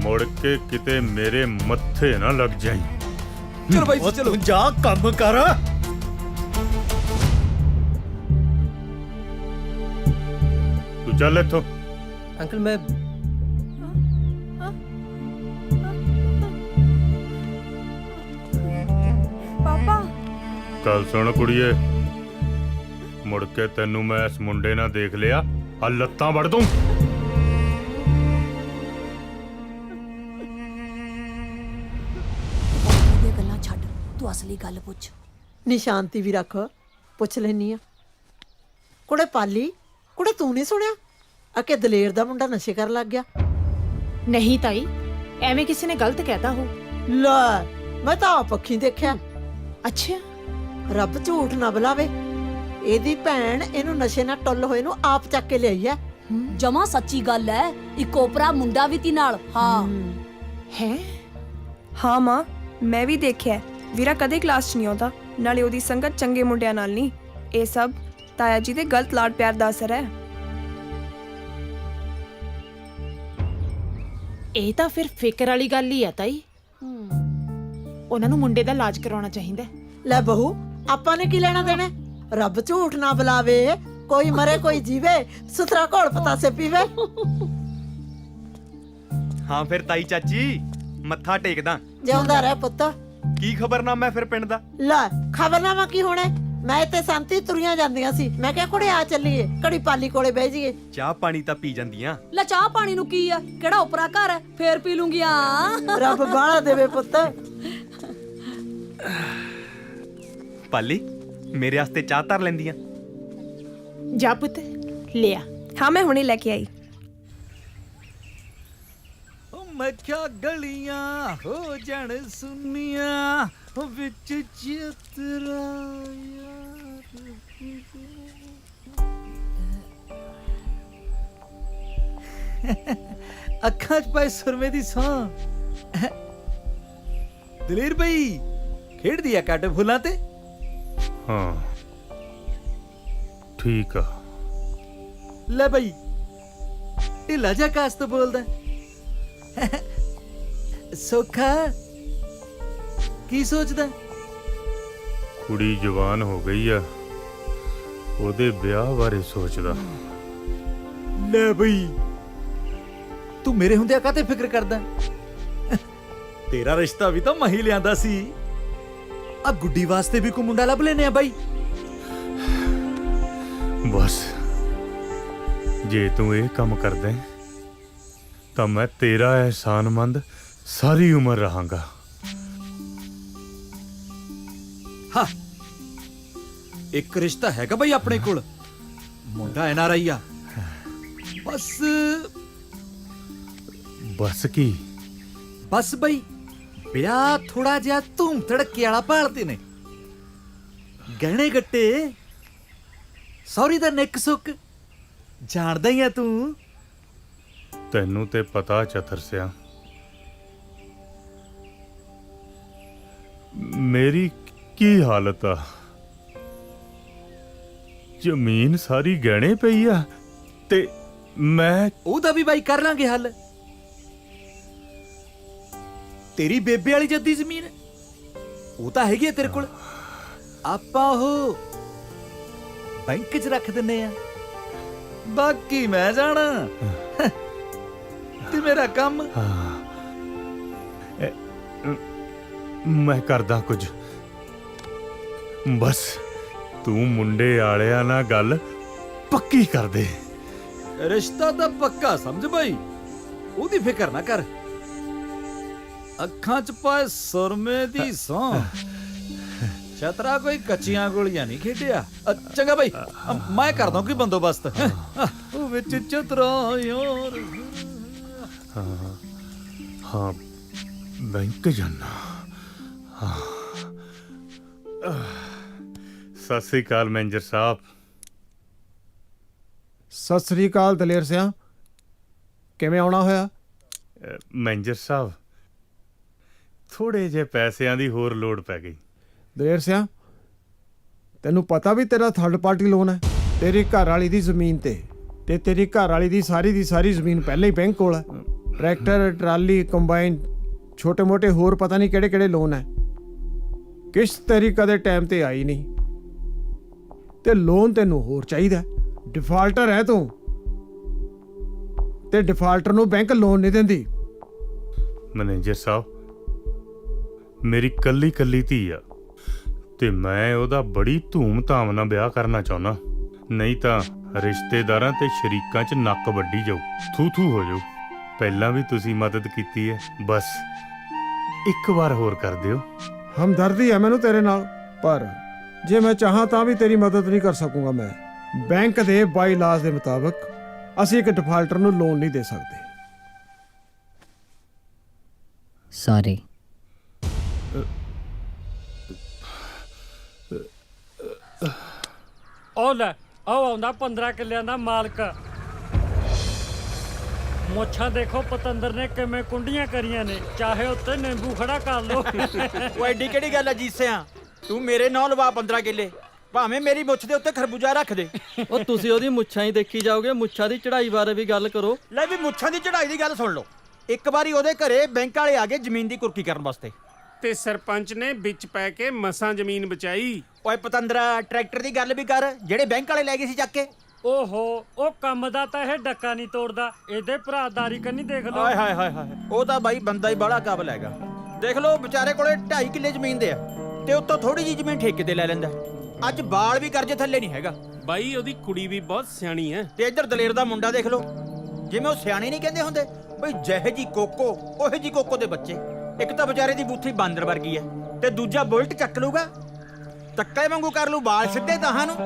ਮੁੜ ਕੇ ਕਿਤੇ ਮੇਰੇ ਮੱਥੇ ਨਾ ਲੱਗ ਜਾਈ। ਚਲੋ ਬਾਈ ਜੀ ਚਲੋ। ਤੂੰ ਜਾ ਕੰਮ ਕਰ। ਤੂੰ ਚੱਲ ਇੱਥੋਂ। ਅੰਕਲ ਮੈਂ ਪਾਪਾ। ਗੱਲ ਸੁਣ ਕੁੜੀਏ, ਮੁੜ ਕੇ ਤੈਨੂੰ ਮੈਂ ਇਸ ਮੁੰਡੇ ਨਾਲ ਦੇਖ ਲਿਆ ਆ ਲੱਤਾਂ ਵੜ ਦੂੰ। ਇਹ ਗੱਲਾਂ ਛੱਡ, ਤੂੰ ਅਸਲੀ ਗੱਲ ਪੁੱਛ। ਨਿਸ਼ਾਨਤੀ ਵੀ ਰੱਖ, ਪੁੱਛ ਲੈਨੀ ਆ। ਕੁੜੇ ਪਾਲੀ, ਕੁੜੇ ਤੂੰ ਨਹੀਂ ਸੁਣਿਆ ਅਕੇ ਦਲੇਰ ਦਾ ਮੁੰਡਾ ਨਸ਼ੇ ਕਰਨ ਲੱਗ ਗਿਆ? ਨਹੀਂ ਤਾਈ, ਐਵੇਂ ਕਿਸੇ ਨੇ ਗਲਤ ਕਹਿਤਾ ਹੋ। ਲੈ ਮੈਂ ਤਾਂ ਆਪ ਅੱਖੀਂ ਦੇਖਿਆ। ਅੱਛਾ, ਰੱਬ ਝੂਠ ਨਾ ਬੁਲਾਵੇ, ਇਹਦੀ ਭੈਣ ਇਹਨੂੰ ਨਸ਼ੇ ਨਾਲ ਟੁੱਲ ਹੋਏ ਨੂੰ ਆਪ ਚੱਕ ਕੇ ਲਿਆਈ ਐ। ਜਮਾ ਸੱਚੀ ਗੱਲ ਐ। ਇੱਕ ਓਪਰਾ ਮੁੰਡਾ ਵੀ ਤੀ ਨਾਲ। ਹਾਂ ਹੈ। ਹਾਂ ਮਾਂ, ਮੈਂ ਵੀ ਦੇਖਿਆ। ਵੀਰਾ ਕਦੇ ਕਲਾਸ 'ਚ ਨਹੀਂ ਆਉਂਦਾ, ਨਾਲੇ ਉਹਦੀ ਸੰਗਤ ਚੰਗੇ ਮੁੰਡਿਆਂ ਨਾਲ ਨਹੀਂ। ਇਹ ਸਭ ਤਾਇਆ ਜੀ ਦੇ ਗਲਤ ਲਾਡ ਪਿਆਰ ਦਾ ਅਸਰ ਹੈ। ਇਹ ਤਾਂ ਫਿਰ ਫਿਕਰ ਵਾਲੀ ਗੱਲ ਹੀ ਆ ਤਾਈ। ਉਹਨਾਂ ਨੂੰ ਮੁੰਡੇ ਦਾ ਇਲਾਜ ਕਰਾਉਣਾ ਚਾਹੀਦਾ। ਲੈ ਬਹੂ, ਆਪਾਂ ਨੇ ਕੀ ਲੈਣਾ ਦੇਣਾ? ਰੱਬ ਝੂਠ ਨਾ ਬੁਲਾਵੇ, ਕੋਈ ਮਰੇ ਕੋਈ ਜੀਵੇ, ਸੁਥਰਾ ਘੋਲ ਪਤਾਸੇ ਪੀਵੇ। ਹਾਂ ਫਿਰ ਤਾਈ ਚਾਚੀ, ਮੱਥਾ ਟੇਕਦਾ। ਜਿਉਂਦਾ ਰਹਿ ਪੁੱਤ। ਕੀ ਖਬਰਨਾਮਾ ਫਿਰ ਪਿੰਡ ਦਾ? ਲੈ ਖਬਰਨਾਮਾ ਕੀ ਹੋਣਾ? ਮੈਂ ਇੱਥੇ ਸੰਤੀ ਤੁਰੀਆਂ ਜਾਂਦੀਆਂ ਸੀ, ਮੈਂ ਕਿਹਾ ਕੁੜੇ ਆ ਚੱਲੀਏ, ਘੜੀ ਪਾਲੀ ਕੋਲੇ ਬਹਿ ਜਾਈਏ। ਚਾਹ ਪਾਣੀ ਤਾਂ ਪੀ ਜਾਂਦੀਆਂ। ਲੈ ਚਾਹ ਪਾਣੀ ਨੂੰ ਕੀ ਆ, ਕਿਹੜਾ ਉਪਰਾ ਘਰ ਹੈ, ਫੇਰ ਪੀ ਲੂੰਗੀ ਆ। ਰੱਬ ਬਾਹਲਾ ਦੇਵੇ ਪੁੱਤ। ਪਾਲੀ ਮੇਰੇ ਵਾਸਤੇ ਚਾਹ ਧਰ ਲੈਂਦੀਆਂ। ਜਾ ਪੁੱਤ ਲਿਆ। ਹਾਂ ਮੈਂ ਹੁਣੇ ਲੈ ਕੇ ਆਈ। ਮੈਂ ਕਿਹਾ ਗਲੀਆਂ ਹੋ ਜਾਣ ਸੁਨੀਆਂ ਵਿੱਚ ਚਿਤਰਾ ਅੱਖਾਂ 'ਚ ਪਏ ਸੁਰਮੇ ਦੀ ਸਾਂ। ਦਲੇਰ ਬਈ ਖੇਡਦੀ ਆ ਕੱਟ ਫੁੱਲਾਂ ਤੇ। ਹਾਂ ਠੀਕ ਆ। ਲੈ ਬਈ ਢਿੱਲਾ ਜਿਹਾ ਕਾਸ ਤੋਂ ਬੋਲਦਾ। ਸੋਖਾ ਕੀ ਸੋਚਦਾ? ਕੁੜੀ ਜਵਾਨ ਹੋ ਗਈ ਆ, ਉਹਦੇ ਵਿਆਹ ਬਾਰੇ ਸੋਚਦਾ। ਲੈ ਬਈ ਤੂੰ ਮੇਰੇ ਹੁੰਦਿਆਂ ਕਾਹਤੇ ਫਿਕਰ ਕਰਦਾ? ਤੇਰਾ ਰਿਸ਼ਤਾ ਵੀ ਤਾਂ ਮਹੀ ਲਿਆਂਦਾ ਸੀ। ਆ ਗੁੱਡੀ ਵਾਸਤੇ ਵੀ ਕੋਈ ਮੁੰਡਾ ਲੱਭ ਲੈਨੇ ਆ ਬਾਈ। ਬਸ ਜੇ ਤੂੰ ਇਹ ਕੰਮ ਕਰਦਾ ਤਾਂ ਮੈਂ ਤੇਰਾ ਅਹਿਸਾਨਮੰਦ ਸਾਰੀ ਉਮਰ ਰਹਾਂਗਾ। ਹਾਂ ਇੱਕ ਰਿਸ਼ਤਾ ਹੈਗਾ ਬਈ ਆਪਣੇ ਕੋਲ, ਮੁੰਡਾ NRI ਆ। ਬਸ ਕੀ? ਬਸ ਬਈ ਵਿਆਹ ਥੋੜਾ ਜਿਹਾ ਧੂਮ ਧੜਕੇ ਵਾਲਾ ਭਾਲਦੇ ਨੇ। ਗਹਿਣੇ ਗੱਟੇ ਸੌਰੀ ਦਾ ਨਿੱਕ ਸੁੱਕ ਜਾਣਦਾ ਹੀ ਆ ਤੂੰ। ਤੈਨੂੰ ਤੇ ਪਤਾ ਚਤਰ ਸਿਆ, ਮੇਰੀ ਕੀ ਹਾਲਤ ਆ। ਜ਼ਮੀਨ ਸਾਰੀ ਗਹਿਣੇ ਪਈ ਆ ਤੇ ਮੈਂ ਉਹਦਾ ਵੀ ਬਾਈ ਕਰ ਲਾਂਗੇ ਹੱਲ। ਤੇਰੀ ਬੇਬੇ ਵਾਲੀ ਜੱਦੀ ਜ਼ਮੀਨ ਉਹ ਤਾਂ ਹੈਗੀ ਆ ਤੇਰੇ ਕੋਲ, ਆਪਾਂ ਉਹ ਬੈਂਕ 'ਚ ਰੱਖ ਦਿੰਨੇ ਆ। ਬਾਕੀ ਮੈਂ ਜਾਣਾ ਤੇ ਮੇਰਾ ਕੰਮ। ਮੈਂ ਕਰਦਾ ਕੁਝ। ਬਸ ਤੂੰ ਮੁੰਡੇ ਵਾਲਿਆਂ ਨਾਲ ਗੱਲ ਪੱਕੀ ਕਰ ਦੇ। ਰਿਸ਼ਤਾ ਤਾਂ ਪੱਕਾ ਸਮਝ ਬਾਈ, ਉਹਦੀ ਫਿਕਰ ਨਾ ਕਰ। ਅੱਖਾਂ 'ਚ ਪਾਏ ਸੁਰਮੇ ਦੀ ਸੌਂ। ਛਤਰਾ ਕੋਈ ਕੱਚੀਆਂ ਗੋਲੀਆਂ ਨਹੀਂ ਖੇਡਿਆ। ਚੰਗਾ ਬਾਈ ਮੈਂ ਕਰਦਾ ਕੋਈ ਬੰਦੋਬਸਤ। ਉਹ ਵਿੱਚ ਚਤਰਾ ਯਾਰ। ਹਾਂ ਬੈਂਕ ਜਾਣਾ। ਸਤਿ ਸ੍ਰੀ ਅਕਾਲ ਮੈਨੇਜਰ ਸਾਹਿਬ। ਸਤਿ ਸ੍ਰੀ ਅਕਾਲ ਦਲੇਰ ਸਿਆ, ਕਿਵੇਂ ਆਉਣਾ ਹੋਇਆ? ਮੈਨੇਜਰ ਸਾਹਿਬ ਥੋੜੇ ਜਿਹੇ ਪੈਸਿਆਂ ਦੀ ਹੋਰ ਲੋੜ ਪੈ ਗਈ। ਦਲੇਰ ਸਿਆ ਤੈਨੂੰ ਪਤਾ ਵੀ ਤੇਰਾ ਥਰਡ ਪਾਰਟੀ ਲੋਨ ਹੈ ਤੇਰੀ ਘਰ ਵਾਲੀ ਦੀ ਜ਼ਮੀਨ ਤੇ ਤੇਰੀ ਘਰ ਵਾਲੀ ਦੀ ਸਾਰੀ ਜ਼ਮੀਨ ਪਹਿਲਾਂ ਹੀ ਬੈਂਕ ਕੋਲ ਹੈ। ਟਰੈਕਟਰ ਟਰਾਲੀ ਕੰਬਾਈਨ ਛੋਟੇ ਮੋਟੇ ਹੋਰ ਪਤਾ ਨਹੀਂ ਕਿਹੜੇ ਕਿਹੜੇ ਲੋਨ ਹੈ। ਕਿਸ਼ਤ ਤੇਰੀ ਕਦੇ ਟਾਈਮ ਤੇ ਆਈ ਨਹੀਂ ਤੇ ਲੋਨ ਤੈਨੂੰ ਹੋਰ ਚਾਹੀਦਾ। ਡਿਫਾਲਟਰ ਹੈ ਤੂੰ ਤੇ ਡਿਫਾਲਟਰ ਨੂੰ ਬੈਂਕ ਲੋਨ ਨਹੀਂ ਦਿੰਦੀ। ਮੈਨੇਜਰ ਸਾਹਿਬ ਮੇਰੀ ਕੱਲੀ ਧੀ ਆ ਤੇ ਮੈਂ ਉਹਦਾ ਬੜੀ ਧੂਮ-ਧਾਮ ਨਾਲ ਵਿਆਹ ਕਰਨਾ ਚਾਹੁੰਦਾ। ਨਹੀਂ ਤਾਂ ਰਿਸ਼ਤੇਦਾਰਾਂ ਤੇ ਸ਼ਰੀਕਾਂ 'ਚ ਨੱਕ ਵੱਢੀ ਜਾਊ, ਥੂ ਹੋ ਜਾਊ। ਪਹਿਲਾਂ ਵੀ ਤੁਸੀਂ ਮਦਦ ਕੀਤੀ ਹੈ, ਬਸ ਇੱਕ ਵਾਰ ਹੋਰ ਕਰ ਦਿਓ। ਹਮਦਰਦੀ ਹੈ ਮੈਨੂੰ ਤੇਰੇ ਨਾਲ, ਪਰ ਜੇ ਮੈਂ ਚਾਹਾਂ ਤਾਂ ਵੀ ਤੇਰੀ ਮਦਦ ਨਹੀਂ ਕਰ ਸਕੂੰਗਾ। ਮੈਂ ਬੈਂਕ ਦੇ ਬਾਈ ਲਾਜ਼ ਦੇ ਮੁਤਾਬਕ ਅਸੀਂ ਇੱਕ ਡਿਫਾਲਟਰ ਨੂੰ ਲੋਨ ਨਹੀਂ ਦੇ ਸਕਦੇ। ਸੌਰੀ। ਉਹ ਲੈ ਉਹ ਆਉਂਦਾ 15 ਕਿੱਲਿਆਂ ਦਾ ਮਾਲਕ। ਮੁੱਛਾਂ ਦੇਖੋ ਪਤੰਦਰ ਨੇ ਕਿਵੇਂ ਕੁੰਡੀਆਂ ਕਰੀਆਂ ਨੇ, ਚਾਹੇ ਉੱਤੇ ਨਿੰਬੂ ਖੜਾ ਕਰ ਲੋ। ਉਹ ਐਡੀ ਕਿਹੜੀ ਗੱਲ ਹੈ ਜੀਸਿਆ, ਤੂੰ ਮੇਰੇ ਨਾਲ ਲਵਾ 15 ਕਿੱਲੇ, ਭਾਵੇਂ ਮੇਰੀ ਮੁੱਛ ਦੇ ਉੱਤੇ ਖਰਬੂਜਾ ਰੱਖ ਦੇ। ਉਹ ਤੁਸੀਂ ਉਹਦੀ ਮੁੱਛਾਂ ਹੀ ਦੇਖੀ ਜਾਓਗੇ, ਮੁੱਛਾਂ ਦੀ ਚੜਾਈ ਬਾਰੇ ਵੀ ਗੱਲ ਕਰੋ। ਲੈ ਵੀ ਮੁੱਛਾਂ ਦੀ ਚੜਾਈ ਦੀ ਗੱਲ ਸੁਣ ਲਓ। ਇੱਕ ਵਾਰੀ ਉਹਦੇ ਘਰੇ ਬੈਂਕ ਵਾਲੇ ਆ ਗਏ ਜ਼ਮੀਨ ਦੀ ਕੁਰਕੀ ਕਰਨ ਵਾਸਤੇ, ਤੇ ਸਰਪੰਚ ਨੇ ਵਿੱਚ ਪੈ ਕੇ ਮਸਾਂ ਜ਼ਮੀਨ ਬਚਾਈ। ਓਏ ਪਤੰਦਰਾ ਟਰੈਕਟਰ ਦੀ ਗੱਲ ਵੀ ਕਰ ਜਿਹੜੇ ਬੈਂਕ ਵਾਲੇ ਲੈ ਗਏ ਸੀ ਚੱਕ ਕੇ। ਓਹੋ ਉਹ ਕੰਮ ਦਾ ਤਾਂ ਇਹ ਡੱਕਾ ਨਹੀਂ ਤੋੜਦਾ, ਇਹਦੇ ਭਰਾਦਾਰੀ ਕੰਨੀ ਦੇਖ ਲਓ। ਹਾਏ ਹਾਏ ਹਾਏ ਹਾਏ, ਉਹ ਤਾਂ ਬਾਈ ਬੰਦਾ ਹੀ ਬੜਾ ਕਾਬਲ ਹੈਗਾ। ਦੇਖ ਲਓ ਵਿਚਾਰੇ ਕੋਲੇ 2.5 ਕਿੱਲੇ ਜ਼ਮੀਨ ਦੇ ਆ ਤੇ ਉੱਤੋਂ ਥੋੜੀ ਜਿਹੀ ਜ਼ਮੀਨ ਠੇਕੇ ਤੇ ਲੈ ਲੈਂਦਾ। ਅੱਜ ਬਾਲ ਵੀ ਕਰਜ਼ੇ ਥੱਲੇ ਨਹੀਂ ਹੈਗਾ। ਬਾਈ ਉਹਦੀ ਕੁੜੀ ਵੀ ਬਹੁਤ ਸਿਆਣੀ ਹੈ। ਤੇ ਇੱਧਰ ਦਲੇਰ ਦਾ ਮੁੰਡਾ ਦੇਖ ਲਓ, ਜਿਵੇਂ ਉਹ ਸਿਆਣੇ ਨਹੀਂ ਕਹਿੰਦੇ ਹੁੰਦੇ ਬਈ ਜਿਹੇ ਜੀ ਕੋਕੋ ਉਹੇ ਜੀ ਕੋਕੋ ਦੇ ਬੱਚੇ। ਇੱਕ ਤਾਂ ਵਿਚਾਰੇ ਦੀ ਬੂਥੀ ਬਾਂਦਰ ਵਰਗੀ ਹੈ ਤੇ ਦੂਜਾ ਬੁਲਟ ਚੱਕ ਲੂਗਾ, ਤੱਕੇ ਵਾਂਗੂ ਕਰ ਲੂ ਵਾਲ ਸਿੱਧੇ ਤਾਹਾਂ ਨੂੰ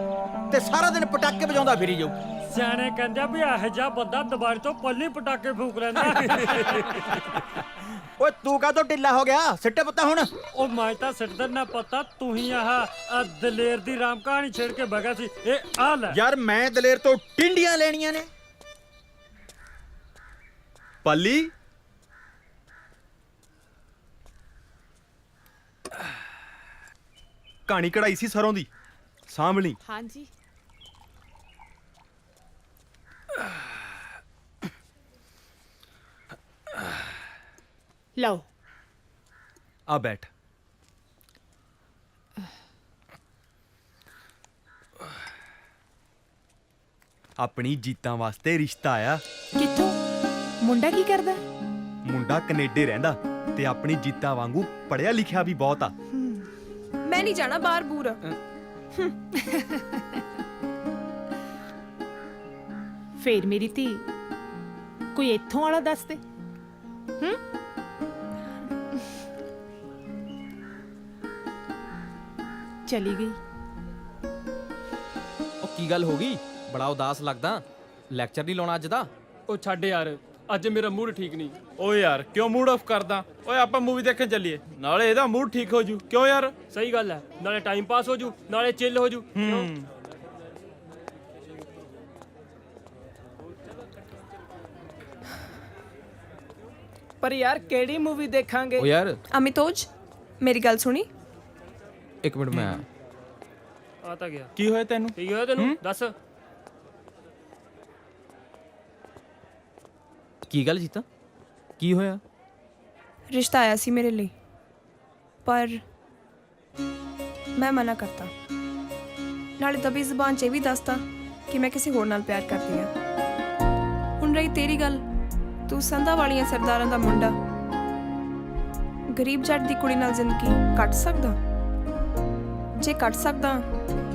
ਤੇ ਸਾਰਾ ਦਿਨ ਪਟਾਕੇ ਵਜਾਉਂਦਾ ਫਿਰੀ ਜਾਊ। ਸਿਆਣੇ ਕਹਿੰਦੇ ਆ ਵੀ ਇਹੋ ਜਿਹਾ ਬੰਦਾ ਦੁਬਾਰੇ ਤੋਂ ਪੱਲੀ ਪਟਾਕੇ ਫੂਕ ਲੈਂਦਾ। ਓਏ ਤੂੰ ਕਾਹਤੋਂ ਢਿੱਲਾ ਹੋ ਗਿਆ? ਸਿੱਟੇ ਪੱਤਾ ਹੁਣ। ਉਹ ਮੈਂ ਤਾਂ ਸਿੱਟਦਾ ਨਾ ਪਤਾ, ਤੂੰ ਹੀ ਆਹ ਦਲੇਰ ਦੀ ਰਾਮ ਕਹਾਣੀ ਛੇੜ ਕੇ ਬਗਾ ਸੀ। ਇਹ ਆ ਲੈ ਯਾਰ, ਮੈਂ ਦਲੇਰ ਤੋਂ ਟਿੰਡੀਆਂ ਲੈਣੀਆਂ ਨੇ। ਪਾਲੀ ਕਹਾਣੀ ਕਢਾਈ ਸੀ ਸਰੋਂ ਦੀ, ਸਾਂਭ ਲਈ। ਹਾਂਜੀ ਲਓ ਆ ਬੈਠ। ਆਪਣੀ ਜੀਤਾਂ ਵਾਸਤੇ ਰਿਸ਼ਤਾ ਆਇਆ। ਕਿੱਥੋਂ? ਮੁੰਡਾ ਕੀ ਕਰਦਾ? ਮੁੰਡਾ ਕੈਨੇਡਾ ਰਹਿੰਦਾ ਤੇ ਆਪਣੀ ਜੀਤਾਂ ਵਾਂਗੂ ਪੜਿਆ ਲਿਖਿਆ ਵੀ ਬਹੁਤ ਆ। ਮੈਂ ਨਹੀਂ ਜਾਣਾ ਬਾਹਰ ਬੂਰ। ਫੇਰ ਮੇਰੀ ਧੀ ਕੋਈ ਇੱਥੋਂ ਵਾਲਾ ਦੱਸ ਦੇ। ਚਲੀ ਗਈ। ਉਹ ਕੀ ਗੱਲ ਹੋ ਗਈ? ਬੜਾ ਉਦਾਸ ਲੱਗਦਾ। ਲੈਕਚਰ ਨਹੀਂ ਲਾਉਣਾ ਅੱਜ ਦਾ? ਉਹ ਛੱਡ ਯਾਰ, ਅੱਜ ਮੇਰਾ ਮੂਡ ਠੀਕ ਨਹੀਂ। ਓਏ ਯਾਰ, ਕਿਉਂ ਮੂਡ ਆਫ ਕਰਦਾ? ਓਏ ਆਪਾਂ ਮੂਵੀ ਦੇਖਣ ਚੱਲੀਏ, ਨਾਲੇ ਇਹਦਾ ਮੂਡ ਠੀਕ ਹੋ ਜੂ। ਕਿਉਂ ਯਾਰ? ਸਹੀ ਗੱਲ ਹੈ, ਨਾਲੇ ਟਾਈਮ ਪਾਸ ਹੋ ਜੂ, ਨਾਲੇ ਚਿੱਲ ਹੋ ਜੂ। ਪਰ ਯਾਰ ਕਿਹੜੀ ਮੂਵੀ ਦੇਖਾਂਗੇ? ਉਹ ਯਾਰ ਅਮਿਤੋਜ, ਮੇਰੀ ਗੱਲ ਸੁਣੀ। ਇੱਕ ਮਿੰਟ, ਮੈਂ ਆ ਤਾਂ ਗਿਆ। ਕੀ ਹੋਇਆ ਤੈਨੂੰ? ਕੀ ਹੋਇਆ ਤੈਨੂੰ? ਦੱਸ। ਕੀ ਗੱਲ ਜੀਤਾ, ਕੀ ਹੋਇਆ? ਰਿਸ਼ਤਾ ਆਇਆ ਸੀ ਮੇਰੇ ਲਈ, ਪਰ ਮੈਂ ਮਨਾ ਕਰਤਾ। ਨਾਲੇ ਦਬੀ ਜ਼ੁਬਾਨ 'ਚ ਇਹ ਵੀ ਦੱਸਤਾ ਕਿ ਮੈਂ ਕਿਸੇ ਹੋਰ ਨਾਲ ਪਿਆਰ ਕਰਦੀ ਹਾਂ। ਹੁਣ ਰਹੀ ਤੇਰੀ ਗੱਲ, ਤੂੰ ਸੰਧਾ ਵਾਲੀਆਂ ਸਰਦਾਰਾਂ ਦਾ ਮੁੰਡਾ ਗਰੀਬ ਜੱਟ ਦੀ ਕੁੜੀ ਨਾਲ ਜ਼ਿੰਦਗੀ ਕੱਟ ਸਕਦਾ? ਜੇ ਕੱਟ ਸਕਦਾ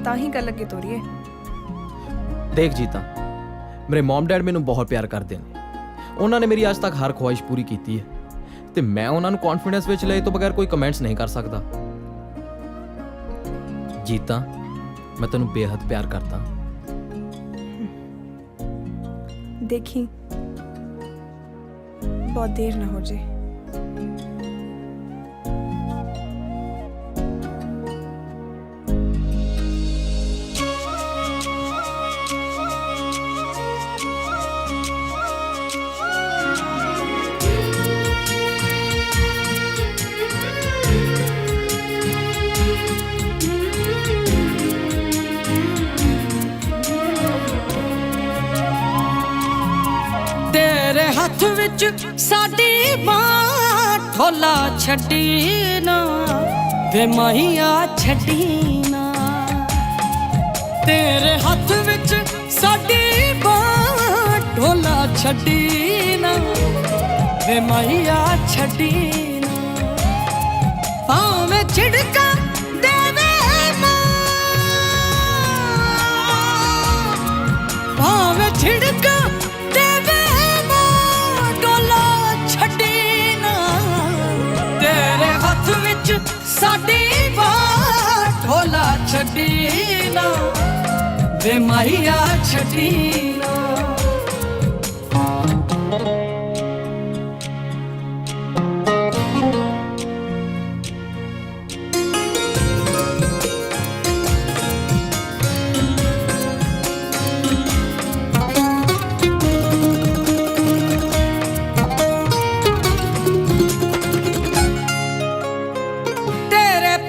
ਤਾਂ ਹੀ ਗੱਲ ਅੱਗੇ ਤੋਰੀਏ। ਦੇਖ ਜੀਤਾ, ਮੇਰੇ ਮਮ ਡੈਡ ਮੈਨੂੰ ਬਹੁਤ ਪਿਆਰ ਕਰਦੇ ਨੇ। ਉਹਨਾਂ ਨੇ ਮੇਰੀ ਅੱਜ ਤੱਕ ਹਰ ਖੁਆਇਸ਼ ਪੂਰੀ ਕੀਤੀ ਹੈ ਤੇ ਮੈਂ ਉਹਨਾਂ ਨੂੰ ਕੌਨਫੀਡੈਂਸ ਵਿੱਚ ਲਏ ਤੋਂ ਬਗੈਰ ਕੋਈ ਕਮੈਂਟਸ ਨਹੀਂ ਕਰ ਸਕਦਾ। ਜੀਤਾ, ਮੈਂ ਤੈਨੂੰ ਬੇਹੱਦ ਪਿਆਰ ਕਰਦਾ। ਦੇਖੀ ਬਹੁਤ ਦੇਰ ਨਾ ਹੋ ਜੇ। ਤੇਰੇ ਹੱਥ ਵਿੱਚ ਸਾਡੀ ਬਾਂਹ ਢੋਲਾ ਛੱਡੀ ਨਾ ਵੇ ਮਾਹੀਆ ਛੱਡੀ ਨਾ। ਤੇਰੇ ਹੱਥ ਵਿੱਚ ਸਾਡੀ ਬਾਂਹ ਢੋਲਾ ਛੱਡੀ ਨਾ ਵੇ ਮਾਹੀਆ ਛੱਡੀ ਨਾ। ਭਾਵੇਂ ਝਿੜਕਾਂ ਦੇਵੇ ਮਾਂ, ਭਾਵੇਂ ਝਿੜਕਾਂ ਸਾਡੀ ਬਾਤ ਢੋਲਾ ਛੱਡੀ ਨਾ ਵੇ ਮਾਹੀਆ ਛੱਡੀ ਨਾ।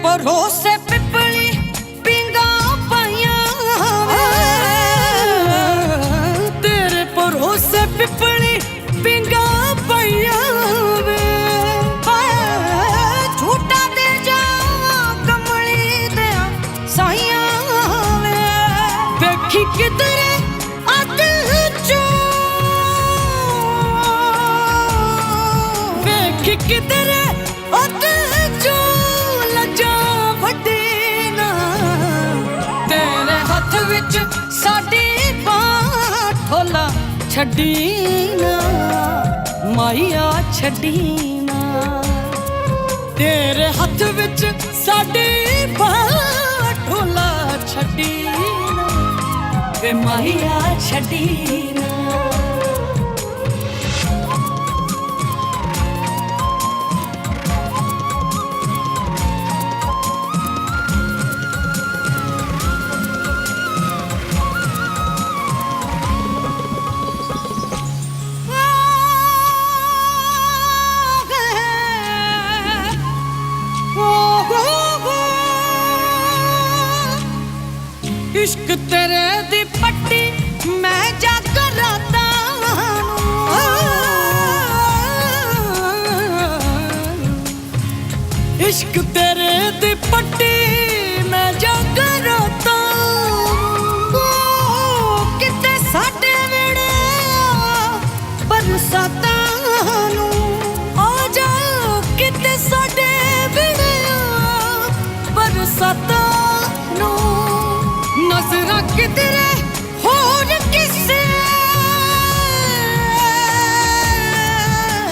ਭਰੋਸੇ ਪਿੱਪਲੀ ਪਿੰਗਾ ਪਾਈਆਂ ਵੇ, ਤੇਰੇ ਭਰੋਸੇ ਪਿੱਪਲੀ ਪਿੰਗਾ ਪਾਈਆਂ ਵੇ। ਝੂਟਾ ਦੇ ਜਾ ਕਮਲੀ ਦਿਆ ਸਾਈਆਂ ਵੇ। ਵੇਖੀ ਕਿਧਰੇ ਛੱਡੀ ਨਾ ਮਾਇਆ ਛੱਡੀ ਨਾ ਤੇਰੇ ਹੱਥ ਵਿੱਚ ਸਾਡੀ ਢੋਲਾ ਛੱਡੀ ਨਾ ਵੇ ਮਾਇਆ ਛੱਡੀ ਨਾ इश्क तेरे दी पट्टी मैं जाकर राता इश्क तेरे दी पट्टी मैं जाकर राता किते साडे वेड़े बरसातां नू आ जाओ किते साडे वेड़े बरसातां नू नजरा किधरे होर किसे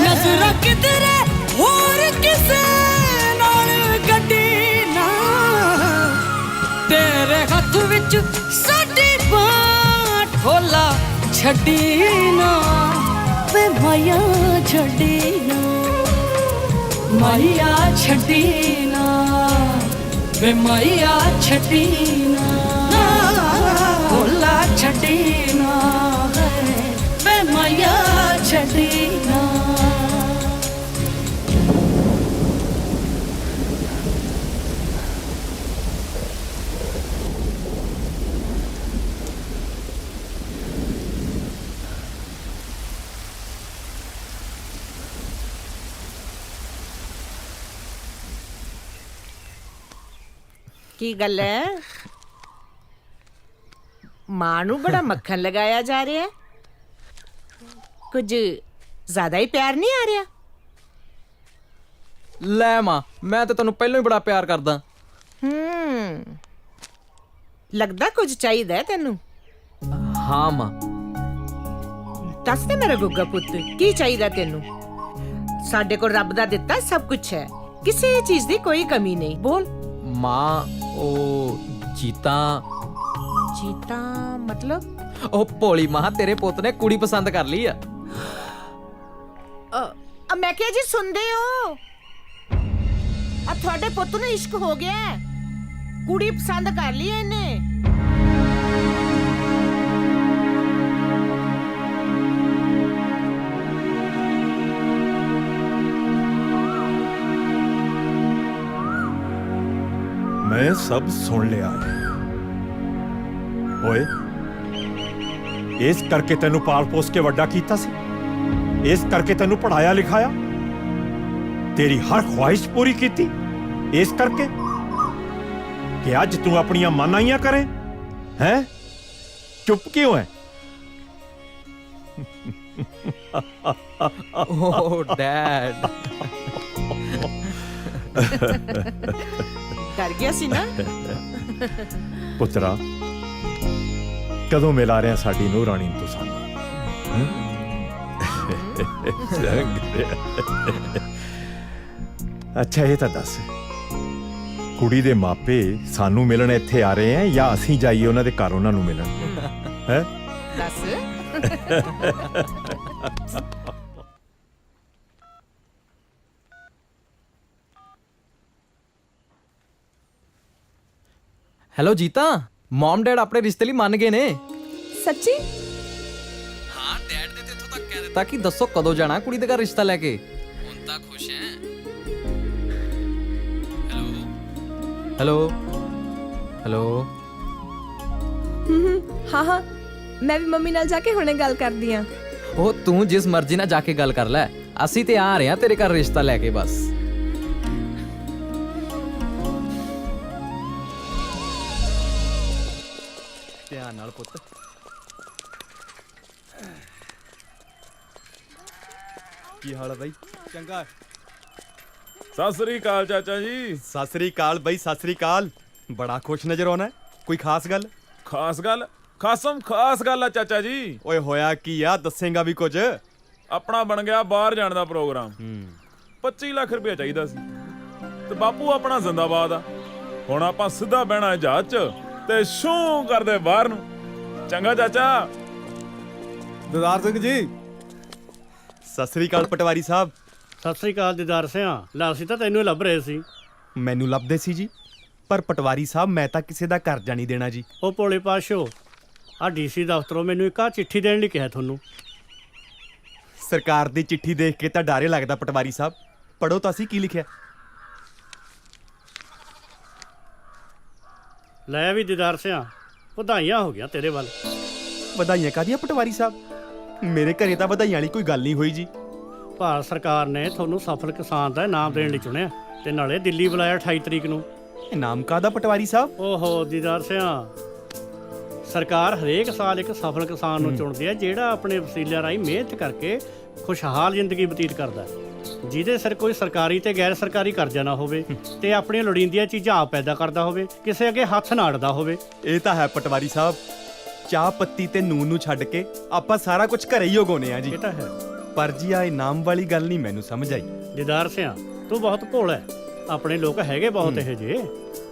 नजरा किधरे होर किसे नाल गड्डी ना तेरे हत्थ विच साडी बांह ढोला छड्डी ना वे माया छड्डी ना माया छड्डी ना वे माया छड्डी ना ढोला छड्डी ना वे माया छड्डी ना ਕੀ ਗੱਲ ਹੈ ਮਾਂ ਨੂੰ ਬੜਾ ਮੱਖਣ ਲਗਾਇਆ ਜਾ ਰਿਹਾ ਹੈ ਕੁਝ ਜ਼ਿਆਦਾ ਹੀ ਪਿਆਰ ਨਹੀਂ ਆ ਰਿਹਾ ਲੈ ਮਾਂ ਮੈਂ ਤਾਂ ਤੈਨੂੰ ਪਹਿਲਾਂ ਹੀ ਬੜਾ ਪਿਆਰ ਕਰਦਾ ਲੱਗਦਾ ਕੁਝ ਚਾਹੀਦਾ ਹੈ ਤੈਨੂੰ ਹਾਂ ਮਾਂ ਦੱਸ ਦੇ ਮੇਰਾ ਗੁੱਗਾ ਪੁੱਤ ਕੀ ਚਾਹੀਦਾ ਤੈਨੂੰ ਸਾਡੇ ਕੋਲ ਰੱਬ ਦਾ ਦਿੱਤਾ ਸਭ ਕੁਝ ਹੈ ਕਿਸੇ ਚੀਜ਼ ਦੀ ਕੋਈ ਕਮੀ ਨਹੀਂ ਬੋਲ ਮਾਂ ਉਹ ਜੀਤਾ ਮਤਲਬ ਉਹ ਭੋਲੀ ਮਾਂ ਤੇਰੇ ਪੁੱਤ ਨੇ ਕੁੜੀ ਪਸੰਦ ਕਰ ਲਈ ਆ ਮੈਂ ਕਿਹਾ ਜੀ ਸੁਣਦੇ ਹੋ ਆ ਤੁਹਾਡੇ ਪੁੱਤ ਨੂੰ ਇਸ਼ਕ ਹੋ ਗਿਆ ਹੈ। ਕੁੜੀ ਪਸੰਦ ਕਰ ਲਈ ਇਹਨੇ ਮੈਂ ਸਭ ਸੁਣ ਲਿਆ ਹੈ ਓਏ ਇਸ ਕਰਕੇ ਤੈਨੂੰ ਪਾਲ ਪੋਸ ਕੇ ਵੱਡਾ ਕੀਤਾ ਸੀ ਇਸ ਕਰਕੇ ਤੈਨੂੰ ਪੜਾਇਆ ਲਿਖਾਇਆ ਤੇਰੀ ਹਰ ਖੁਆਇਸ਼ ਪੂਰੀ ਕੀਤੀ ਇਸ ਕਰਕੇ ਕਿ ਅੱਜ ਤੂੰ ਆਪਣੀਆਂ ਮਨਾਈਆਂ ਕਰੇ ਹੈ ਚੁੱਪ ਕਿਉਂ ਹੈ ਓ ਡੈਡ ਡਰ ਗਿਆ ਸੀ ਨਾ ਪੁੱਤਰਾ ਕਦੋਂ ਮਿਲਾ ਰਿਆ ਸਾਡੀ ਨੂੰਹ ਰਾਣੀ ਨੂੰ ਤੂੰ ਸਾਨੂੰ ਅੱਛਾ ਇਹ ਤਾਂ ਦੱਸ ਕੁੜੀ ਦੇ ਮਾਪੇ ਸਾਨੂੰ ਮਿਲਣ ਇੱਥੇ ਆ ਰਹੇ ਆ ਜਾਂ ਅਸੀਂ ਜਾਈਏ ਉਹਨਾਂ ਦੇ ਘਰ ਉਹਨਾਂ ਨੂੰ ਮਿਲਣ ਹੈ ਦੱਸ ਹੈਲੋ ਜੀਤਾ ਮਮ ਡੈਡ ਆਪਣੇ ਰਿਸ਼ਤੇ ਲਈ ਮੰਨ ਗਏ ਨੇ ਸੱਚੀ ਹਾਂ ਡੈਡ ਨੇ ਤੇ ਇੱਥੋਂ ਤੱਕ ਕਹਿ ਦਿੱਤਾ ਕਿ ਦੱਸੋ ਕਦੋਂ ਜਾਣਾ ਕੁੜੀ ਦੇ ਘਰ ਰਿਸ਼ਤਾ ਲੈ ਕੇ ਹੁਣ ਤਾਂ ਖੁਸ਼ ਹੈ ਹੈਲੋ ਹੈਲੋ ਹਾਂ ਮੈਂ ਵੀ ਮੰਮੀ ਨਾਲ ਜਾ ਕੇ ਹੁਣੇ ਗੱਲ ਕਰਦੀ ਆ ਉਹ ਤੂੰ ਜਿਸ ਮਰਜ਼ੀ ਨਾਲ ਜਾ ਕੇ ਗੱਲ ਕਰ ਲੈ ਅਸੀਂ ਤੇ ਆ ਰਹੇ ਆ ਤੇਰੇ ਘਰ ਰਿਸ਼ਤਾ ਲੈ ਕੇ ਬਸ ਧਿਆਨ ਨਾਲ ਪੁੱਤ ਕੀ ਹਾਲ ਹੈ ਬਾਈ ਚੰਗਾ ਸਤਿ ਸ੍ਰੀ ਅਕਾਲ ਚਾਚਾ ਜੀ ਸਤਿ ਸ੍ਰੀ ਅਕਾਲ ਬਾਈ ਸਤਿ ਸ੍ਰੀ ਅਕਾਲ ਬੜਾ ਖੁਸ਼ ਨਜ਼ਰ ਆਉਣਾ ਕੋਈ ਖਾਸ ਗੱਲ ਖਾਸ ਗੱਲ ਖਾਸਮ ਖਾਸ ਗੱਲ ਆ ਚਾਚਾ ਜੀ। ਓਏ ਹੋਇਆ ਕੀ ਆ, ਦੱਸੇਗਾ ਵੀ ਕੁਝ? ਆਪਣਾ ਬਣ ਗਿਆ ਬਾਹਰ ਜਾਣ ਦਾ ਪ੍ਰੋਗਰਾਮ। 25 ਲੱਖ ਰੁਪਏ ਚਾਹੀਦਾ ਸੀ ਤੇ ਬਾਪੂ ਆਪਣਾ ਜ਼ਿੰਦਾਬਾਦ ਆ। ਹੁਣ ਆਪਾਂ ਸਿੱਧਾ ਬਹਿਣਾ ਜਹਾਜ਼ 'ਚ ਤੇ ਸ਼ੂ ਕਰਦੇ ਬਾਹਰ ਨੂੰ। ਚੰਗਾ ਚਾਚਾ। ਦਿਦਾਰ ਸਿੰਘ ਜੀ, ਸਤਿ ਸ੍ਰੀ ਅਕਾਲ ਪਟਵਾਰੀ ਸਾਹਿਬ। ਸਤਿ ਸ੍ਰੀ ਅਕਾਲ ਦਿਦਾਰ ਸਿਆ। ਲੈ ਅਸੀਂ ਤਾਂ ਤੈਨੂੰ ਲੱਭ ਰਹੇ ਸੀ। ਮੈਨੂੰ ਲੱਭਦੇ ਸੀ ਜੀ, ਪਰ ਪਟਵਾਰੀ ਸਾਹਿਬ ਮੈਂ ਤਾਂ ਕਿਸੇ ਦਾ ਕਰਜ਼ਾ ਨਹੀਂ ਦੇਣਾ ਜੀ। ਉਹ ਭੋਲੇ ਪਾਸ਼ੋ, ਆ ਡੀਸੀ ਦਫ਼ਤਰੋਂ ਮੈਨੂੰ ਇੱਕ ਚਿੱਠੀ ਦੇਣ ਲਈ ਕਿਹਾ ਤੁਹਾਨੂੰ। ਸਰਕਾਰ ਦੀ ਚਿੱਠੀ ਦੇਖ ਕੇ ਤਾਂ ਡਾਰੇ ਲੱਗਦਾ ਪਟਵਾਰੀ ਸਾਹਿਬ। ਪੜੋ ਤਾਂ ਅਸੀਂ ਕੀ ਲਿਖਿਆ। ਲੈ ਵੀ ਦਿਦਾਰ ਸਿਆ, ਵਧਾਈਆਂ ਹੋ ਗਿਆ ਤੇਰੇ ਵੱਲ। ਵਧਾਈਆਂ ਕਾਹਦੀਆਂ ਪਟਵਾਰੀ ਸਾਹਿਬ? ਮੇਰੇ ਘਰੇ ਤਾਂ ਵਧਾਈਆਂ ਵਾਲੀ ਕੋਈ ਗੱਲ ਨਹੀਂ ਹੋਈ ਜੀ। ਭਾਰਤ ਸਰਕਾਰ ਨੇ ਤੁਹਾਨੂੰ ਸਫਲ ਕਿਸਾਨ ਦਾ ਇਨਾਮ ਦੇਣ ਲਈ ਚੁਣਿਆ ਤੇ ਨਾਲੇ ਦਿੱਲੀ ਬੁਲਾਇਆ 28 ਤਰੀਕ ਨੂੰ। ਇਨਾਮ ਕਾਹਦਾ ਪਟਵਾਰੀ ਸਾਹਿਬ? ਓਹੋ ਦਿਦਾਰ ਸਿਆ, ਸਰਕਾਰ ਹਰੇਕ ਸਾਲ ਇੱਕ ਸਫਲ ਕਿਸਾਨ ਨੂੰ ਚੁਣਦੀ ਹੈ ਜਿਹੜਾ ਆਪਣੇ ਵਸੀਲਿਆਂ ਰਾਹੀਂ ਮਿਹਨਤ ਕਰਕੇ ਖੁਸ਼ਹਾਲ ਜ਼ਿੰਦਗੀ ਬਤੀਤ ਕਰਦਾ ਹੈ, ਜਿਹਦੇ ਸਿਰ ਕੋਈ ਸਰਕਾਰੀ ਤੇ ਗੈਰ ਸਰਕਾਰੀ ਕਰਜ਼ਾ ਨਾ ਹੋਵੇ ਤੇ ਆਪਣੀਆਂ ਲੋੜੀਂਦੀਆਂ ਚੀਜ਼ਾਂ ਆਪ ਪੈਦਾ ਕਰਦਾ ਹੋਵੇ, ਕਿਸੇ ਅੱਗੇ ਹੱਥ ਨਾ ਅੜਦਾ ਹੋਵੇ। ਇਹ ਤਾਂ ਹੈ ਪਟਵਾਰੀ ਸਾਹਿਬ। ਚਾਹ ਪੱਤੀ ਤੇ ਨੂਨ ਨੂੰ ਛੱਡ ਕੇ ਆਪਾਂ ਸਾਰਾ ਕੁਝ ਘਰੇ ਹੀ ਉਗਾਉਂਦੇ ਆ ਜੀ। ਇਹ ਤਾਂ ਹੈ, ਪਰ ਜੀ ਆ ਇਨਾਮ ਵਾਲੀ ਗੱਲ ਨਹੀਂ ਮੈਨੂੰ ਸਮਝ ਆਈ। ਦਿਦਾਰ ਸਿਆ, ਤੂੰ ਬਹੁਤ ਭੋਲਾ ਹੈ। ਆਪਣੇ ਲੋਕ ਹੈਗੇ ਬਹੁਤ ਇਹੋ ਜਿਹੇ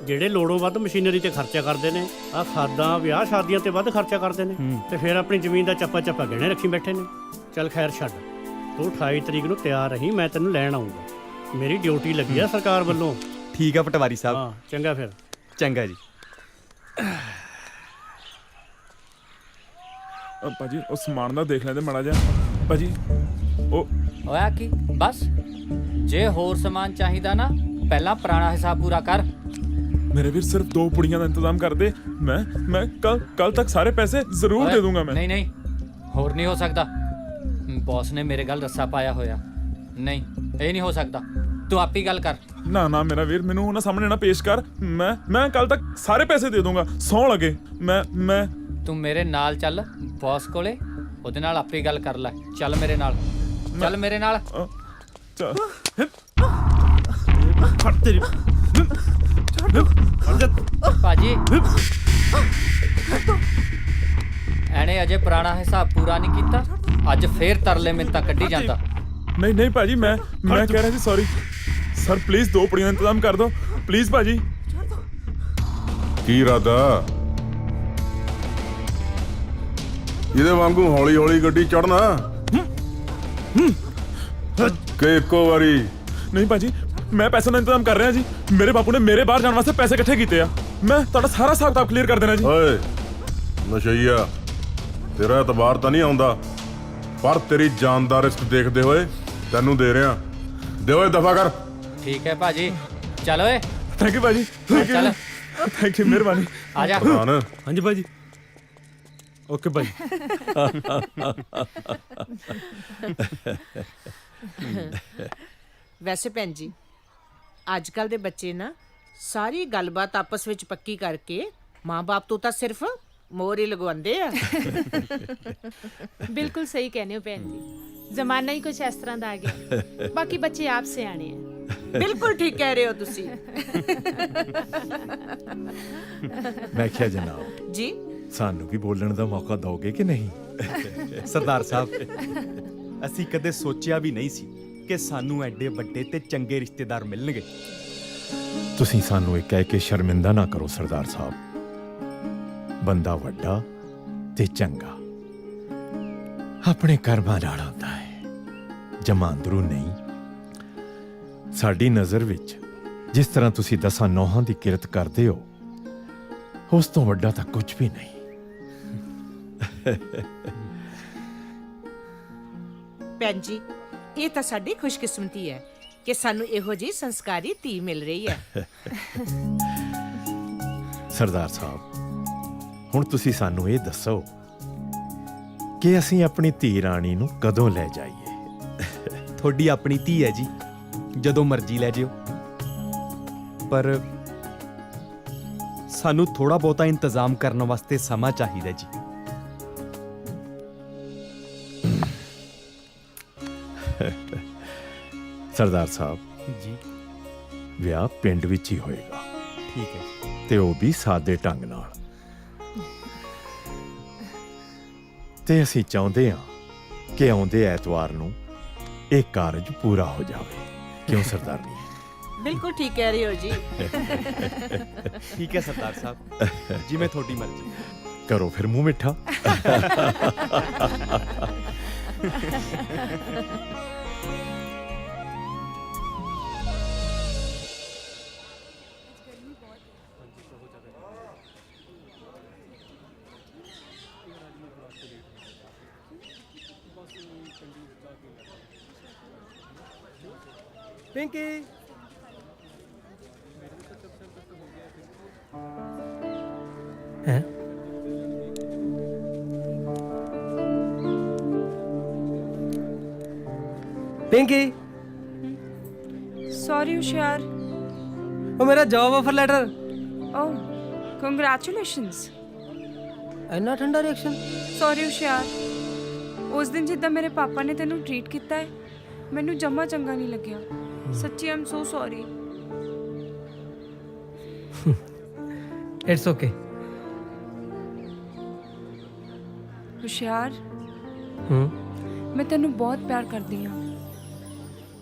ਜਿਹੜੇ ਲੋੜੋਂ ਵੱਧ ਮਸ਼ੀਨਰੀ ਤੇ ਖਰਚਾ ਕਰਦੇ ਨੇ, ਆ ਖਾਦਾਂ ਵਿਆਹ ਸ਼ਾਦੀਆਂ ਤੇ ਵੱਧ ਖਰਚਾ ਕਰਦੇ ਨੇ ਤੇ ਫਿਰ ਆਪਣੀ ਜ਼ਮੀਨ ਦਾ ਚੱਪਾ ਚੱਪਾ ਗਹਿਣੇ ਰੱਖੀ ਬੈਠੇ ਨੇ। ਚੱਲ ਖੈਰ ਛੱਡ, ਤੂੰ 28 ਤਰੀਕ ਨੂੰ ਤਿਆਰ ਰਹੀ, ਮੈਂ ਤੈਨੂੰ ਲੈਣ ਆਉਂਗਾ। ਮੇਰੀ ਡਿਊਟੀ ਲੱਗੀ ਆ ਸਰਕਾਰ ਵੱਲੋਂ। ਠੀਕ ਆ ਪਟਵਾਰੀ ਸਾਹਿਬ। ਹਾਂ ਚੰਗਾ ਫਿਰ। ਚੰਗਾ ਜੀ। ਭਾਜੀ ਉਹ ਸਮਾਨ ਦਾ ਦੇਖ ਲੈਂਦੇ ਮਾੜਾ ਜਿਹਾ। ਭਾਜੀ ਉਹ ਹੋਇਆ ਕੀ? ਬਸ ਜੇ ਹੋਰ ਸਮਾਨ ਚਾਹੀਦਾ ਨਾ, ਪਹਿਲਾਂ ਪੁਰਾਣਾ ਹਿਸਾਬ ਪੂਰਾ ਕਰ। ਮੇਰੇ ਵੀਰ ਸਿਰਫ 2 ਪੁੜੀਆਂ ਦਾ ਇੰਤਜ਼ਾਮ ਕਰ ਦੇ। ਮੈਂ ਕੱਲ ਤੱਕ ਸਾਰੇ ਪੈਸੇ ਜ਼ਰੂਰ ਦੇ ਦੂੰਗਾ। ਮੈਂ ਨਹੀਂ ਹੋਰ ਨਹੀਂ ਹੋ ਸਕਦਾ। ਬੌਸ ਨੇ ਮੇਰੇ ਗੱਲ ਰੱਸਾ ਪਾਇਆ ਹੋਇਆ। ਨਹੀਂ, ਇਹ ਨਹੀਂ ਹੋ ਸਕਦਾ। ਤੂੰ ਆਪ ਹੀ ਗੱਲ ਕਰ। ਨਾ ਮੇਰਾ ਵੀਰ, ਮੈਨੂੰ ਉਹਨਾਂ ਸਾਹਮਣੇ ਨਾ ਪੇਸ਼ ਕਰ। ਮੈਂ ਕੱਲ ਤੱਕ ਸਾਰੇ ਪੈਸੇ ਦੇ ਦੂੰਗਾ, ਸੌਂ ਲੱਗੇ। ਮੈਂ ਤੂੰ ਮੇਰੇ ਨਾਲ ਚੱਲ ਬੌਸ ਕੋਲੇ, ਉਹਦੇ ਨਾਲ ਆਪੇ ਗੱਲ ਕਰ ਲੈ। ਚੱਲ ਮੇਰੇ ਨਾਲ, ਚੱਲ ਮੇਰੇ ਨਾਲ। ਭਾਜੀ ਐਨੇ ਅਜੇ ਪੁਰਾਣਾ ਹਿਸਾਬ ਪੂਰਾ ਨਹੀਂ ਕੀਤਾ, ਅੱਜ ਫੇਰ ਤਰਲੇ ਮਿੰਤਾਂ ਕੱਢੀ ਜਾਂਦਾ। ਨਹੀਂ ਭਾਜੀ, ਮੈਂ ਕਹਿ ਰਿਹਾ ਸੀ ਸੌਰੀ ਸਰ। ਪਲੀਜ਼ 2 ਪੁੜੀਆਂ ਦਾ ਇੰਤਜ਼ਾਮ ਕਰ ਦਿਓ ਪਲੀਜ਼ ਭਾਜੀ। ਕੀ ਇਰਾਦਾ? ਇਹਦੇ ਵਾਂਗੂ ਹੌਲੀ ਹੌਲੀ ਗੱਡੀ ਚੜਨਾ ਕਿ ਇੱਕੋ ਵਾਰੀ? ਨਹੀਂ ਭਾਜੀ, ਮੈਂ ਪੈਸੇ ਦਾ ਇੰਤਜ਼ਾਮ ਕਰ ਰਿਹਾ ਜੀ। ਮੇਰੇ ਬਾਪੂ ਨੇ ਮੇਰੇ ਬਾਹਰ ਜਾਣ ਵਾਸਤੇ ਪੈਸੇ ਇਕੱਠੇ ਕੀਤੇ ਆ। ਮੈਂ ਤੁਹਾਡਾ ਸਾਰਾ ਹਿਸਾਬ ਕਿਤਾਬ ਕਲੀਅਰ ਕਰ ਦੇਣਾ ਜੀ। ਓਏ ਨਸ਼ਈਆ, ਤੇਰਾ ਇਤਬਾਰ ਤਾਂ ਨਹੀਂ ਆਉਂਦਾ, ਪਰ ਤੇਰੀ ਜਾਨ ਦਾ ਰਿਸਕ ਦੇਖਦੇ ਹੋਏ ਤੈਨੂੰ ਦੇ ਰਿਹਾ। ਦੇ ਓਏ ਦਫਾ ਕਰ। ਠੀਕ ਹੈ ਭਾਜੀ, ਚੱਲ ਓਏ। ਥੈਂਕ ਯੂ ਭਾਜੀ। ਚੱਲ। ਥੈਂਕ ਯੂ, ਮਿਹਰਬਾਨੀ। ਆ ਜਾ। ਹਾਂਜੀ ਭਾਜੀ। ਓਕੇ ਭਾਈ। ਵੈਸੇ ਭੈਣ ਜੀ, ਅੱਜ ਕੱਲ ਦੇ ਬੱਚੇ ਨਾ ਸਾਰੀ ਗੱਲਬਾਤ ਆਪਸ ਵਿੱਚ ਪੱਕੀ ਕਰਕੇ ਮਾਂ-ਬਾਪ ਤੋਂ ਤਾਂ ਸਿਰਫ ਮੋਹਰ ਹੀ ਲਗਵਾਉਂਦੇ ਆ। ਬਿਲਕੁਲ ਸਹੀ ਕਹਿੰਦੇ ਹੋ ਭੈਣ ਜੀ। ਜ਼ਮਾਨਾ ਹੀ ਕੁਝ ਇਸ ਤਰ੍ਹਾਂ ਦਾ ਆ ਗਿਆ। ਬਾਕੀ ਬੱਚੇ ਆਪ ਸਿਆਣੇ ਆ। ਬਿਲਕੁਲ ਠੀਕ ਕਹਿ ਰਹੇ ਹੋ ਤੁਸੀਂ। ਮੈਂ ਕਿਹਾ ਜਨਾਬ ਜੀ, ਸਾਨੂੰ ਵੀ ਬੋਲਣ ਦਾ ਮੌਕਾ ਦਿਓਗੇ ਕਿ ਨਹੀਂ? ਸਰਦਾਰ ਸਾਹਿਬ, ਅਸੀਂ ਕਦੇ ਸੋਚਿਆ ਵੀ ਨਹੀਂ ਸੀ ਕਿ ਸਾਨੂੰ ਐਡੇ ਵੱਡੇ ਤੇ ਚੰਗੇ ਰਿਸ਼ਤੇਦਾਰ ਮਿਲਣਗੇ। ਤੁਸੀਂ ਸਾਨੂੰ ਇਹ ਕਹਿ ਕੇ ਸ਼ਰਮਿੰਦਾ ਨਾ ਕਰੋ ਸਰਦਾਰ ਸਾਹਿਬ। ਬੰਦਾ ਵੱਡਾ ਤੇ ਚੰਗਾ ਆਪਣੇ ਕਰਮਾਂ ਨਾਲ ਆਉਂਦਾ ਹੈ, ਜਮਾਂ ਅੰਦਰੋਂ ਨਹੀਂ। ਸਾਡੀ ਨਜ਼ਰ ਵਿੱਚ ਜਿਸ ਤਰ੍ਹਾਂ ਤੁਸੀਂ 10 ਨੌਹਾਂ ਦੀ ਕਿਰਤ ਕਰਦੇ ਹੋ, ਉਸ ਤੋਂ ਵੱਡਾ ਤਾਂ ਕੁਝ ਵੀ ਨਹੀਂ। ਭੈਣ ਜੀ, ਇਹ ਤਾਂ ਸਾਡੀ ਖੁਸ਼ਕਿਸਮਤੀ ਹੈ ਕਿ ਸਾਨੂੰ ਇਹੋ ਜਿਹੀ ਸੰਸਕਾਰੀ ਧੀ ਮਿਲ ਰਹੀ ਹੈ। ਸਰਦਾਰ ਸਾਹਿਬ, ਹੁਣ ਤੁਸੀਂ ਸਾਨੂੰ ਇਹ ਦੱਸੋ ਕਿ ਅਸੀਂ ਆਪਣੀ ਧੀ ਰਾਣੀ ਨੂੰ ਕਦੋਂ ਲੈ ਜਾਈਏ? ਤੁਹਾਡੀ ਆਪਣੀ ਧੀ ਹੈ ਜੀ, ਜਦੋਂ ਮਰਜ਼ੀ ਲੈ ਜਿਓ। ਪਰ ਸਾਨੂੰ ਥੋੜਾ ਬਹੁਤਾ ਇੰਤਜ਼ਾਮ ਕਰਨ ਵਾਸਤੇ ਸਮਾਂ ਚਾਹੀਦਾ ਜੀ। ਸਰਦਾਰ ਸਾਹਿਬ ਜੀ, ਵਿਆਹ ਪਿੰਡ ਵਿੱਚ ਹੀ ਹੋਏਗਾ। ਠੀਕ ਹੈ। ਤੇ ਉਹ ਵੀ ਸਾਦੇ ਢੰਗ ਨਾਲ। ਤੇ ਅਸੀਂ ਚਾਹੁੰਦੇ ਹਾਂ ਕਿ ਆਉਂਦੇ ਐਤਵਾਰ ਨੂੰ ਇਹ ਕਾਰਜ ਪੂਰਾ ਹੋ ਜਾਵੇ। ਕਿਉਂ ਸਰਦਾਰਨੀ? ਬਿਲਕੁਲ ਠੀਕ ਕਹਿ ਰਹੇ ਹੋ ਜੀ। ਠੀਕ ਹੈ ਸਰਦਾਰ ਸਾਹਿਬ, ਜਿਵੇਂ ਤੁਹਾਡੀ ਮਰਜ਼ੀ। ਕਰੋ ਫਿਰ ਮੂੰਹ ਮਿੱਠਾ। ਪਿੰਕੀ ਹੈ ਪਿੰਕੀ सॉरी होशियार। ਉਹ ਮੇਰਾ ਜੌਬ ਆਫਰ ਲੈਟਰ। ओह ਕੰਗ੍ਰੈਚੁਲੇਸ਼ਨਸ। ਇੰਨਾ ਠੰਡਾ ਰਿਐਕਸ਼ਨ। ਸੌਰੀ ਹੋਸ਼ਿਆਰ, ਉਸ ਦਿਨ ਜਿੱਦਾਂ ਮੇਰੇ ਪਾਪਾ ਨੇ ਤੈਨੂੰ ਟ੍ਰੀਟ ਕੀਤਾ ਹੈ ਮੈਨੂੰ ਜਮਾ ਚੰਗਾ ਨਹੀਂ ਲੱਗਿਆ। ਸੱਚੀ I'm so sorry. It's okay. Hoshiyar, ਮੈਂ ਤੈਨੂੰ ਬਹੁਤ ਪਿਆਰ ਕਰਦੀ ਹਾਂ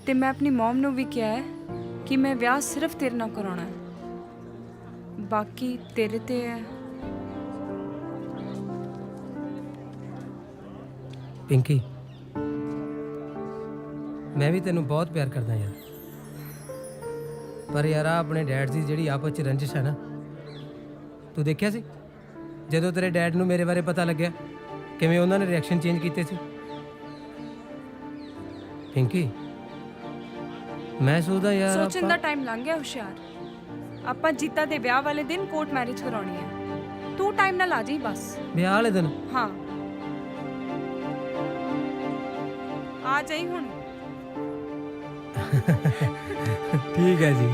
ਤੇ ਮੈਂ ਆਪਣੀ ਮਮ ਨੂੰ ਵੀ ਕਿਹਾ ਹੈ ਕਿ ਮੈਂ ਵਿਆਹ ਸਿਰਫ ਤੇਰੇ ਨਾਲ ਕਰਾਉਣਾ ਹੈ, ਬਾਕੀ ਤੇਰੇ ਤੇ ਹੈ। ਪਿੰਕੀ, ਮੈਂ ਵੀ ਤੈਨੂੰ ਬਹੁਤ ਪਿਆਰ ਕਰਦਾ ਯਾਰ, ਪਰ ਯਾਰ ਆਹ ਆਪਣੇ ਡੈਡ ਦੀ ਜਿਹੜੀ ਆਪਸ ਚ ਰੰਜਿਸ਼ ਹੈ ਨਾ, ਤੂੰ ਦੇਖਿਆ ਸੀ ਜਦੋਂ ਤੇਰੇ ਡੈਡ ਨੂੰ ਮੇਰੇ ਬਾਰੇ ਪਤਾ ਲੱਗਿਆ ਕਿਵੇਂ ਉਹਨਾਂ ਨੇ ਰਿਐਕਸ਼ਨ ਚੇਂਜ ਕੀਤੇ ਸੀ। ਪਿੰਕੀ, ਮੈਂ ਸੋਚਦਾ ਯਾਰ ਸੋਚਣ ਦਾ ਟਾਈਮ ਲੰਘ ਗਿਆ ਹੋਸ਼ਿਆਰ। ਆਪਾਂ ਜੀਤਾ ਦੇ ਵਿਆਹ ਵਾਲੇ ਦਿਨ ਕੋਰਟ ਮੈਰਿਜ ਕਰਾਉਣੀ ਹੈ, ਤੂੰ ਟਾਈਮ ਨਾਲ ਆ ਜਾਈਂ ਬਸ। ਵਿਆਹ ਵਾਲੇ ਦਿਨ? ਹਾਂ ਆ ਜਾਈਂ ਹੁਣ। ਠੀਕ ਹੈ ਜੀ।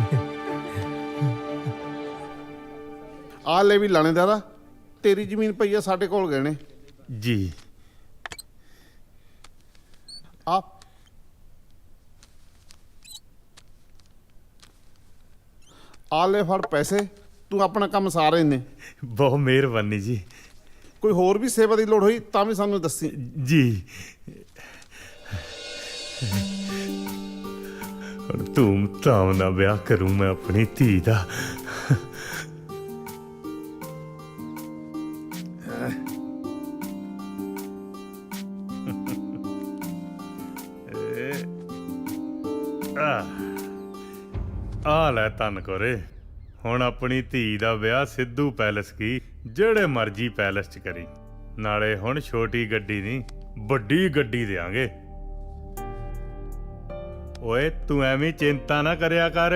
ਆ ਲੈ ਵੀ ਲਾਣੇਦਾਰਾ, ਤੇਰੀ ਜ਼ਮੀਨ ਪਈ ਆ ਸਾਡੇ ਕੋਲ ਗਏ ਨੇ ਜੀ। ਆ ਲੈ ਫੜ ਪੈਸੇ, ਤੂੰ ਆਪਣਾ ਕੰਮ ਸਾਰੇ ਨੇ। ਬਹੁਤ ਮਿਹਰਬਾਨੀ ਜੀ। ਕੋਈ ਹੋਰ ਵੀ ਸੇਵਾ ਦੀ ਲੋੜ ਹੋਈ ਤਾਂ ਵੀ ਸਾਨੂੰ ਦੱਸੀ ਜੀ। ਹੁਣ ਧੂਮ ਧਾਮ ਨਾਲ ਵਿਆਹ ਕਰੂੰ ਮੈਂ ਆਪਣੀ ਧੀ ਦਾ। ਆ ਲੈ ਧੰਨ ਕੋਰੇ, ਹੁਣ ਆਪਣੀ ਧੀ ਦਾ ਵਿਆਹ ਸਿੱਧੂ ਪੈਲਸ ਕੀ ਜਿਹੜੇ ਮਰਜੀ ਪੈਲਸ 'ਚ ਕਰੀ। ਨਾਲੇ ਹੁਣ ਛੋਟੀ ਗੱਡੀ ਨਹੀਂ ਵੱਡੀ ਗੱਡੀ ਦੇਾਂਗੇ। ਓਏ ਤੂੰ ਐਵੇਂ ਚਿੰਤਾ ਨਾ ਕਰਿਆ ਕਰ,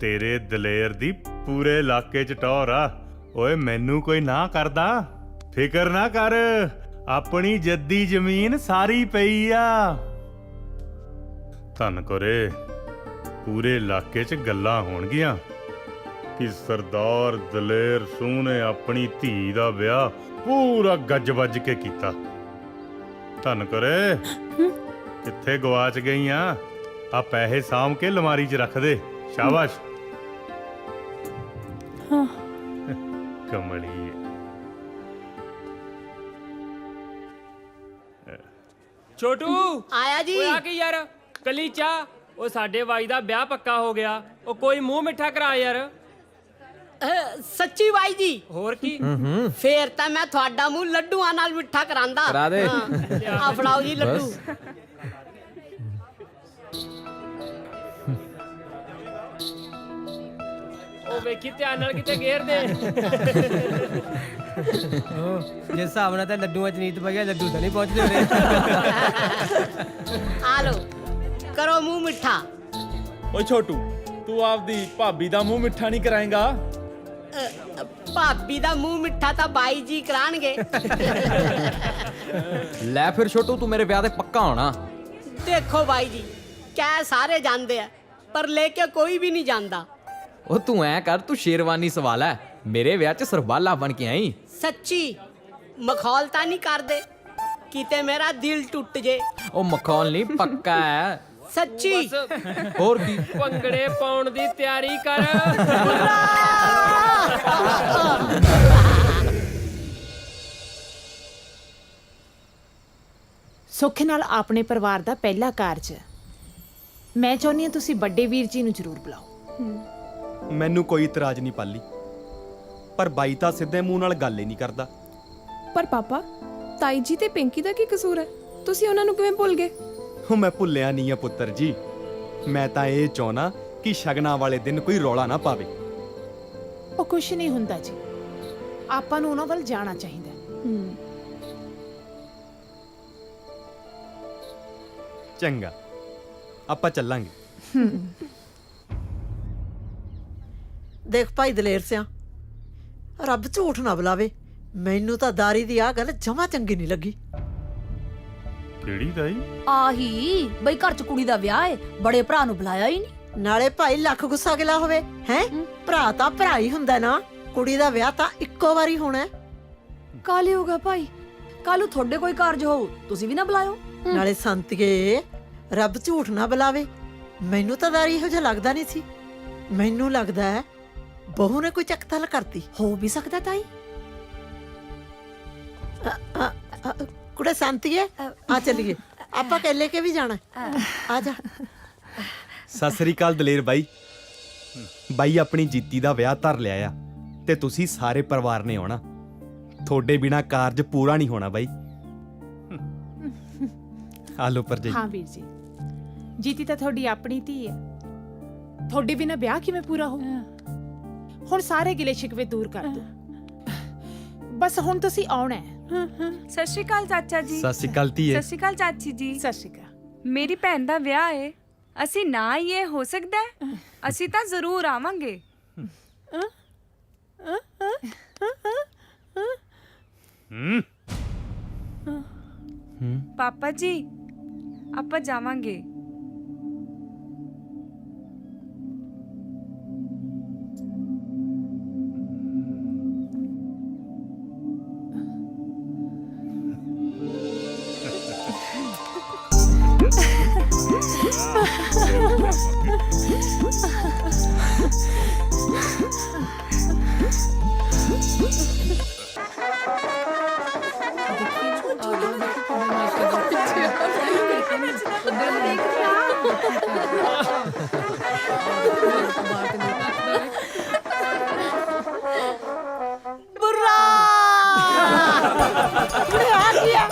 ਤੇਰੇ ਦਲੇਰ ਦੀ ਪੂਰੇ ਇਲਾਕੇ 'ਚ ਟੌਰ ਆ। ਓਏ ਮੈਨੂੰ ਕੋਈ ਨਾ ਕਰਦਾ, ਫਿਕਰ ਨਾ ਕਰ, ਆਪਣੀ ਜੱਦੀ ਜ਼ਮੀਨ ਸਾਰੀ ਪਈ ਆ। ਧੰਨ ਕੋਰੇ, ਪੂਰੇ ਇਲਾਕੇ 'ਚ ਗੱਲਾਂ ਹੋਣਗੀਆਂ ਕਿ ਸਰਦਾਰ ਦਲੇਰ ਸਿੰਘ ਨੇ ਆਪਣੀ ਧੀ ਦਾ ਵਿਆਹ ਪੂਰਾ ਗੱਜ ਵੱਜ ਕੇ ਕੀਤਾ। ਧੰਨ ਕੋਰੇ, ਕਿੱਥੇ ਗਵਾਚ ਗਈਆਂ? ਆ ਪੈਸੇ ਸਾਂਭ ਕੇ ਅਲਮਾਰੀ 'ਚ ਰੱਖ ਦੇ। ਸ਼ਾਬਾਸ਼। ਹਾਂ ਕਮਲੀ। ਛੋਟੂ ਆਇਆ ਜੀ। ਓਏ ਆ ਕੀ ਯਾਰ, ਕਲੀ ਚਾਹ। ਉਹ ਸਾਡੇ ਬਾਈ ਦਾ ਵਿਆਹ ਪੱਕਾ ਹੋ ਗਿਆ, ਉਹ ਕੋਈ ਮੂੰਹ ਮਿੱਠਾ ਕਰਾ ਯਾਰ। ਸੱਚੀ ਬਾਈ ਜੀ? ਹੋਰ ਕੀ, ਫੇਰ ਤਾਂ ਮੈਂ ਤੁਹਾਡਾ ਮੂੰਹ ਲੱਡੂਆਂ ਨਾਲ ਮਿੱਠਾ ਕਰਾਂਦਾ। ਕਰਾ ਦੇ। ਆ ਫੜਾਓ ਜੀ ਲੱਡੂ। ਉਹ ਵੇਖੀ ਧਿਆਨ ਨਾਲ ਕਿਤੇ ਗੇਰ ਦੇ। ਜੇ ਹਿਸਾਬ ਨਾਲ ਤਾਂ ਲੱਡੂਆਂ ਚ ਨੀਤ ਪੈ ਗਿਆ, ਲੱਡੂ ਤਾਂ ਨਹੀਂ ਪਹੁੰਚਦੇ ਹੋਣੇ। ਆ ਲੋ, ਕਰੋ ਮੂੰਹ ਮਿੱਠਾ। ਓਏ ਛੋਟੂ, ਤੂੰ ਆਪਦੀ ਭਾਬੀ ਦਾ ਮੂੰਹ ਮਿੱਠਾ ਨਹੀਂ ਕਰਾਏਗਾ? ਭਾਬੀ ਦਾ ਮੂੰਹ ਮਿੱਠਾ ਤਾਂ ਬਾਈ ਜੀ ਕਰਾਣਗੇ। ਲੈ ਫਿਰ ਛੋਟੂ, ਤੂੰ ਮੇਰੇ ਵਿਆਹ ਤੇ ਪੱਕਾ ਹੋਣਾ। ਦੇਖੋ ਬਾਈ ਜੀ, ਕਹਿ ਸਾਰੇ ਜਾਂਦੇ ਆ ਪਰ ਲੈ ਕੇ ਕੋਈ ਵੀ ਨਹੀਂ ਜਾਂਦਾ। ਉਹ ਤੂੰ ਐ ਕਰ, ਤੂੰ ਸ਼ੇਰਵਾਨੀ ਸਵਾਲ ਹੈ, ਮੇਰੇ ਵਿਆਹ 'ਚ ਸਰਬਾਲਾ ਬਣ ਕੇ ਆਈ। ਸੱਚੀ ਮਖੌਲ ਤਾਂ ਨਹੀਂ ਕਰਦੇ ਕਿਤੇ ਮੇਰਾ ਦਿਲ ਟੁੱਟ ਜੇ। ਉਹ ਮਖੌਲ ਨਹੀਂ, ਪੱਕਾ ਹੈ। ਸੱਚੀ? ਹੋਰ ਕੀ, ਭੰਗੜੇ ਪਾਉਣ ਦੀ ਤਿਆਰੀ ਕਰ। ਸੁੱਖ ਨਾਲ ਆਪਣੇ ਪਰਿਵਾਰ ਦਾ ਪਹਿਲਾ ਕਾਰਜ ਹੈ। ਮੈਂ ਚਾਹੁੰਦੀ ਹਾਂ ਤੁਸੀਂ ਵੱਡੇ ਵੀਰ ਜੀ ਨੂੰ ਜ਼ਰੂਰ ਬੁਲਾਓ। ਮੈਨੂੰ ਕੋਈ ਇਤਰਾਜ਼ ਨਹੀਂ ਪਾਲੀ, ਪਰ ਬਾਈ ਤਾਂ ਸਿੱਧੇ ਮੂੰਹ ਨਾਲ ਗੱਲ ਹੀ ਨਹੀਂ ਕਰਦਾ। ਪਰ ਪਾਪਾ, ਤਾਈ ਜੀ ਤੇ ਪਿੰਕੀ ਦਾ ਕੀ ਕਸੂਰ ਹੈ? ਤੁਸੀਂ ਉਹਨਾਂ ਨੂੰ ਕਿਵੇਂ ਭੁੱਲ ਗਏ? ਉਹ ਮੈਂ ਭੁੱਲਿਆ ਨਹੀਂ ਆ ਪੁੱਤਰ ਜੀ, ਮੈਂ ਤਾਂ ਇਹ ਚਾਹਣਾ ਕਿ ਸ਼ਗਨਾਂ ਵਾਲੇ ਦਿਨ ਕੋਈ ਰੌਲਾ ਨਾ ਪਾਵੇ। ਉਹ ਕੁਛ ਨਹੀਂ ਹੁੰਦਾ ਜੀ, ਆਪਾਂ ਨੂੰ ਉਹਨਾਂ ਵੱਲ ਜਾਣਾ ਚਾਹੀਦਾ। ਚੰਗਾ, ਆਪਾਂ ਚੱਲਾਂਗੇ। ਦੇਖ ਭਾਈ ਦਲੇਰ ਸਿਆ, ਰੱਬ ਝੂਠ ਨਾ ਬੁਲਾਵੇ, ਮੈਨੂੰ ਤਾਂ ਦਾਰੀ ਦੀ ਆ ਗੱਲ ਜਮਾ ਚੰਗੀ ਨਹੀਂ ਲੱਗੀ। ਕਿਹੜੀ ਤਾਈ? ਆਹੀ ਬਈ ਘਰ ਚ ਕੁੜੀ ਦਾ ਵਿਆਹ ਏ, ਬੜੇ ਭਰਾ ਨੂੰ ਬੁਲਾਇਆ ਹੀ ਨਹੀਂ। ਨਾਲੇ ਭਾਈ ਲੱਖ ਗੁੱਸਾ ਗਿਲਾ ਹੋਵੇ ਹੈ, ਭਰਾ ਤਾਂ ਭਰਾ ਹੀ ਹੁੰਦਾ ਨਾ, ਕੁੜੀ ਦਾ ਵਿਆਹ ਤਾਂ ਇੱਕੋ ਵਾਰੀ ਹੋਣਾ ਹੈ। ਕਾਲੇ ਹੋਗਾ ਭਾਈ, ਕੱਲੂ ਤੁਹਾਡੇ ਕੋਈ ਕਾਰਜ ਹੋਊ, ਤੁਸੀਂ ਵੀ ਨਾ ਬੁਲਾਇਓ। ਨਾਲੇ ਸੰਤੀਏ, ਰੱਬ ਝੂਠ ਨਾ ਬੁਲਾਵੇ, ਮੈਨੂੰ ਤਾਂ ਦਾਰੀ ਇਹੋ ਜਿਹਾ ਲੱਗਦਾ ਨਹੀਂ ਸੀ। ਮੈਨੂੰ ਲੱਗਦਾ ਹੈ ਬਹੂ ਨੇ ਕੋਈ ਚੱਕਤਲ ਕਰਤੀ। ਹੋ ਵੀ ਸਕਦਾ ਤਾਈ। ਕੁੜੇ ਸੰਤੀਏ, ਆ ਚੱਲੀਏ, ਆਪਾਂ ਕਹਿ ਕੇ ਵੀ ਜਾਣਾ। ਆ ਜਾ। ਸਤਿ ਸ੍ਰੀ ਅਕਾਲ ਦਲੇਰ ਬਾਈ। ਬਾਈ ਆਪਣੀ ਜੀਤੀ ਦਾ ਵਿਆਹ ਧਰ ਲਿਆ ਆ ਤੇ ਤੁਸੀਂ ਸਾਰੇ ਪਰਿਵਾਰ ਨੇ ਆਉਣਾ। ਤੁਹਾਡੇ ਬਿਨਾ ਕਾਰਜ ਪੂਰਾ ਨਹੀਂ ਹੋਣਾ ਬਾਈ। ਆ ਲੋ ਪਰਜਾਈ। ਹਾਂ ਵੀਰ ਜੀ, ਜੀਤੀ ਤਾਂ ਤੁਹਾਡੀ ਆਪਣੀ ਧੀ ਹੈ, ਤੁਹਾਡੇ ਬਿਨਾ ਵਿਆਹ ਕਿਵੇਂ ਪੂਰਾ ਹੋਊ? ਹੁਣ ਸਾਰੇ ਗਿਲੇ ਸ਼ਿਕਵੇ ਦੂਰ ਕਰ ਦਿਓ, ਬਸ ਹੁਣ ਤੁਸੀਂ ਆਉਣਾ ਹੈ। ਸਤਿ ਸ਼੍ਰੀ ਅਕਾਲ ਚਾਚਾ ਜੀ। ਸਤਿ ਸ਼੍ਰੀ ਅਕਾਲ ਧੀਏ। ਸਤਿ ਸ਼੍ਰੀ ਅਕਾਲ ਚਾਚੀ ਜੀ। ਸਤਿ ਸ਼੍ਰੀ ਅਕਾਲ। ਮੇਰੀ ਭੈਣ ਦਾ ਵਿਆਹ ਹੈ, ਅਸੀਂ ਨਾ ਆਈਏ ਹੋ ਸਕਦਾ ਹੈ? ਅਸੀਂ ਤਾਂ ਜ਼ਰੂਰ ਆਵਾਂਗੇ। ਪਾਪਾ ਜੀ, ਆਪਾਂ ਜਾਵਾਂਗੇ। ਬੁਰਾ ਆ ਗਿਆ।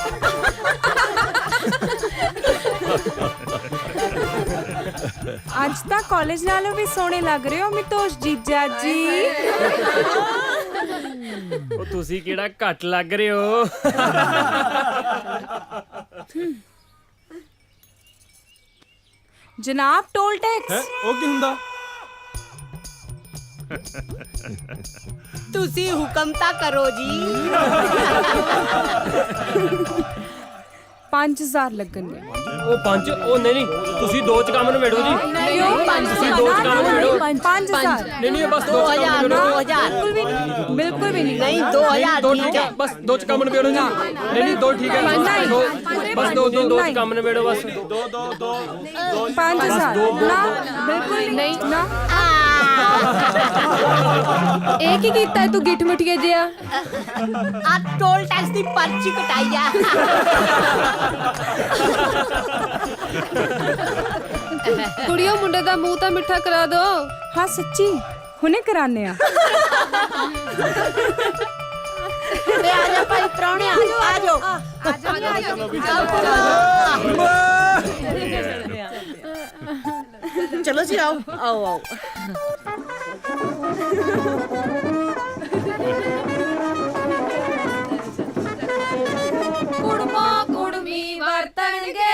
ਅੱਜ ਤਾਂ ਕਾਲਜ ਨਾਲੋਂ ਵੀ ਸੋਹਣੇ ਲੱਗ ਰਹੇ ਹੋ ਮਿਤੋਸ਼ ਜੀਜਾ ਜੀ। ਉਹ ਤੁਸੀਂ ਕਿਹੜਾ ਘੱਟ ਲੱਗ ਰਹੇ ਹੋ। ਜਨਾਬ, ਟੋਲ ਟੈਕਸ। ਉਹ ਕੀ ਹੁੰਦਾ? ਤੁਸੀਂ ਹੁਕਮ ਤਾਂ ਕਰੋ ਜੀ। 5000 ਲੱਗਣਗੇ। ਉਹ 5 ਉਹ ਨਹੀਂ, ਤੁਸੀਂ 2 ਚ ਕੰਮ ਨਿਬੇੜੋ ਜੀ। ਕਿਉਂ? ਤੁਸੀਂ 2 ਚ ਕੰਮ ਨਿਬੇੜੋ। 5000 ਨਹੀਂ ਬਸ 2 ਚ ਕੰਮ ਨਿਬੇੜੋ। 2000 ਬਿਲਕੁਲ ਵੀ ਨਹੀਂ। ਨਹੀਂ 2000 2 ਠੀਕ ਹੈ, ਬਸ 2 ਚ ਕੰਮ ਨਿਬੇੜੋ ਜੀ। ਨਹੀਂ 2 ਠੀਕ ਹੈ, ਬਸ 2 ਚ ਕੰਮ ਨਿਬੇੜੋ ਬਸ। 5000 ਨਾ, ਬਿਲਕੁਲ ਨਹੀਂ ਨਾ। ਇਹ ਕੀ ਕੀਤਾ ਤੂੰ ਗਿੱਠ ਮੁੱਠੀਏ ਜਿਆ? ਆ ਟੋਲ ਟੈਕਸ ਦੀ ਪਰਚੀ ਕਟਾਈ ਆ। ਕੁੜੀਓ, ਮੁੰਡੇ ਦਾ ਮੂੰਹ ਤਾਂ ਮਿੱਠਾ ਕਰਾ ਦੋ। ਹਾਂ ਸੱਚੀ, ਹੁਣੇ ਕਰਾਨੇ ਆ। ਤੇ ਆ ਜਾ ਭਾਈ ਪ੍ਰਾਹੁਣੇ, ਆ ਜਾਓ। ਚਲੋ ਜੀ, ਆਓ ਆਓ ਆਓ। ਕੁੜਮਾ ਕੁੜਮੀ ਵਰਤਣਗੇ।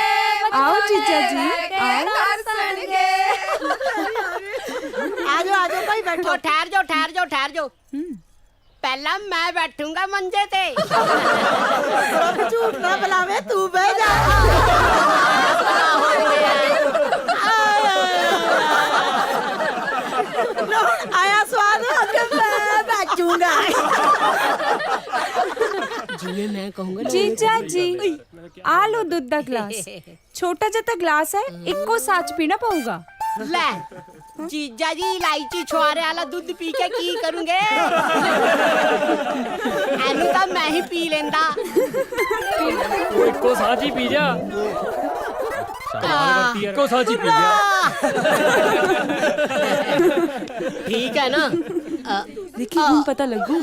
ਆਓ ਜੀਜਾ ਜੀ, ਆਓ। ਆ ਜਾਓ ਭਾਈ, ਬੈਠੋ। ਠਹਿਰ ਜਾਓ। ਪਹਿਲਾਂ ਮੈਂ ਬੈਠੂੰਗਾ ਮੰਜੇ ਤੇ। ਰੱਬ ਝੂਠ ਨਾ ਬੁਲਾਵੇ, ਤੂੰ ਬਹਿ ਜਾ। ਆਇਆ ਸਵਾਦ, ਮੈਂ ਬੈਠੂੰਗਾ। ਜਿਵੇਂ ਮੈਂ ਕਹੂੰਗਾ। ਜੀਜਾ ਜੀ, ਆ ਲੋ ਦੁੱਧ ਦਾ ਗਲਾਸ। ਛੋਟਾ ਜਿਹਾ ਤਾਂ ਗਲਾਸ ਹੈ, ਇੱਕੋ ਸਾਚ ਪੀਣਾ ਪਊਗਾ। ਲੈ जीजा जी इलायची छुआरे वाला दूध पी के की करूंगे एनू तो मैं ही पी लेंदा ਇੱਕੋ ਸਾਂਝੀ ਪੀ ਜਾ ਕਮਾਲ ਕਰਤੀ ਯਾਰ ਇੱਕੋ ਸਾਂਝੀ ਪੀ ਜਾ ठीक है ना देखिए ਹੁਣ ਪਤਾ ਲੱਗੂ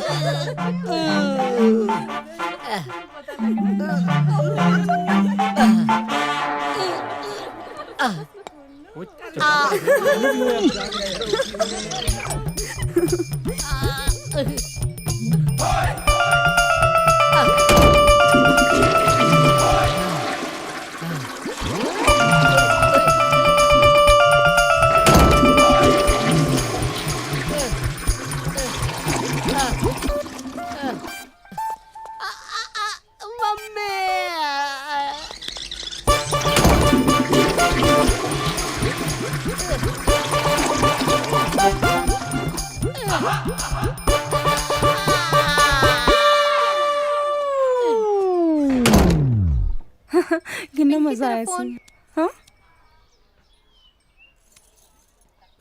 कितना मजा आया सी हाँ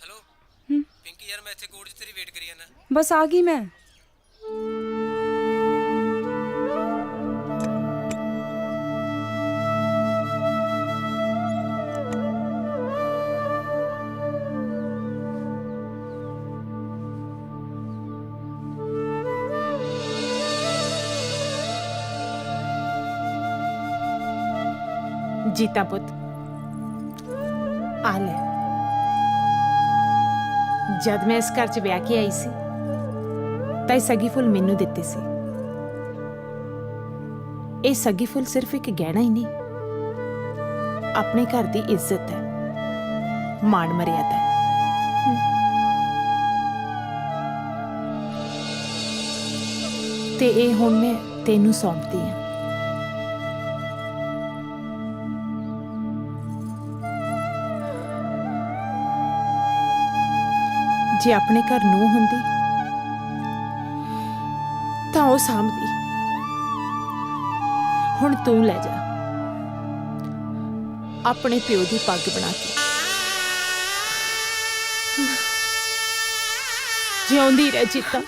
हेलो पिंकी यार मैं ਇੱਥੇ ਕੋਰਟ 'ਚ ਤੇਰੀ ਵੇਟ ਕਰੀ ਜਾਣਾ ਬਸ ਆ ਗਈ ਮੈਂ जीता पुत आ ले जद मैं इस घर च ब्याह के आई सी तां ਇਹ ਸੱਗੀ ਫੁੱਲ ਮੈਨੂੰ ਦਿੱਤੇ ਸੀ ਇਹ ਸੱਗੀ ਫੁੱਲ ਸਿਰਫ ਇੱਕ ਗਹਿਣਾ ਹੀ ਨਹੀਂ ਆਪਣੇ ਘਰ ਦੀ ਇੱਜ਼ਤ ਹੈ ਮਾਣ ਮਰਿਆਦਾ ਹੈ ਤੇ ਇਹ ਹੁਣ ਮੈਂ ਤੈਨੂੰ ਸੌਂਪਦੀ ਹਾਂ ਜੇ ਆਪਣੇ ਘਰ ਨੂੰ ਹੁੰਦੀ ਤਾਂ ਉਹ ਸਾਂਭਦੀ ਹੁਣ ਤੂੰ ਲੈ ਜਾ ਆਪਣੇ ਪਿਓ ਦੀ ਪੱਗ ਬਣਾ ਕੇ ਜਿਉਂਦੀ ਰਹਿ ਜੀਤਾ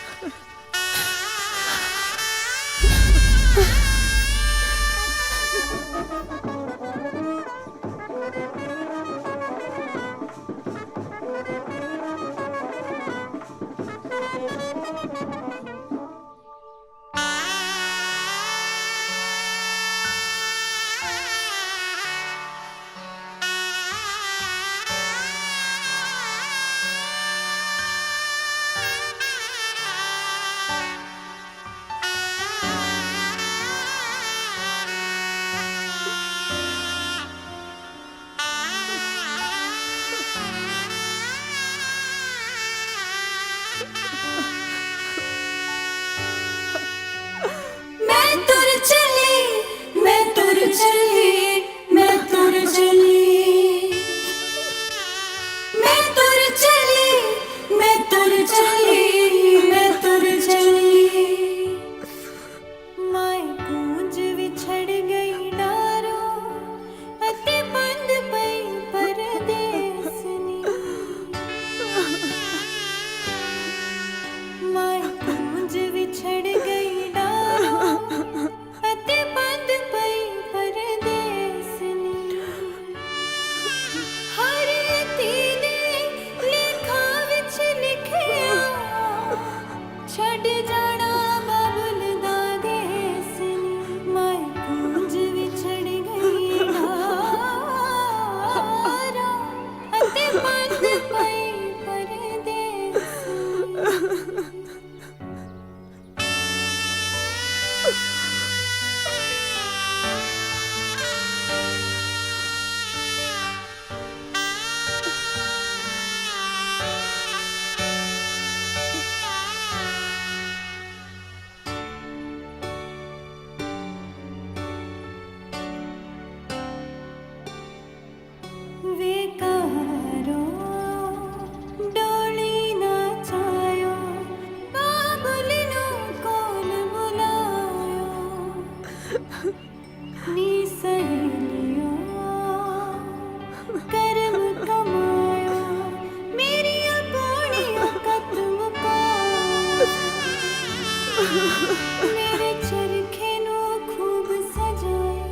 ਮੇਰੇ ਚਰਖੇ ਨੂੰ ਖੂਬ ਸਜਾਇਆ,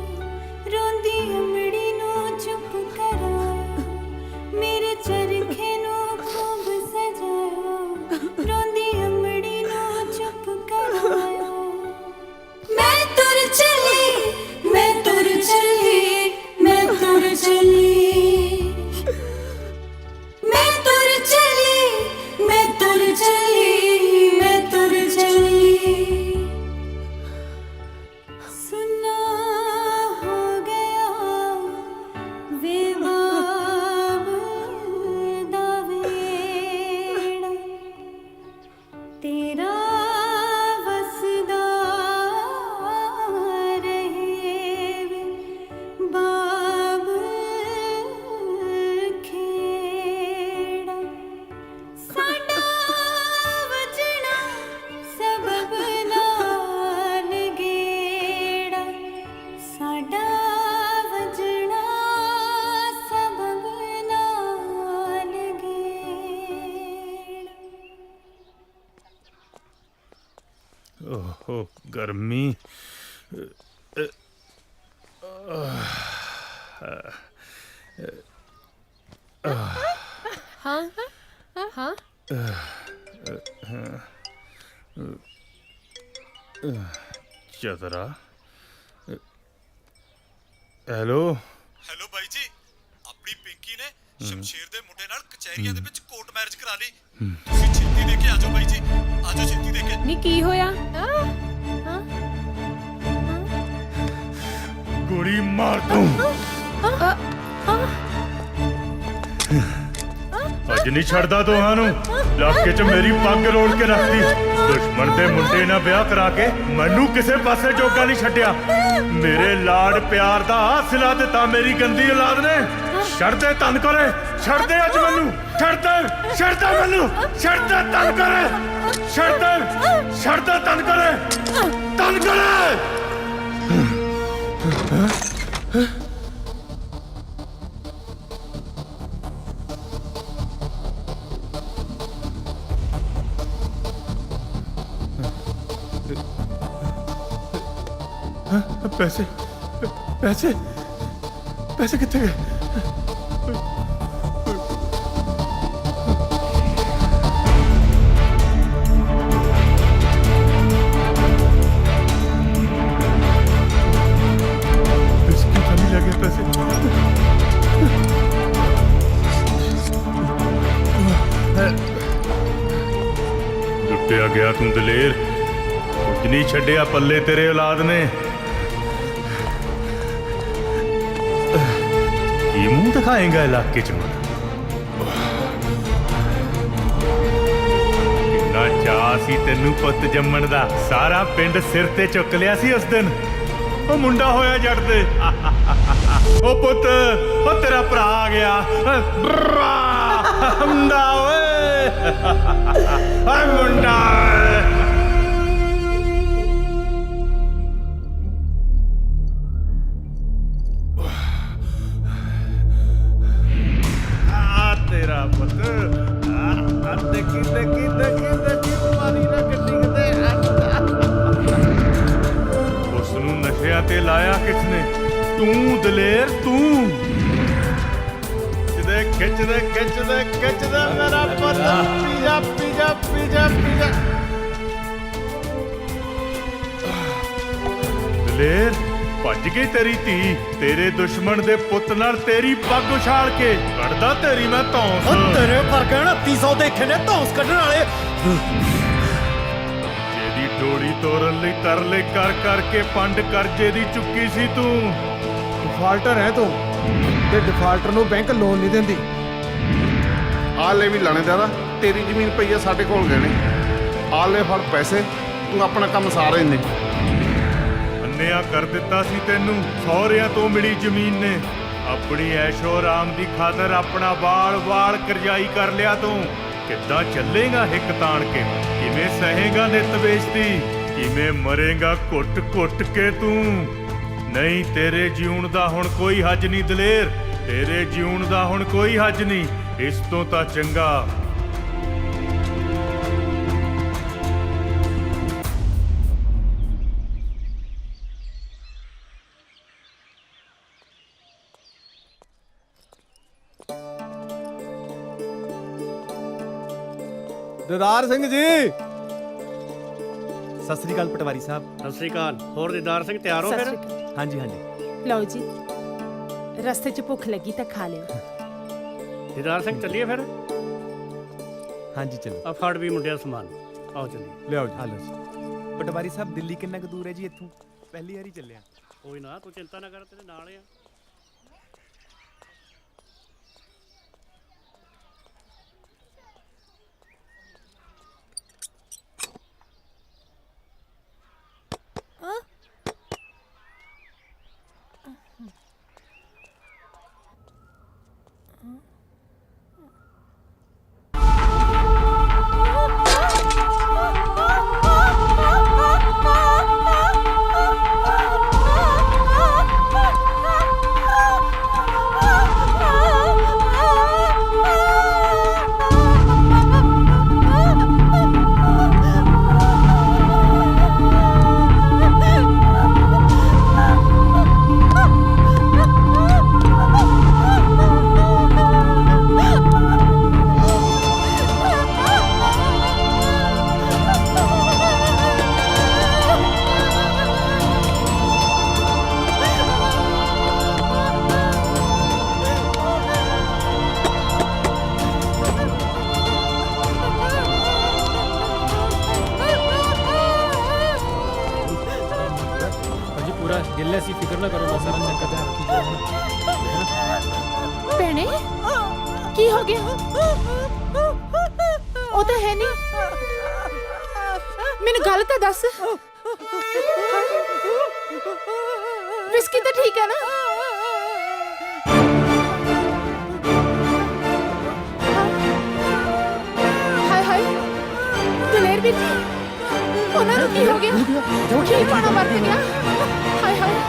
ਰੋਂਦੀ ਅਮੜੀ ਨੂੰ ਚੁੱਪ ਕਰਾਇਆ। ਮੇਰੇ ਚਰਖੇ ਨੂੰ ਖੂਬ ਸਜਾਇਆ, ਰੋਂਦੀ ਅਮੜੀ ਨੂੰ ਚੁੱਪ ਕਰਾਇਆ। ਮੈਂ ਤੁਰ ਚਲੀ, ਮੈਂ ਤੁਰ ਚਲੀ, ਮੈਂ ਤੁਰ ਚਲੀ, ਮੈਂ ਤੁਰ ਚਲੀ, ਮੈਂ ਤੁਰ ਚਲੀ, ਮੈਂ ਤੁਰ ਚਲੀ। ਸੁਨਾ ਹੋ ਗਿਆ ਵੇ ਬਾਬਲ ਦਾ ਵੇੜਾ, ਤੇਰਾ ਵਸਦਾ ਰਹੇ ਵੇ ਬਾਬਲ ਖੇੜਾ। ਸਾਡਾ ਵਜਣਾ ਸਬਬ ਨਾਲ ਗੇੜਾ, ਸਾਡਾ ਵਜਣਾ ਸਬਬ ਨਾਲ ਗੇੜਾ। ਓਹੋ ਗਰਮੀ। ਹਾਂ ਹਾਂ ਚਤਰਾ। ਹੈਲੋ ਹੈਲੋ ਬਾਈ ਜੀ, ਆਪਣੀ ਪਿੰਕੀ ਨੇ ਸ਼ਮਸ਼ੇਰ ਦੇ ਮੁੰਡੇ ਨਾਲ ਕਚਹਿਰੀਆਂ ਦੇ ਵਿੱਚ ਕੋਰਟ ਮੈਰਿਜ ਕਰਾ ਲਈ। ਤੁਸੀਂ ਛੇਤੀ ਦੇ ਕੇ ਆ ਜਾਓ ਬਾਈ ਜੀ, ਆ ਜਾਓ ਛੇਤੀ ਦੇ ਕੇ। ਨੀ ਕੀ ਹੋਇਆ? ਗੋਲੀ ਮਾਰ ਦੂੰ। ਅੱਜ ਨਹੀਂ ਛੱਡਦਾ ਦੋਹਾਂ ਨੂੰ। ਇਲਾਕੇ 'ਚ ਮੇਰੀ ਪੱਗ ਰੋਲ ਕੇ ਰੱਖਦੀ। ਦੁਸ਼ਮਣ ਦੇ ਮੁੰਡੇ ਨਾਲ ਵਿਆਹ ਕਰਾ ਕੇ ਮੈਨੂੰ ਕਿਸੇ ਪਾਸੇ ਜੋਗਾ ਨਹੀਂ ਛੱਡਿਆ। ਮੇਰੇ ਲਾਡ ਪਿਆਰ ਦਾ ਹਾਸਿਲਾ ਦਿੱਤਾ ਮੇਰੀ ਗੰਦੀ ਔਲਾਦ ਨੇ। ਛੱਡ ਦੇ ਤਨ ਕਰੇ, ਛੱਡ ਦੇ ਅੱਜ ਮੈਨੂੰ, ਛੱਡ ਦੇ, ਛੱਡ ਦੇ ਮੈਨੂੰ, ਛੱਡ ਦੇ ਤਨ ਕਰੇ, ਛੱਡ ਦੇ, ਛੱਡ ਦੇ ਤਨ ਕਰੇ, ਤਨ ਕਰੇ। ਪੈਸੇ ਪੈਸੇ ਪੈਸੇ ਕਿੱਥੇ ਗਏ? ਲੁੱਟਿਆ ਗਿਆ ਤੂੰ ਦਲੇਰ, ਕੁਝ ਨਹੀਂ ਛੱਡਿਆ ਪੱਲੇ ਤੇਰੇ ਔਲਾਦ ਨੇ। ਕੀ ਮੂੰਹ ਦਿਖਾਏਗਾ ਇਲਾਕੇ 'ਚ? ਕਿੰਨਾ ਚਾਅ ਸੀ ਤੈਨੂੰ ਪੁੱਤ ਜੰਮਣ ਦਾ, ਸਾਰਾ ਪਿੰਡ ਸਿਰ ਤੇ ਚੁੱਕ ਲਿਆ ਸੀ ਉਸ ਦਿਨ। ਉਹ ਮੁੰਡਾ ਹੋਇਆ ਜੱਟ ਦੇ। ਉਹ ਪੁੱਤ, ਉਹ ਤੇਰਾ ਭਰਾ ਆ ਗਿਆ। ਮੁੰਡਾ ਓਏ, ਹਾਏ ਮੁੰਡਾ। ਆ ਤੇਰਾ ਪੁੱਤ। ਦੇਖੀ ਦੇਖੀ ਦੇਖੀ ਦੇਖੀ ਮਾਰੀ ਨਾ ਗੱਡੀ ਕਿਤੇ। ਉਸ ਨੂੰ ਨਸ਼ਿਆਂ ਤੇ ਲਾਇਆ ਕਿਸਨੇ? ਤੂੰ ਦਲੇਰ, ਤੂੰ। ਖਿੱਚਦੇ ਖਿੱਚਦੇ ਖਿੱਚਦੇ ਮੇਰਾ ਪੁੱਤ। Pizza pizza pizza pizza. Daler, ਭੱਜ ਗਈ ਤੇਰੀ ਧੀ ਤੇਰੇ ਦੁਸ਼ਮਣ ਦੇ ਪੁੱਤ ਨਾਲ ਤੇਰੀ ਪੱਗ ਉਛਾਲ ਕੇ। ਕੱਢਦਾ ਤੇਰੀ ਮੈਂ ਧੌਂਸ। ਤੇਰੇ ਵਰਗੇ 2900 ਦੇਖੇ ਨੇ ਧੌਂਸ ਕੱਢਣ ਵਾਲੇ। ਜਿਹਦੀ ਡੋਲੀ ਤੋਰਨ ਲਈ ਤਰਲੇ ਕਰ ਕਰਕੇ ਪੰਡ ਕਰਜ਼ੇ ਦੀ ਚੁੱਕੀ ਸੀ ਤੂੰ। ਡਿਫਾਲਟਰ ਹੈ ਤੂੰ, ਤੇ ਡਿਫਾਲਟਰ ਨੂੰ ਬੈਂਕ ਲੋਨ ਨਹੀਂ ਦਿੰਦੀ। ਆ ਲੈ ਵੀ ਲਾਣੇਦਾਰਾ, ਤੇਰੀ ਜ਼ਮੀਨ ਪਈ ਆ ਸਾਡੇ ਕੋਲ ਗਹਿਣੇ। ਆ ਲੈ ਫੜ ਪੈਸੇ, ਤੂੰ ਆਪਣਾ ਕੰਮ ਸਾਰੇ ਨੇ। ਅੰਨਿਆ ਕਰ ਦਿੱਤਾ ਸੀ ਤੈਨੂੰ ਸਹੁਰਿਆਂ ਤੋਂ ਮਿਲੀ ਜ਼ਮੀਨ ਨੇ। ਆਪਣੀ ਐਸ਼ੋ ਆਰਾਮ ਦੀ ਖਾਤਰ ਆਪਣਾ ਵਾਲ ਕਰਜ਼ਾਈ ਕਰ ਲਿਆ ਤੂੰ। ਕਿੱਦਾਂ ਚੱਲੇਗਾ ਹਿੱਕ ਤਾਣ ਕੇ? ਕਿਵੇਂ ਸਹੇਗਾ ਨਿੱਤ ਬੇਇੱਜ਼ਤੀ? ਕਿਵੇਂ ਮਰੇਗਾ ਘੁੱਟ ਘੁੱਟ ਕੇ ਤੂੰ? ਨਹੀਂ, ਤੇਰੇ ਜਿਉਣ ਦਾ ਹੁਣ ਕੋਈ ਹੱਜ ਨਹੀਂ ਦਲੇਰ। ਤੇਰੇ ਜਿਉਣ ਦਾ ਹੁਣ ਕੋਈ ਹੱਜ ਨਹੀਂ। ਇਸ ਤੋਂ ਤਾਂ ਚੰਗਾ ਦਿਦਾਰ ਸਿੰਘ ਜੀ। ਸਤਿ ਸ੍ਰੀ ਅਕਾਲ ਪਟਵਾਰੀ ਸਾਹਿਬ। ਸਤਿ ਸ੍ਰੀ ਅਕਾਲ। ਹੋਰ ਦੀਦਾਰ ਸਿੰਘ ਤਿਆਰ ਹੋ ਸਤਿ ਫਿਰ? ਸ਼੍ਰੀ ਅਕਾਲ। ਹਾਂਜੀ ਹਾਂਜੀ। ਲਓ ਜੀ, ਰਸਤੇ 'ਚ ਭੁੱਖ ਲੱਗੀ ਤਾਂ ਖਾ ਲਿਓ। ਦੀਦਾਰ ਸਿੰਘ ਚੱਲੀਏ ਫਿਰ? ਹਾਂਜੀ ਚਲੋ। ਆ ਫੜ ਵੀ ਮੁੰਡਿਆ ਸਮਾਨ, ਆਓ ਚੱਲੀਏ। ਲਿਆਓ ਜੀ। ਹਲੋ ਜੀ। ਪਟਵਾਰੀ ਸਾਹਿਬ ਦਿੱਲੀ ਕਿੰਨਾ ਕੁ ਦੂਰ ਹੈ ਜੀ ਇੱਥੋਂ? ਪਹਿਲੀ ਵਾਰੀ ਚੱਲਿਆ। ਕੋਈ ਨਾ, ਤੂੰ ਚਿੰਤਾ ਨਾ ਕਰ, ਤੇਰੇ ਨਾਲ ਆ। ਗਿੱਲੇ ਸੀ, ਫਿਕਰ ਨਾ ਕਰੋ, ਮੈਂ ਸਾਰਾ ਚੱਕਰ ਤੇ ਭੈਣੇ ਕੀ ਹੋ ਗਿਆ? ਉਹ ਤਾਂ ਹੈ ਨਹੀਂ, ਮੈਨੂੰ ਗੱਲ ਤਾਂ ਦੱਸ। ਵਿਸਕੀ ਤਾਂ ਠੀਕ ਹੈ ਨਾ? ਹਾਏ ਹਾਏ ਦਲੇਰ ਵੀ ਕੀ, ਉਹਨਾਂ ਨੂੰ ਕੀ ਹੋ ਗਿਆ? ਕੀ ਪਾਣਾ ਵਰਤ ਗਿਆ? ਹਾਏ ਹਾਏ।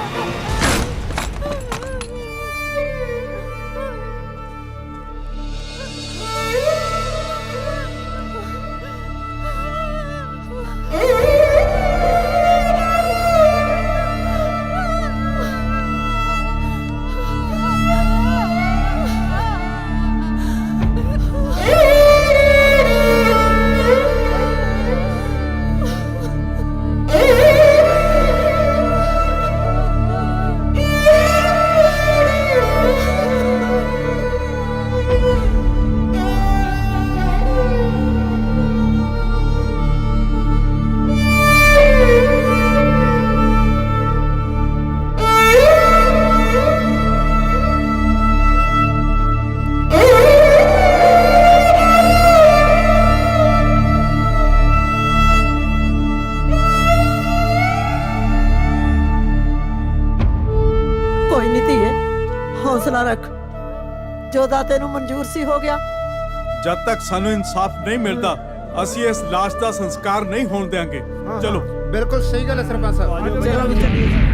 ਕੋਈ ਨਹੀਂ ਧੀਏ, ਹੌਸਲਾ ਰੱਖ। ਜੋ ਦਾਤੇ ਨੂੰ ਮਨਜ਼ੂਰ ਸੀ ਹੋ ਗਿਆ। ਜਦ ਤੱਕ ਸਾਨੂੰ ਇਨਸਾਫ ਨਹੀਂ ਮਿਲਦਾ, ਅਸੀਂ ਇਸ ਲਾਸ਼ ਦਾ ਸੰਸਕਾਰ ਨਹੀਂ ਹੋਣ ਦੇਵਾਂਗੇ। ਚਲੋ। ਬਿਲਕੁਲ ਸਹੀ ਗੱਲ ਹੈ ਸਰਪੰਚ ਸਾਹਿਬ।